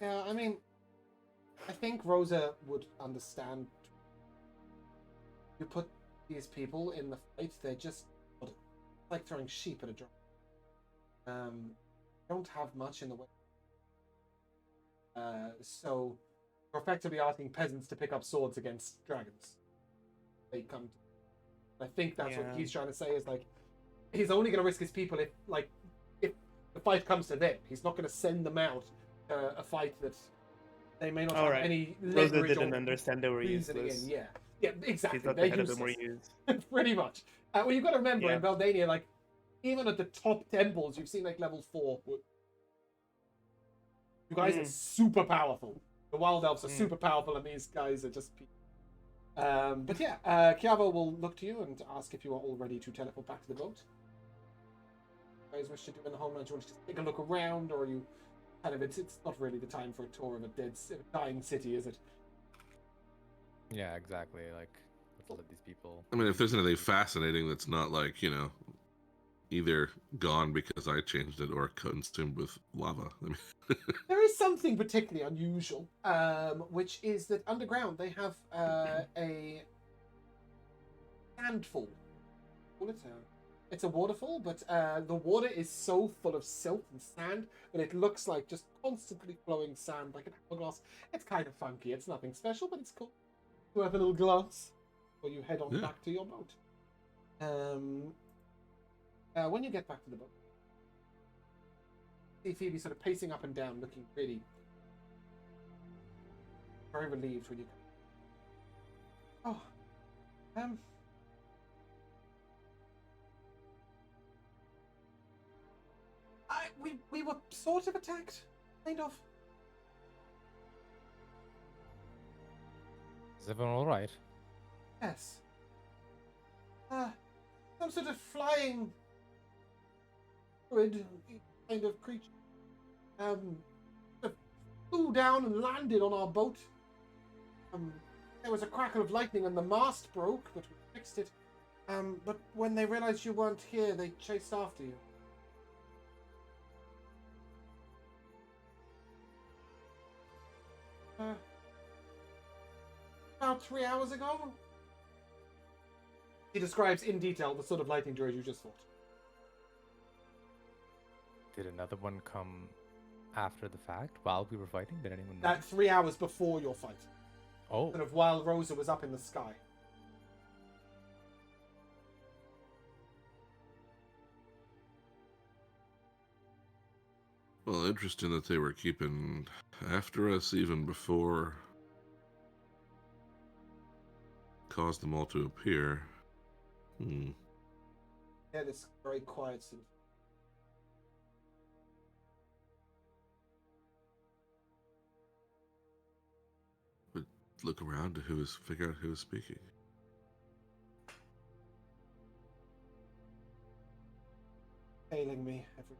Yeah, I mean, I think Rosa would understand. You put these people in the fight, they're just like throwing sheep at a drum. Don't have much in the way. So you're effectively asking peasants to pick up swords against dragons. They come to... I think that's what Yeah. he's trying to say is like he's only going to risk his people if the fight comes to them. He's not going to send them out a fight that they may not All have right. any Rosa leverage didn't on understand they were reasoning useless. in. Yeah, exactly. She thought They're they had a bit more useless. use. Pretty much. Well, you've got to remember Yeah. in Beldania, like even at the top temples, you've seen like level 4. You guys are super powerful. The wild elves are super powerful, and these guys are just. But yeah, Kiavo will look to you and ask if you are all ready to teleport back to the boat. You guys wish to do in the homeland? Do you want to just take a look around, or are you kind of? It's not really the time for a tour of a dying city, is it? yeah, exactly. Like, let's let these people. I mean, if there's anything fascinating that's not like, either gone because I changed it or consumed with lava. I mean, There is something particularly unusual, which is that underground they have a sandfall. It's a waterfall, but the water is so full of silt and sand that it looks like just constantly flowing sand, like an hourglass. It's kind of funky. It's nothing special, but it's cool. You have a little glass before you head on back to your boat. When you get back to the boat, see Phoebe sort of pacing up and down, looking really very relieved when you come. Oh, we were sort of attacked, kind of. Is everyone all right? Yes. Some sort of flying druid kind of creature. Sort of flew down and landed on our boat. There was a crackle of lightning and the mast broke, but we fixed it. But when they realized you weren't here, they chased after you. About 3 hours ago? He describes in detail the sort of lightning durage you just fought. Did another one come after the fact while we were fighting? Did anyone know? That 3 hours before your fight. Oh. Sort of while Rosa was up in the sky. Well, interesting that they were keeping after us even before caused them all to appear. Yeah, this very quiet sort of. But look around to figure out who is speaking. Failing me every.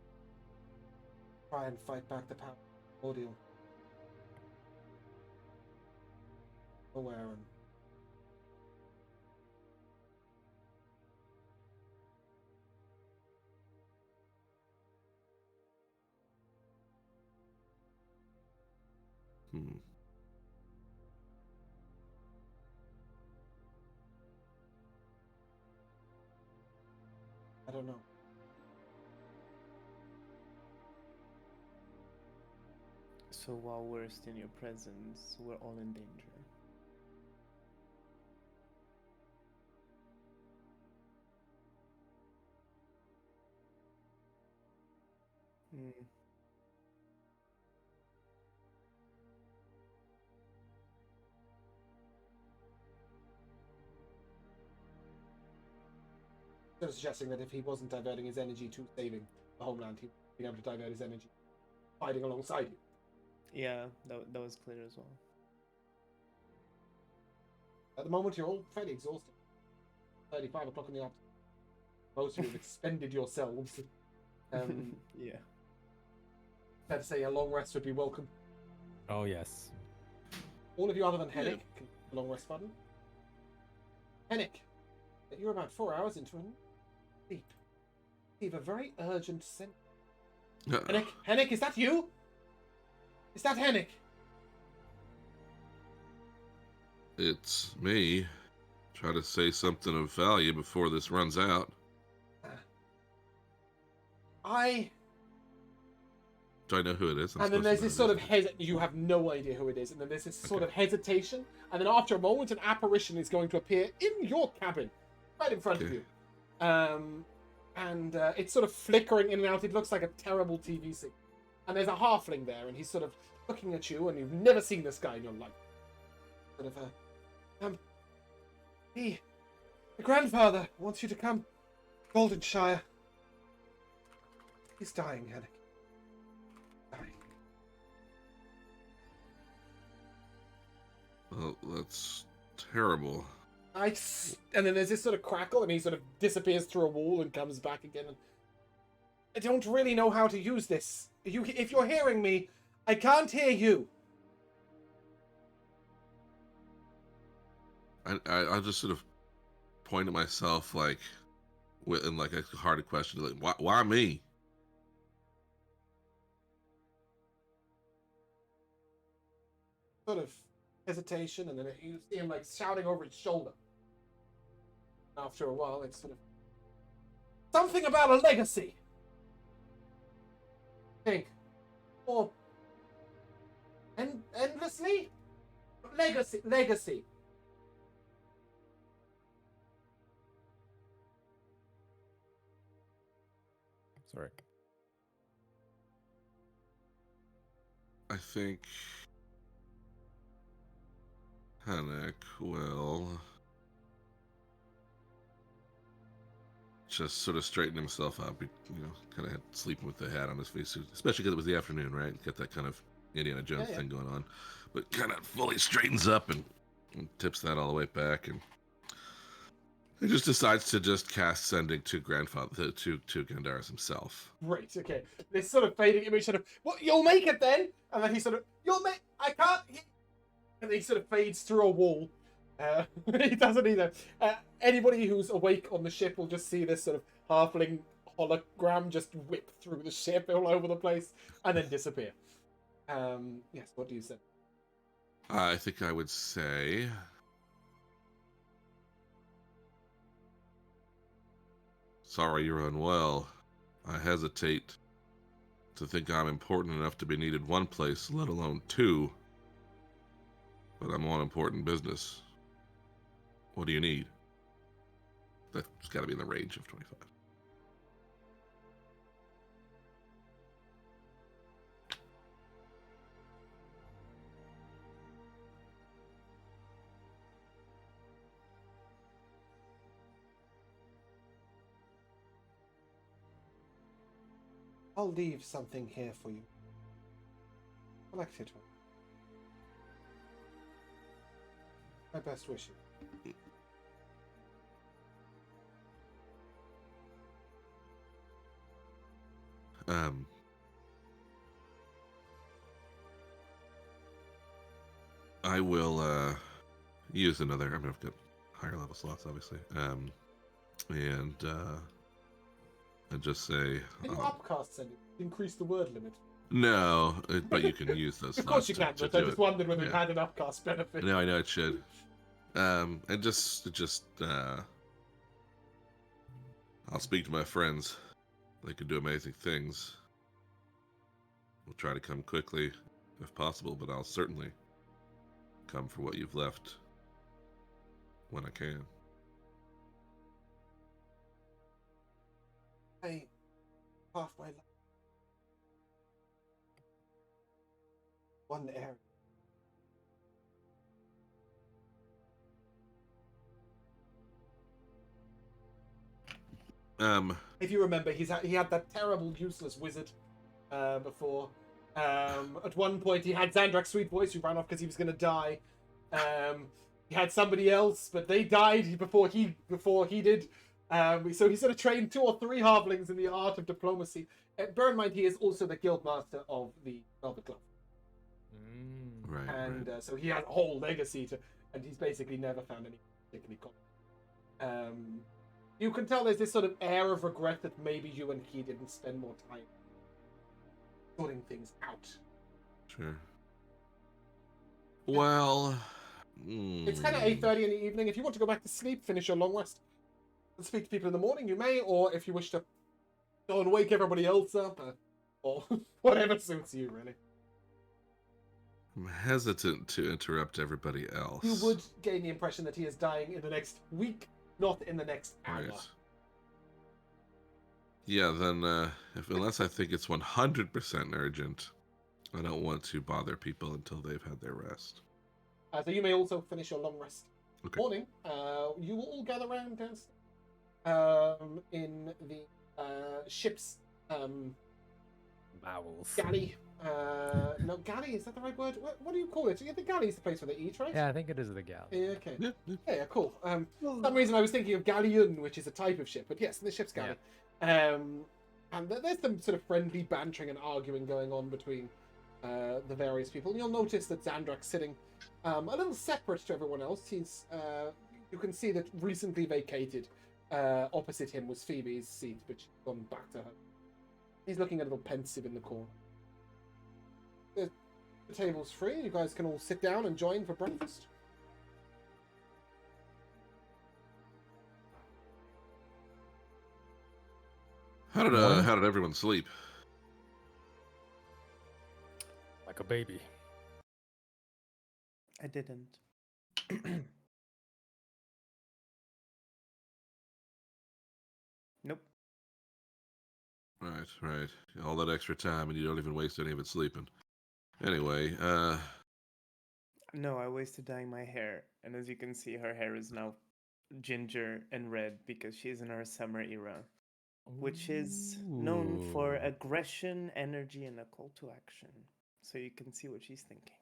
Try and fight back the power ordeal. Nowhere and. I don't know. So while we're still in your presence, we're all in danger. Sort of suggesting that if he wasn't diverting his energy to saving the homeland, he'd be able to divert his energy fighting alongside you. Yeah, that was clear as well. At the moment, you're all fairly exhausted. 35 o'clock in the afternoon. Most of you have expended yourselves. Yeah. Fair to say a long rest would be welcome. Oh, yes. All of you other than Hennick can hit the long rest button. Hennick, you're about 4 hours into a sleep. You have a very urgent scent. Hennick, is that you? Is that Hennick? It's me. Try to say something of value before this runs out. Do I know who it is? And then there's this sort of you have no idea who it is, and then there's this sort of hesitation, and then after a moment, an apparition is going to appear in your cabin, right in front of you. And it's sort of flickering in and out. It looks like a terrible TV scene. And there's a halfling there, and he's sort of looking at you, and you've never seen this guy in your life. Sort of the grandfather wants you to come. Goldenshire. He's dying, Hennick. Dying. Well, that's terrible. And then there's this sort of crackle, and he sort of disappears through a wall and comes back again. And I don't really know how to use this. If you're hearing me, I can't hear you. I just sort of point at myself like, in like a hard question, like, why me? Sort of hesitation, and then you see him like shouting over his shoulder. After a while, it's sort of something about a legacy. Think, or endlessly, legacy. Sorry. I think Hennick will just sort of straighten himself up. He, kind of had sleeping with the hat on his face, especially because it was the afternoon, right? Got that kind of Indiana Jones thing going on. But kind of fully straightens up and tips that all the way back. And He just decides to just cast sending to grandfather to Gandhar's himself. Right, okay. This sort of fading image sort of, well, you'll make it then! And then he sort of, you'll make, I can't, and then he sort of fades through a wall. He doesn't either. Anybody who's awake on the ship will just see this sort of halfling hologram just whip through the ship all over the place and then disappear. Yes, what do you say? I think I would say... Sorry you're unwell. I hesitate to think I'm important enough to be needed one place, let alone two. But I'm on important business. What do you need? That's got to be in the range of 25. I'll leave something here for you. Collect it. My best wishes. I will use another. I mean, I've got higher level slots, obviously. And just say. Can you upcast send it? Increase the word limit. No, but you can use those. Of course you can, but I just wondered whether it had an upcast benefit. No, I know it should. And just I'll speak to my friends. They could do amazing things. We'll try to come quickly, if possible, but I'll certainly come for what you've left when I can. I half my life. One area. If you remember, he had that terrible, useless wizard before. At one point, he had Xandrak's sweet voice who ran off because he was going to die. He had somebody else, but they died before he did. So he sort of trained 2 or 3 halflings in the art of diplomacy. Bear in mind, he is also the guild master of the Velvet Glove. Right. And so he has a whole legacy and he's basically never found any particularly common. You can tell there's this sort of air of regret that maybe you and he didn't spend more time sorting things out. Sure. Well, it's kind of 8:30 in the evening. If you want to go back to sleep, finish your long rest, and speak to people in the morning, you may. Or if you wish to go and wake everybody else up, or whatever suits you, really. I'm hesitant to interrupt everybody else. You would gain the impression that he is dying in the next week, not in the next hour. Right. Yeah, then unless I think it's 100% urgent, I don't want to bother people until they've had their rest. So you may also finish your long rest. Okay. Morning. You will all gather around downstairs in the ship's Bowels. galley. No, galley, is that the right word? What do you call it? The galley is the place where they eat, right? Yeah, I think it is the galley. Yeah, okay. Yeah. Yeah, cool. For some reason I was thinking of galleon, which is a type of ship, but yes, the ship's galley. Yeah. And there's some sort of friendly bantering and arguing going on between the various people. And you'll notice that Xandrak's sitting a little separate to everyone else. He's you can see that recently vacated. Opposite him was Phoebe's seat, but she's gone back to her. He's looking a little pensive in the corner. The table's free. You guys can all sit down and join for breakfast. How did everyone sleep? Like a baby. I didn't. Nope. Right. All that extra time and you don't even waste any of it sleeping. Anyway, No, I wasted dyeing my hair, and as you can see, her hair is now ginger and red because she's in her summer era, which is known for aggression, energy, and a call to action. So you can see what she's thinking.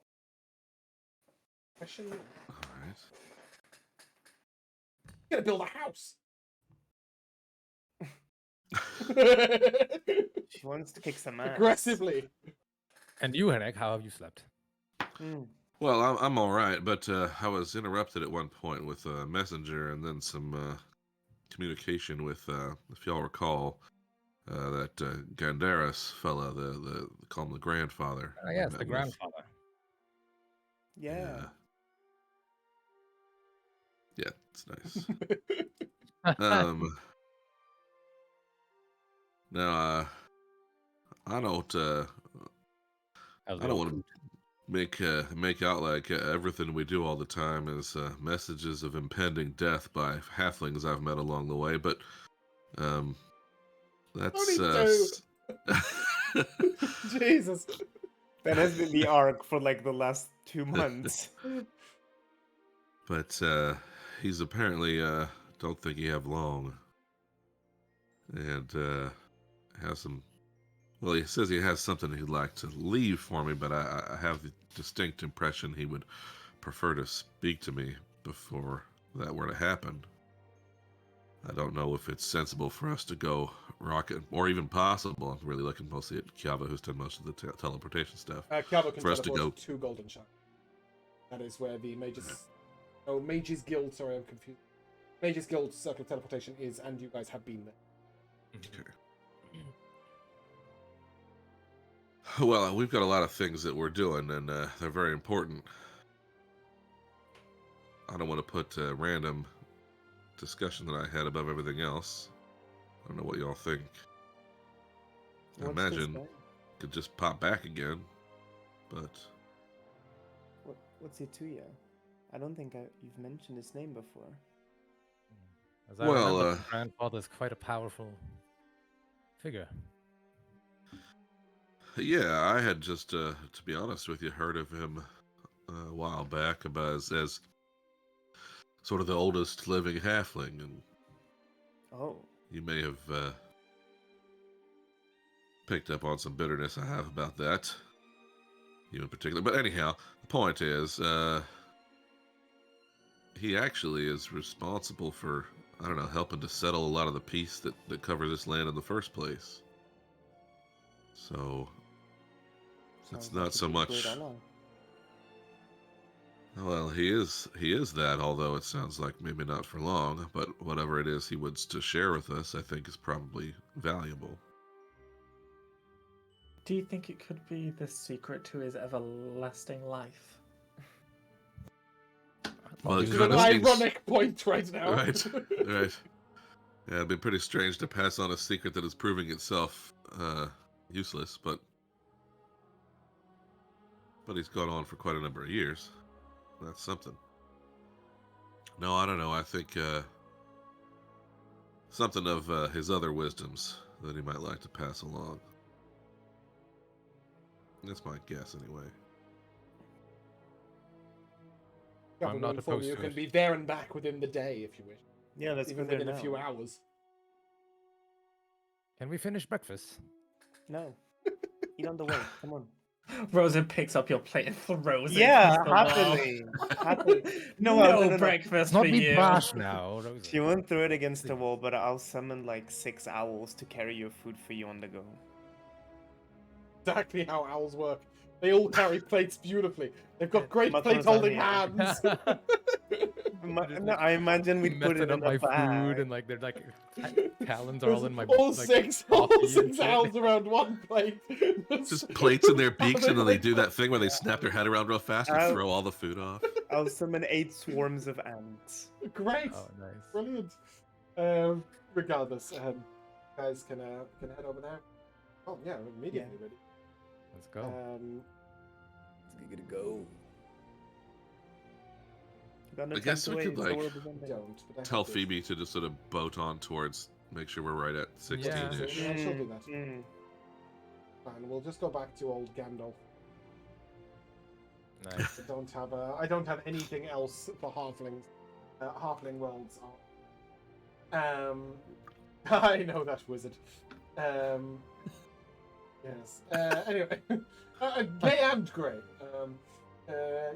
Question. all right. gonna build a house. She wants to kick some ass. Aggressively. And you, Henrik, how have you slept? Well, I'm all right, but I was interrupted at one point with a messenger and then some communication with, if y'all recall, that Gandaris fella, the call him the grandfather. Oh, we yes, met the with. grandfather. Yeah. Yeah, it's nice. Now, I don't want to make out like everything we do all the time is messages of impending death by halflings I've met along the way, but that's Only Jesus. That has been the arc for like the last 2 months. but he's apparently don't think he have long, and has some. Well, he says he has something he'd like to leave for me, but I have the distinct impression he would prefer to speak to me before that were to happen. I don't know if it's sensible for us to go rocket, or even possible. I'm really looking mostly at Kiava, who's done most of the teleportation stuff. Kiava can For us to teleport go- 2 golden shards. That is where the Mages... Oh, Mages Guild, sorry, I'm confused. Mages Guild Circle of Teleportation is, and you guys have been there. Okay. Well, we've got a lot of things that we're doing, and they're very important. I don't want to put a random discussion that I had above everything else. I don't know what y'all think. I What's this imagine guy? could just pop back again, but What's he to you? I don't think you've mentioned his name before. As I Well, remember, the grandfather's quite a powerful figure. yeah, I had just, to be honest with you, heard of him a while back about as sort of the oldest living halfling, and Oh. you may have picked up on some bitterness I have about that, you in particular. But anyhow, the point is, he actually is responsible for, I don't know, helping to settle a lot of the peace that covers this land in the first place. So Sounds it's like not he'd so be a great much. ally. Well, he is that, although it sounds like maybe not for long, but whatever it is he wants to share with us, I think is probably valuable. Do you think it could be the secret to his everlasting life? Well, Which it is an kind of seems ironic point right now. right. Right. Yeah, it'd be pretty strange to pass on a secret that is proving itself useless, but he's gone on for quite a number of years. That's something. No, I don't know. I think something of his other wisdoms that he might like to pass along. That's my guess, anyway. Yeah, I'm but not we'll inform opposed you to can it. be there and back within the day if you wish. Yeah, let's Even go there within now. a few hours. Can we finish breakfast? No. Eat on the way. Come on. Rosa picks up your plate and throws it. Yeah, across the wall. happily. Happily. No, No. breakfast Let's not for be you. brash now, Rosa. She won't throw it against the wall, but I'll summon like 6 owls to carry your food for you on the go. Exactly how owls work. They all carry plates beautifully. They've got great Much plate holding lasagna. hands. No, I imagine we'd put Messing it up in a my bag. food and like they're like talons are all in my all like, six coffee and shit. owls around one plate. Just plates in their beaks, and then they do that thing where they snap their head around real fast and Ow. throw all the food off. I'll summon 8 swarms of ants. Great, Oh, nice. brilliant. Regardless, guys can head over there. Oh yeah, immediately ready. Let's go. Let's go. Got no I time guess to we wait, could, it's the like, world is ending. Don't. But I Tell have to- Phoebe to just sort of boat on towards, make sure we're right at 16-ish. Yeah, she'll do that. Fine, we'll just go back to old Gandalf. Nice. I don't have anything else for halflings. Halfling worlds are. I know that wizard. Yes. Anyway, gay and grey.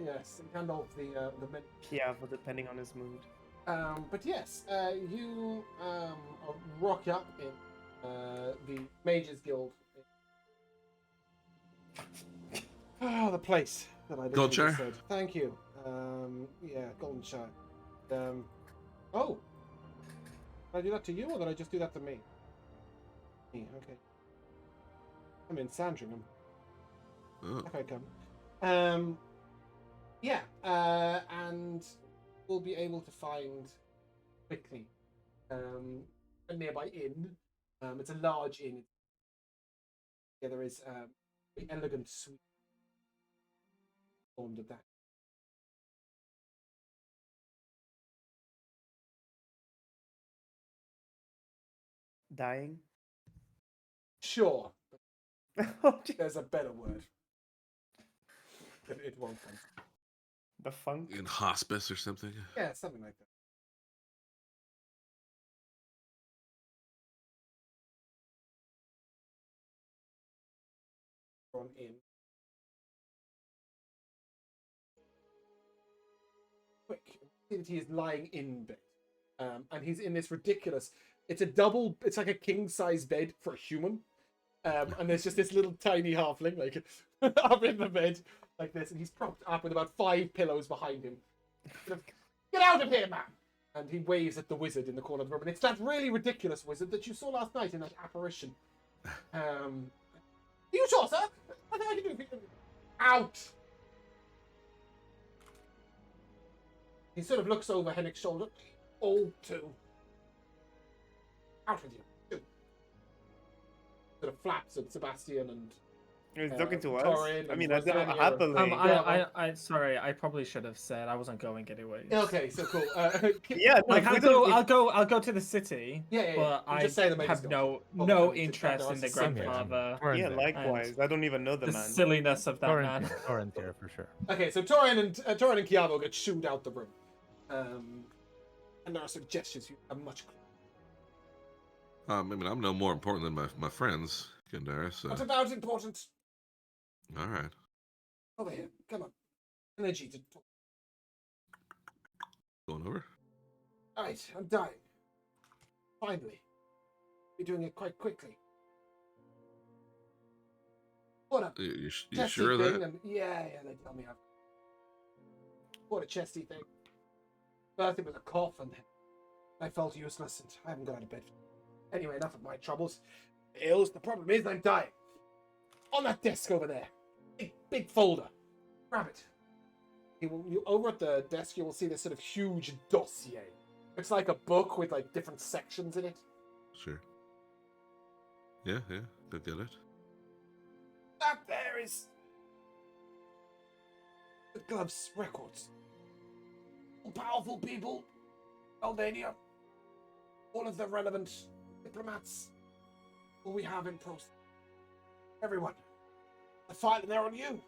Yes, Gandalf the men. Yeah, but depending on his mood. But yes, you rock up in the Mages Guild. Oh, the place that I literally Goldshire? just said. Thank you. Yeah, Goldenshire. Oh, did I do that to you, or did I just do that to me? Me, okay. I'm in Sandringham. Oh. If I come. Yeah, and we'll be able to find quickly a nearby inn. It's a large inn. Yeah, there is an elegant suite formed of that. Dying? Sure, Oh, there's a better word. But it won't come. the funk? In hospice or something? Yeah, something like that. On in. Quick. See that he is lying in bed. And he's in this ridiculous. It's like a king size bed for a human. And there's just this little tiny halfling, like, up in the bed, like this, and he's propped up with about 5 pillows behind him. Sort of, get out of here, man! And he waves at the wizard in the corner of the room, and it's that really ridiculous wizard that you saw last night in that apparition. Are you sure, sir? I think I can do it. Out! He sort of looks over Hennick's shoulder. All two. Out with you. Two. Sort of flaps at Sebastian and He's talking to us. Torrin I and mean, I don't Rosalia. happily. I sorry, I probably should have said I wasn't going anyway. Okay, so cool. Yeah, Like we don't- I'll go to the city. Yeah, But you I just say the Mages have Guild. no Okay, interest in the same here. grandfather. Torrin's Yeah, there. likewise. I don't even know the The man. silliness of that Torrin's man. here. Torrin's here for sure. Okay, so Torrin and Kiavo get shooed out the room. And there are suggestions you are much closer. I mean, I'm no more important than my friends, Kandara, so... What about important? All right. Over here. Come on. Energy to talk. Going over? Alright, I'm dying. Finally. You're doing it quite quickly. What a You chesty sure of thing. that? And yeah, they tell me I've... What a chesty thing. First it was a cough, and then I felt useless, and I haven't got out of bed. Anyway, enough of my troubles. Ills, the problem is I'm dying. On that desk over there. Big folder. Grab it. Over at the desk, you will see this sort of huge dossier. It's like a book with like different sections in it. Sure. Yeah, go get it. That there is the gloves records. All powerful people, Beldania, all of the relevant diplomats, who we have in process. Everyone. The file in there on you.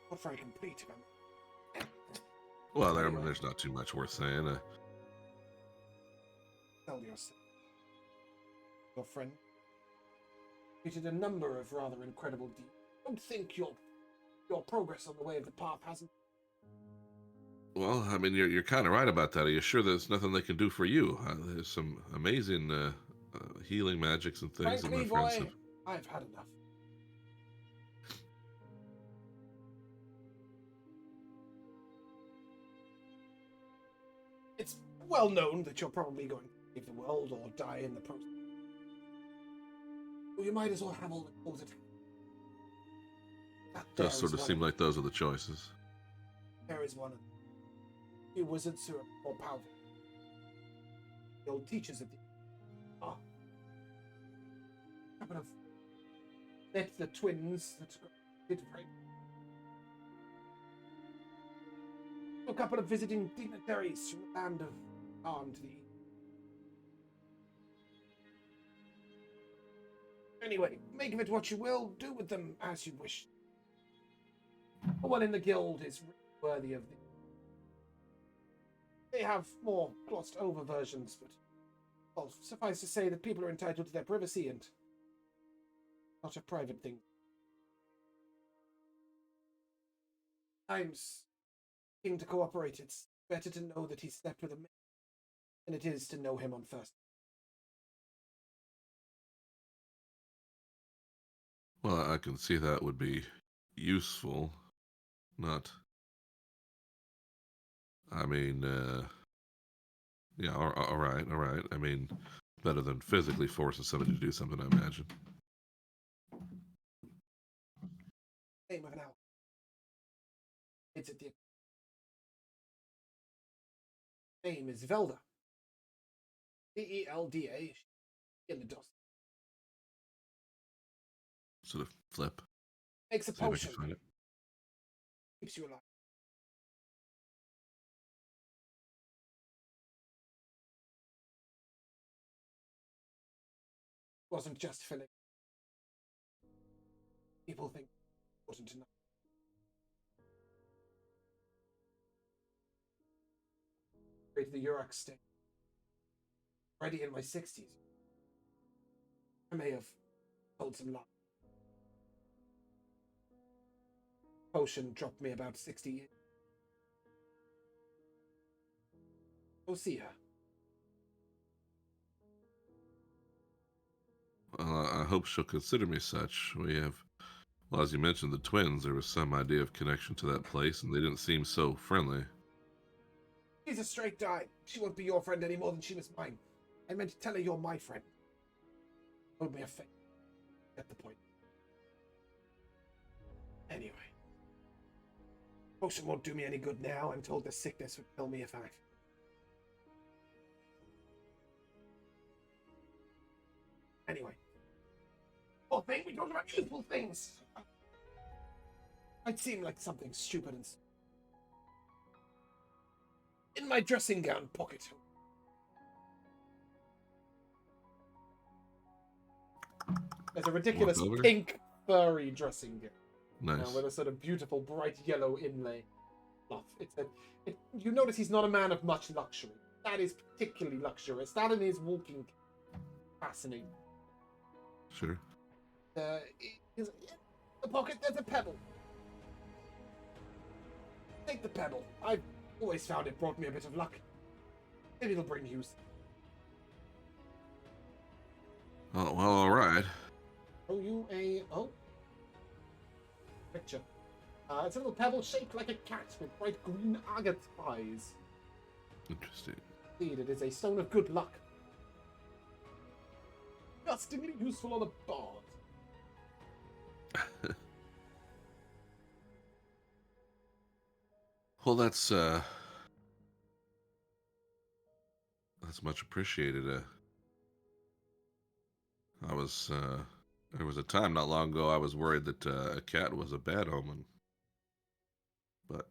Not very complete, man. Well, there's not too much worth saying. Tell yourself. Your friend committed a number of rather incredible deeds. Don't think your progress on the way of the path hasn't. Well, I mean, you're kind of right about that. Are you sure there's nothing they can do for you? There's some amazing healing magics and things Frankly, that my friends boy, have. I've had enough. It's well known that you're probably going to save the world or die in the process. Well, you might as well have all the tools at hand. That there Does sort is of one seem like those are the choices. There is one of them. You wizards who are more powerful. The old teachers of the a couple of that's the twins that did right. A couple of visiting dignitaries from the land of Arn to the east. Anyway, make of it what you will, do with them as you wish. No one in the guild is worthy of the... They have more glossed over versions, but well, suffice to say that people are entitled to their privacy and not a private thing. Times king to cooperate, it's better to know that he slept with a man than it is to know him on first. Well, I can see that would be useful. Not. I mean, yeah, all right, all right. I mean, better than physically forcing somebody to do something, I imagine. Name of an owl. It's at the name is Velda. Velda. In the dust. Sort of flip. Makes a See if I can potion. find it. Keeps you alive. Wasn't just filling. People think it's important to know. Created the Uruk state. Already in my 60s. I may have told some lies. Potion dropped me about 60 years. Go see her. Well, I hope she'll consider me such. We have, well, as you mentioned, the twins. There was some idea of connection to that place, and they didn't seem so friendly. She's a straight guy. She won't be your friend any more than she was mine. I meant to tell her you're my friend. Hold me a favor. Get the point. Anyway. Potion won't do me any good now. I'm told the sickness would kill me if I... Anyway. Poor thing, we talked about useful things. Might seem like something stupid and... In my dressing gown pocket. There's a ridiculous Walk over. pink furry dressing gown. Nice. With a sort of beautiful bright yellow inlay fluff. You notice he's not a man of much luxury. That is particularly luxurious. That and his walking fascinating. Sure. In the pocket, there's a pebble. Take the pebble. I've always found it brought me a bit of luck. Maybe it'll bring use. Oh, well, all right. Oh, you a... Oh. Picture. It's a little pebble shaped like a cat with bright green agate eyes. Interesting. Indeed, it is a stone of good luck. Disgustingly useful on a bard. Well, that's much appreciated. There was a time not long ago I was worried that a cat was a bad omen, but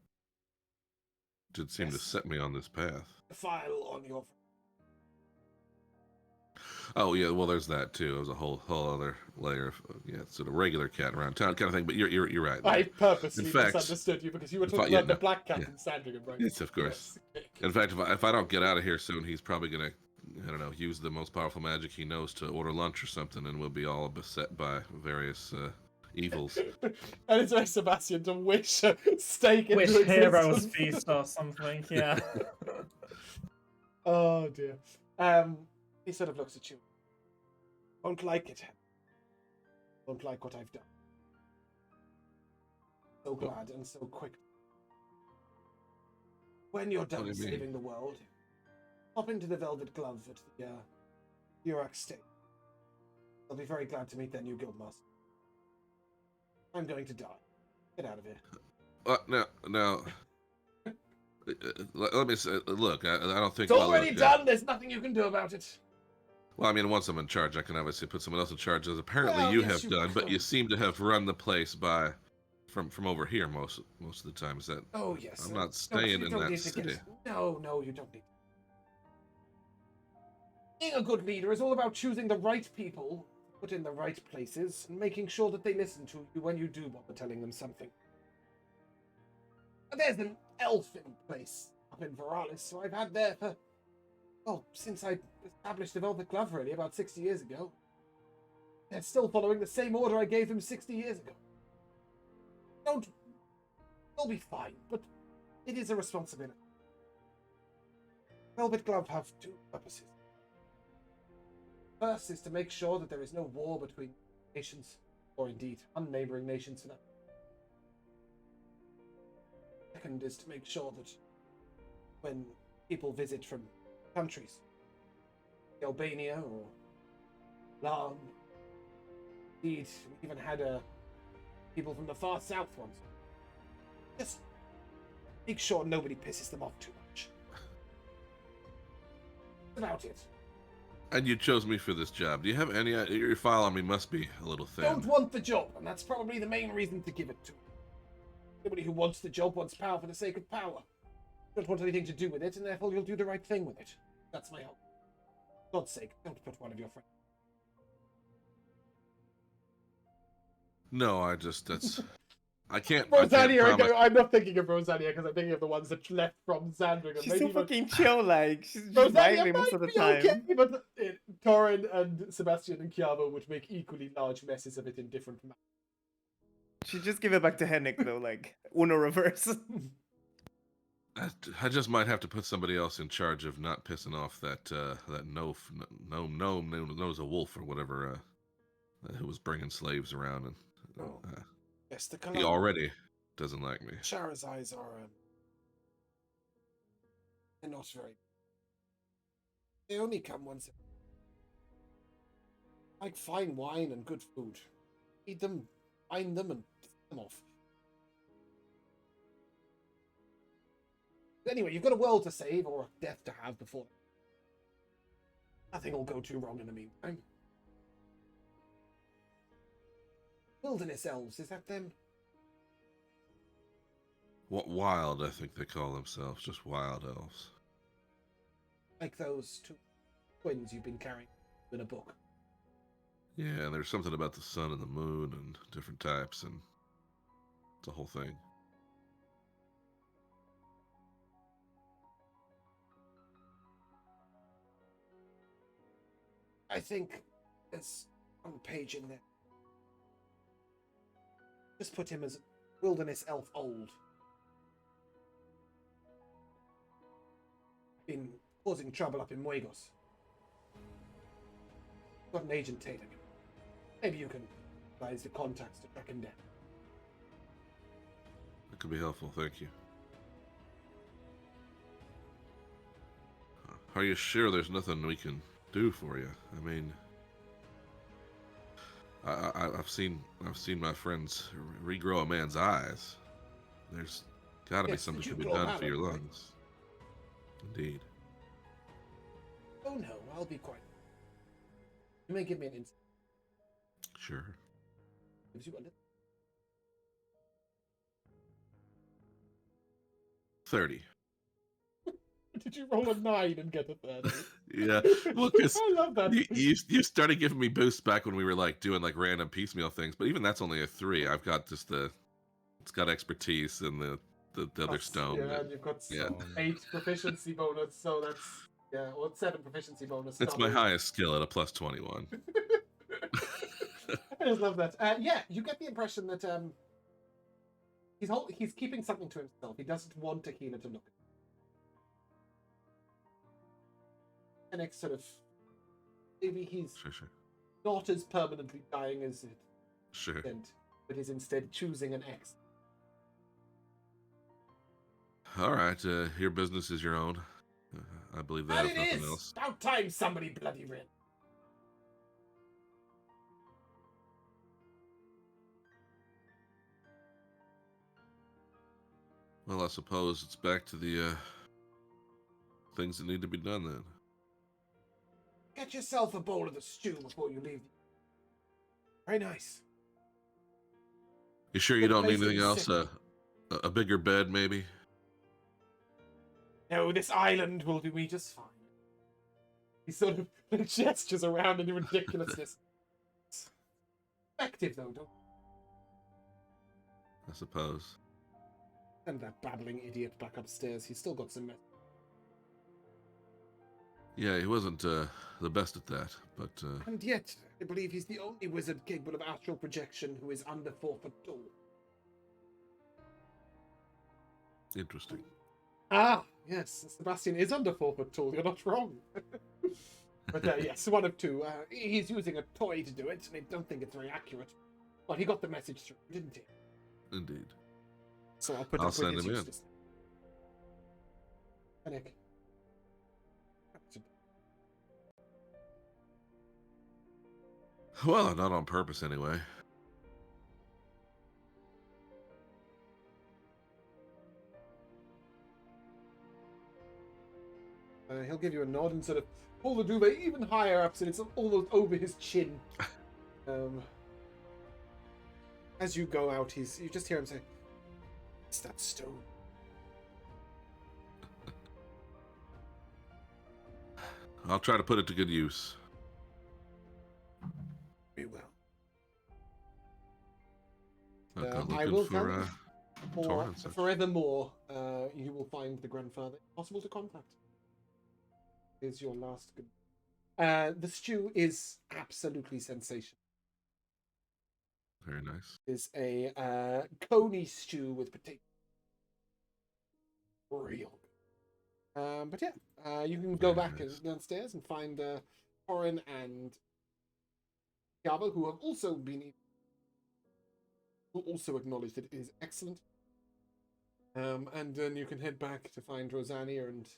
it did seem to Yes. set me on this path. The file on your... Oh yeah, well there's that too. It was a whole other layer of sort of regular cat around town kind of thing. But you're right. I purposely In fact- misunderstood you because you were in fact, talking yeah, about the no, black cat yeah. in Sandringham, right? Yes, of course. Yes. In fact, if I don't get out of here soon, he's probably gonna, I don't know, use the most powerful magic he knows to order lunch or something, and we'll be all beset by various evils. And it's like Sebastian to wish a steak Wish into Heroes existence. Feast or something, yeah. Oh dear. He sort of looks at you. Won't like it. Won't like what I've done. So glad and so quick. When you're What do done you mean? saving the world, hop into the Velvet Glove at the Uruk State. I'll be very glad to meet their new guildmaster. I'm going to die. Get out of here. Now, let me say, look, I don't think... It's already look, done. There's nothing you can do about it. Well, I mean, once I'm in charge, I can obviously put someone else in charge, as apparently Well, you yes, have you done. But you could. seem to have run the place from over here most of the time. Is that? Oh yes. I'm sir. not staying you in don't that need to city. No, you don't need. Being a good leader is all about choosing the right people, put in the right places, and making sure that they listen to you when you do bother telling them something. And there's an elfin place up in Veralis, so I've had there for, well, since I established the Velvet Glove, really, about 60 years ago. They're still following the same order I gave them 60 years ago. They'll be fine, but it is a responsibility. Velvet Glove have two purposes. First is to make sure that there is no war between nations, or indeed unneighboring nations for that. Second is to make sure that when people visit from countries, Albania or Lan, indeed, we even had people from the far south once. Just make sure nobody pisses them off too much. That's about it. And you chose me for this job. Do you have any? Your file on me must be a little thin. Don't want the job, and that's probably the main reason to give it to. Anybody who wants the job wants power for the sake of power. Don't want anything to do with it, and therefore you'll do the right thing with it. That's my hope. For God's sake, don't put one of your friends. No, I can't Rosania, promise. I'm not thinking of Rosania because I'm thinking of the ones that left from Zandrigan. She's so fucking chill, like she's just Rosania vibing most of the might time. be okay, but Torin and Sebastian and Chiavo would make equally large messes of it in different manners. She just give it back to Henrik though, like Uno reverse. I just might have to put somebody else in charge of not pissing off that no knows a wolf or whatever who was bringing slaves around, and Yes, the he already doesn't like me. Shara's eyes are they're not very. They only come once. Like fine wine and good food. Eat them, find them, and piss them off. Anyway, you've got a world to save or a death to have before. Nothing will go too wrong in the meantime. Wilderness elves, is that them? What wild? I think they call themselves just wild elves. Like those two twins you've been carrying in a book. Yeah, and there's something about the sun and the moon and different types, and it's a whole thing. I think there's one page in there. Just put him as wilderness elf old. Been causing trouble up in Muegos. Got an agent Tatum. Maybe you can advise the contacts to track him down. That could be helpful, thank you. Are you sure there's nothing we can do for you? I mean, I've seen my friends regrow a man's eyes. There's got to be something to be done for your lungs. Indeed. Oh no, I'll be quiet. You may give me an instant. Sure. Gives you a little. 30. Did you roll a 9 and get a 30? Yeah. Well, because I love that. you started giving me boosts back when we were like doing like random piecemeal things, but even that's only a 3. I've got just it's got expertise and the other stone. Yeah, and you've got 8 proficiency bonus, so that's or 7 proficiency bonus. It's my highest skill at a plus 21. I just love that. Yeah, you get the impression that he's keeping something to himself. He doesn't want a healer to look at. And it's sort of maybe he's Sure. not as permanently dying as it Sure. but is instead choosing an X. All right, your business is your own. I believe that, if nothing else. About time somebody bloody ran. Well, I suppose it's back to the things that need to be done then. Get yourself a bowl of the stew before you leave. Very nice. You sure you don't need Replace anything it else? with A bigger bed, maybe? No, this island will do me just fine. He sort of gestures around in ridiculousness. It's effective, though, don't I suppose. Send that babbling idiot back upstairs. He's still got some mess. Yeah, he wasn't the best at that, but And yet, I believe he's the only wizard capable of astral projection who is under 4 foot tall. interesting. Ah! Yes, Sebastian is under 4-foot tall. You're not wrong. But yes, one of two. He's using a toy to do it, and I don't think it's very accurate. But he got the message through, didn't he? Indeed. So I'll put I'll him through send his him in. useless. Panic. Well, not on purpose anyway. He'll give you a nod and sort of pull the duvet even higher up so it's almost over his chin. As you go out, you just hear him say, "It's that stone." I'll try to put it to good use. Very well. I'll go I looking will for tell you, for Torn and such. forevermore, you will find the grandfather possible to contact. Is your last good. The stew is absolutely sensational. Very nice. Is a coney stew with potato. Real good. But yeah, you can go Very back nice. and downstairs and find Torin and Java, who have also who also acknowledged that it is excellent. And then you can head back to find Rosania and.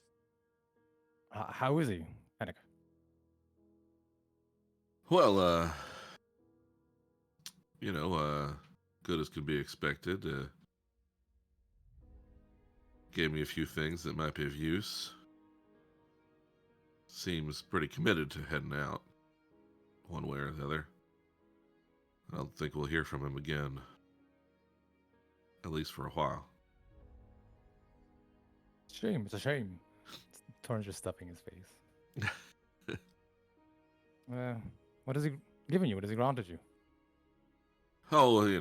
How is he, Panic? Well, good as could be expected. Gave me a few things that might be of use. Seems pretty committed to heading out, one way or the other. I don't think we'll hear from him again, at least for a while. Shame. It's a shame. Torrent's just stuffing his face. What has he given you? What has he granted you? Oh, well, yeah,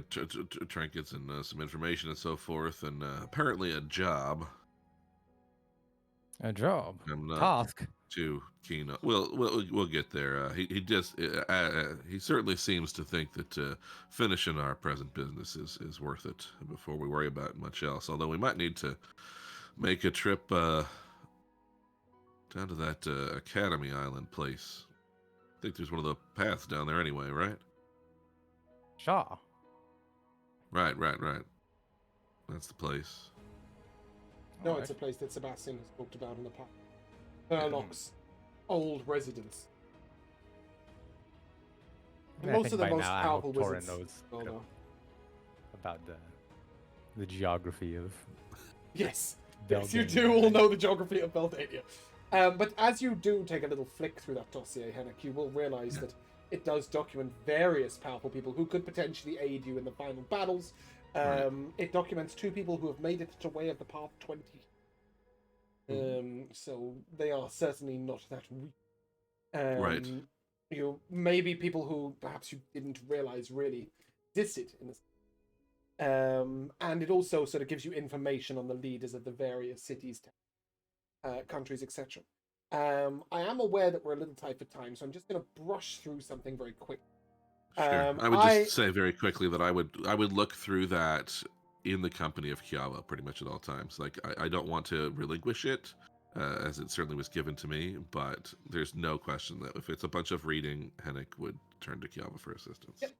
trinkets and some information and so forth, and apparently a job. A job? I'm not Task? too keen on. We'll get there. He certainly seems to think that finishing our present business is worth it before we worry about much else. Although we might need to make a trip down to that Academy Island place. I think there's one of the paths down there anyway, right? Shaw. Right. That's the place. No, Alright. it's a place that Sebastian has talked about in the past. Burlock's old residence. I mean, I Most think of the by most now, I powerful hope Torren wizards. knows Oh, kind of no. about the geography of Yes. Beldania. Yes, you do all know the geography of Beldania. But as you do take a little flick through that dossier, Henrik, you will realize that it does document various powerful people who could potentially aid you in the final battles. Right. It documents 2 people who have made it to Way of the Path 20. So they are certainly not that weak. Right. Maybe people who perhaps you didn't realize really existed in this. And it also sort of gives you information on the leaders of the various cities, countries, etc. I am aware that we're a little tight for time, so I'm just going to brush through something very quick. Sure. I would just say very quickly that I would look through that in the company of Kiava pretty much at all times. Like I don't want to relinquish it, as it certainly was given to me, but there's no question that if it's a bunch of reading, Henrik would turn to Kiava for assistance. Yep.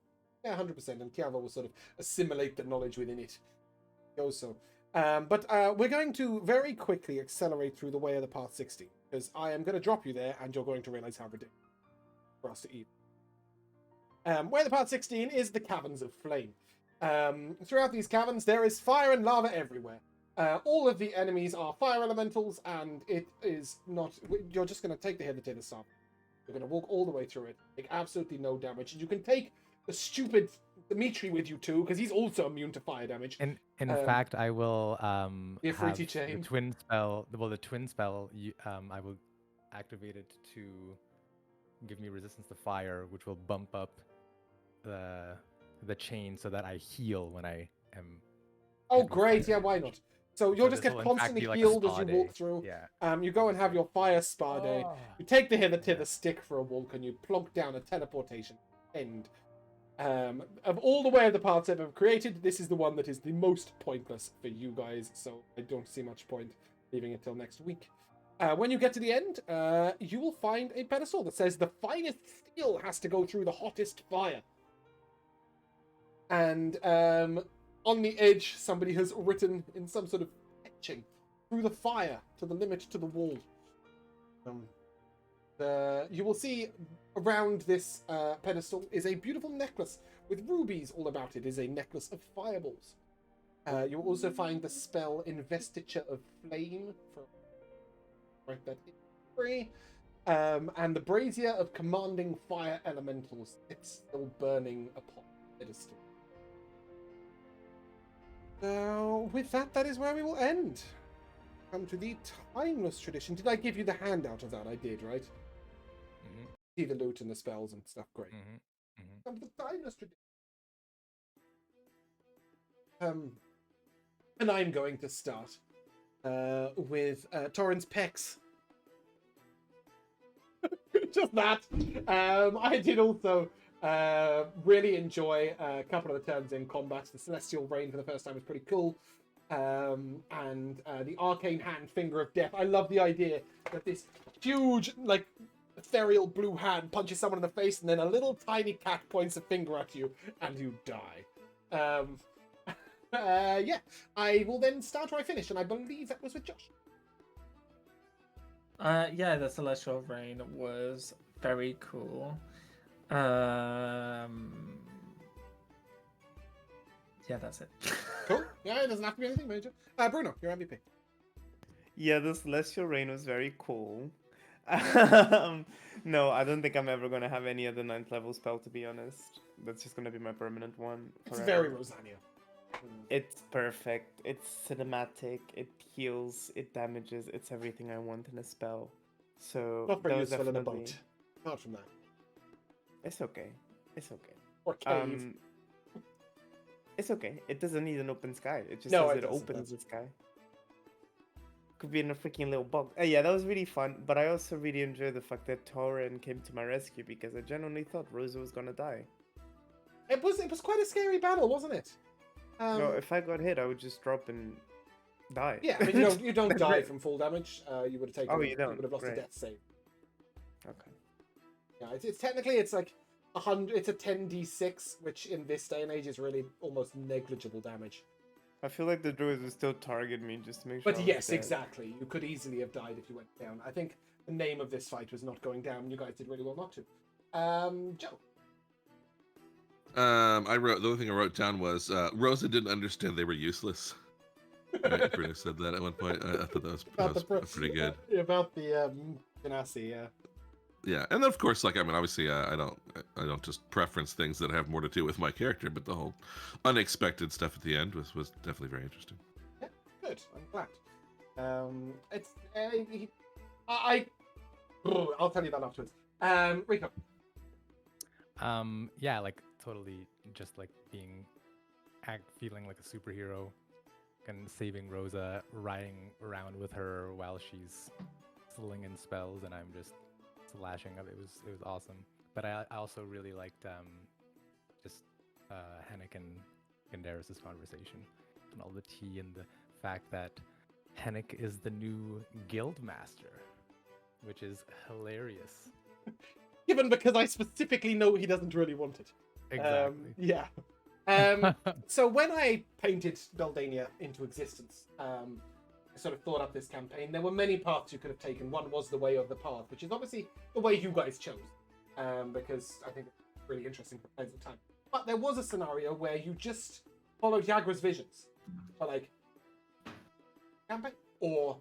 Yeah, 100%. And Kiava will sort of assimilate the knowledge within it. So. But we're going to very quickly accelerate through the Way of the Path 60, because I am going to drop you there, and you're going to realize how ridiculous for us to eat. Way of the Path 16 is the Caverns of Flame. Throughout these caverns, there is fire and lava everywhere. All of the enemies are fire elementals, and it is not... You're just going to take the hither sub. You're going to walk all the way through it, take absolutely no damage. You can take the stupid Dimitri with you too, because he's also immune to fire damage. In fact, I will The have Afriti chain. the twin spell. Well, the twin spell. I will activate it to give me resistance to fire, which will bump up the chain so that I heal when I am. Oh, great! Yeah, why not? So you'll just this get will in fact constantly be like a healed as spa you day. walk through. Yeah. You go and have your fire spa day. You take the hither stick for a walk, and you plonk down a teleportation end. Of all the Way of the Paths ever created, this is the one that is the most pointless for you guys, so I don't see much point leaving it till next week. When you get to the end, you will find a pedestal that says the finest steel has to go through the hottest fire. And on the edge, somebody has written in some sort of etching, through the fire to the limit to the wall. You will see around this pedestal is a beautiful necklace with rubies all about it. It is a necklace of fireballs. You will also find the spell Investiture of Flame. Write that in free. And the brazier of commanding fire elementals. It's still burning upon the pedestal. Now, with that, that is where we will end. Come to the timeless tradition. Did I give you the handout of that? I did, right? Mm-hmm. See the loot and the spells and stuff. Great. Mm-hmm. Mm-hmm. Come to the timeless tradition. And I'm going to start with Torrens Pex. Just that. I did also really enjoy a couple of the turns in combat. The Celestial Rain for the first time was pretty cool. And the Arcane Hand, Finger of Death. I love the idea that this huge, like, ethereal blue hand punches someone in the face and then a little tiny cat points a finger at you and you die. Yeah, I will then start where I finish, and I believe that was with Josh. Yeah, the Celestial Rain was very cool. Yeah, that's it. Cool. Yeah, it doesn't have to be anything major. Bruno, your MVP. Yeah, the Celestial Rain was very cool. No, I don't think I'm ever going to have any other 9th level spell, to be honest. That's just going to be my permanent one. It's forever. very Rosania. It's perfect. It's cinematic. It heals. It damages. It's everything I want in a spell. So Not very that was useful in a definitely... boat. Apart from that. It's okay. It's okay. Or cave. It's okay. It doesn't need an open sky. It just No, says it it doesn't, opens that's- the sky. Could be in a freaking little box. Yeah, that was really fun. But I also really enjoyed the fact that Tauren came to my rescue because I genuinely thought Rosa was gonna die. It was quite a scary battle, wasn't it? No, if I got hit, I would just drop and die. Yeah, I mean, you don't die from full damage. You would have taken. Oh, you don't? would have lost a Great. death save. Okay. Yeah, it's technically it's like 100. It's a 10d6, which in this day and age is really almost negligible damage. I feel like the druids would still target me just to make sure. But I was yes, dead. exactly. You could easily have died if you went down. I think the name of this fight was not going down. You guys did really well not to. Joe. I wrote, the only thing I wrote down was Rosa didn't understand they were useless. Right, Bruno said that at one point. I thought that was pretty good. About the Genasi, yeah. Yeah, and of course, like, I mean, obviously, I don't just preference things that have more to do with my character, but the whole unexpected stuff at the end was definitely very interesting. Yeah, good. I'm glad. It's I'll tell you that afterwards. Rico. Yeah, like totally just like feeling like a superhero and saving Rosa, riding around with her while she's slinging spells, and I'm just slashing up. It was awesome. But I also really liked just Henrik and Gandaris' conversation and all the tea and the fact that Henrik is the new guild master, which is hilarious. Given because I specifically know he doesn't really want it. Exactly. Yeah. So when I painted Beldania into existence, I sort of thought up this campaign. There were many paths you could have taken. One was the way of the path, which is obviously the way you guys chose, because I think it's really interesting for players at the time. But there was a scenario where you just followed Yagra's visions for like campaign, or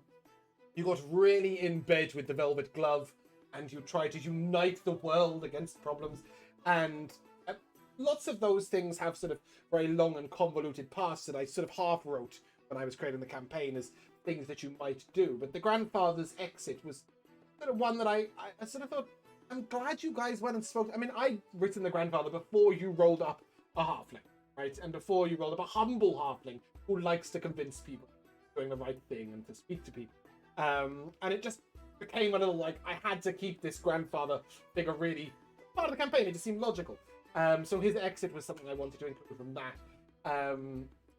you got really in bed with the Velvet Glove and you tried to unite the world against problems, and lots of those things have sort of very long and convoluted paths that I sort of half wrote when I was creating the campaign as things that you might do. But the grandfather's exit was sort of one that I sort of thought, I'm glad you guys went and spoke. I mean, I'd written the grandfather before you rolled up a halfling, right? And before you rolled up a humble halfling who likes to convince people doing the right thing and to speak to people. And it just became a little like, I had to keep this grandfather figure really part of the campaign. It just seemed logical. So his exit was something I wanted to include from that.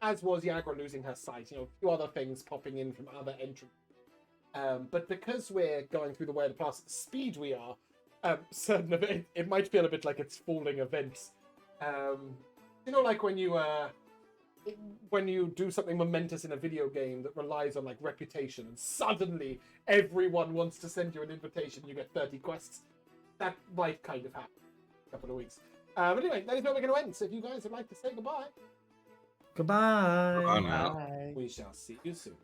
As was Yagra losing her sight. You know, a few other things popping in from other entries But because we're going through the way of the past at the speed we are, certain of it might feel a bit like it's falling events. Like when you do something momentous in a video game that relies on like reputation, and suddenly everyone wants to send you an invitation, you get 30 quests. That might kind of happen in a couple of weeks. But anyway, that is where we're going to end. So if you guys would like to say goodbye, Goodbye. Bye now. Bye. we shall see you soon.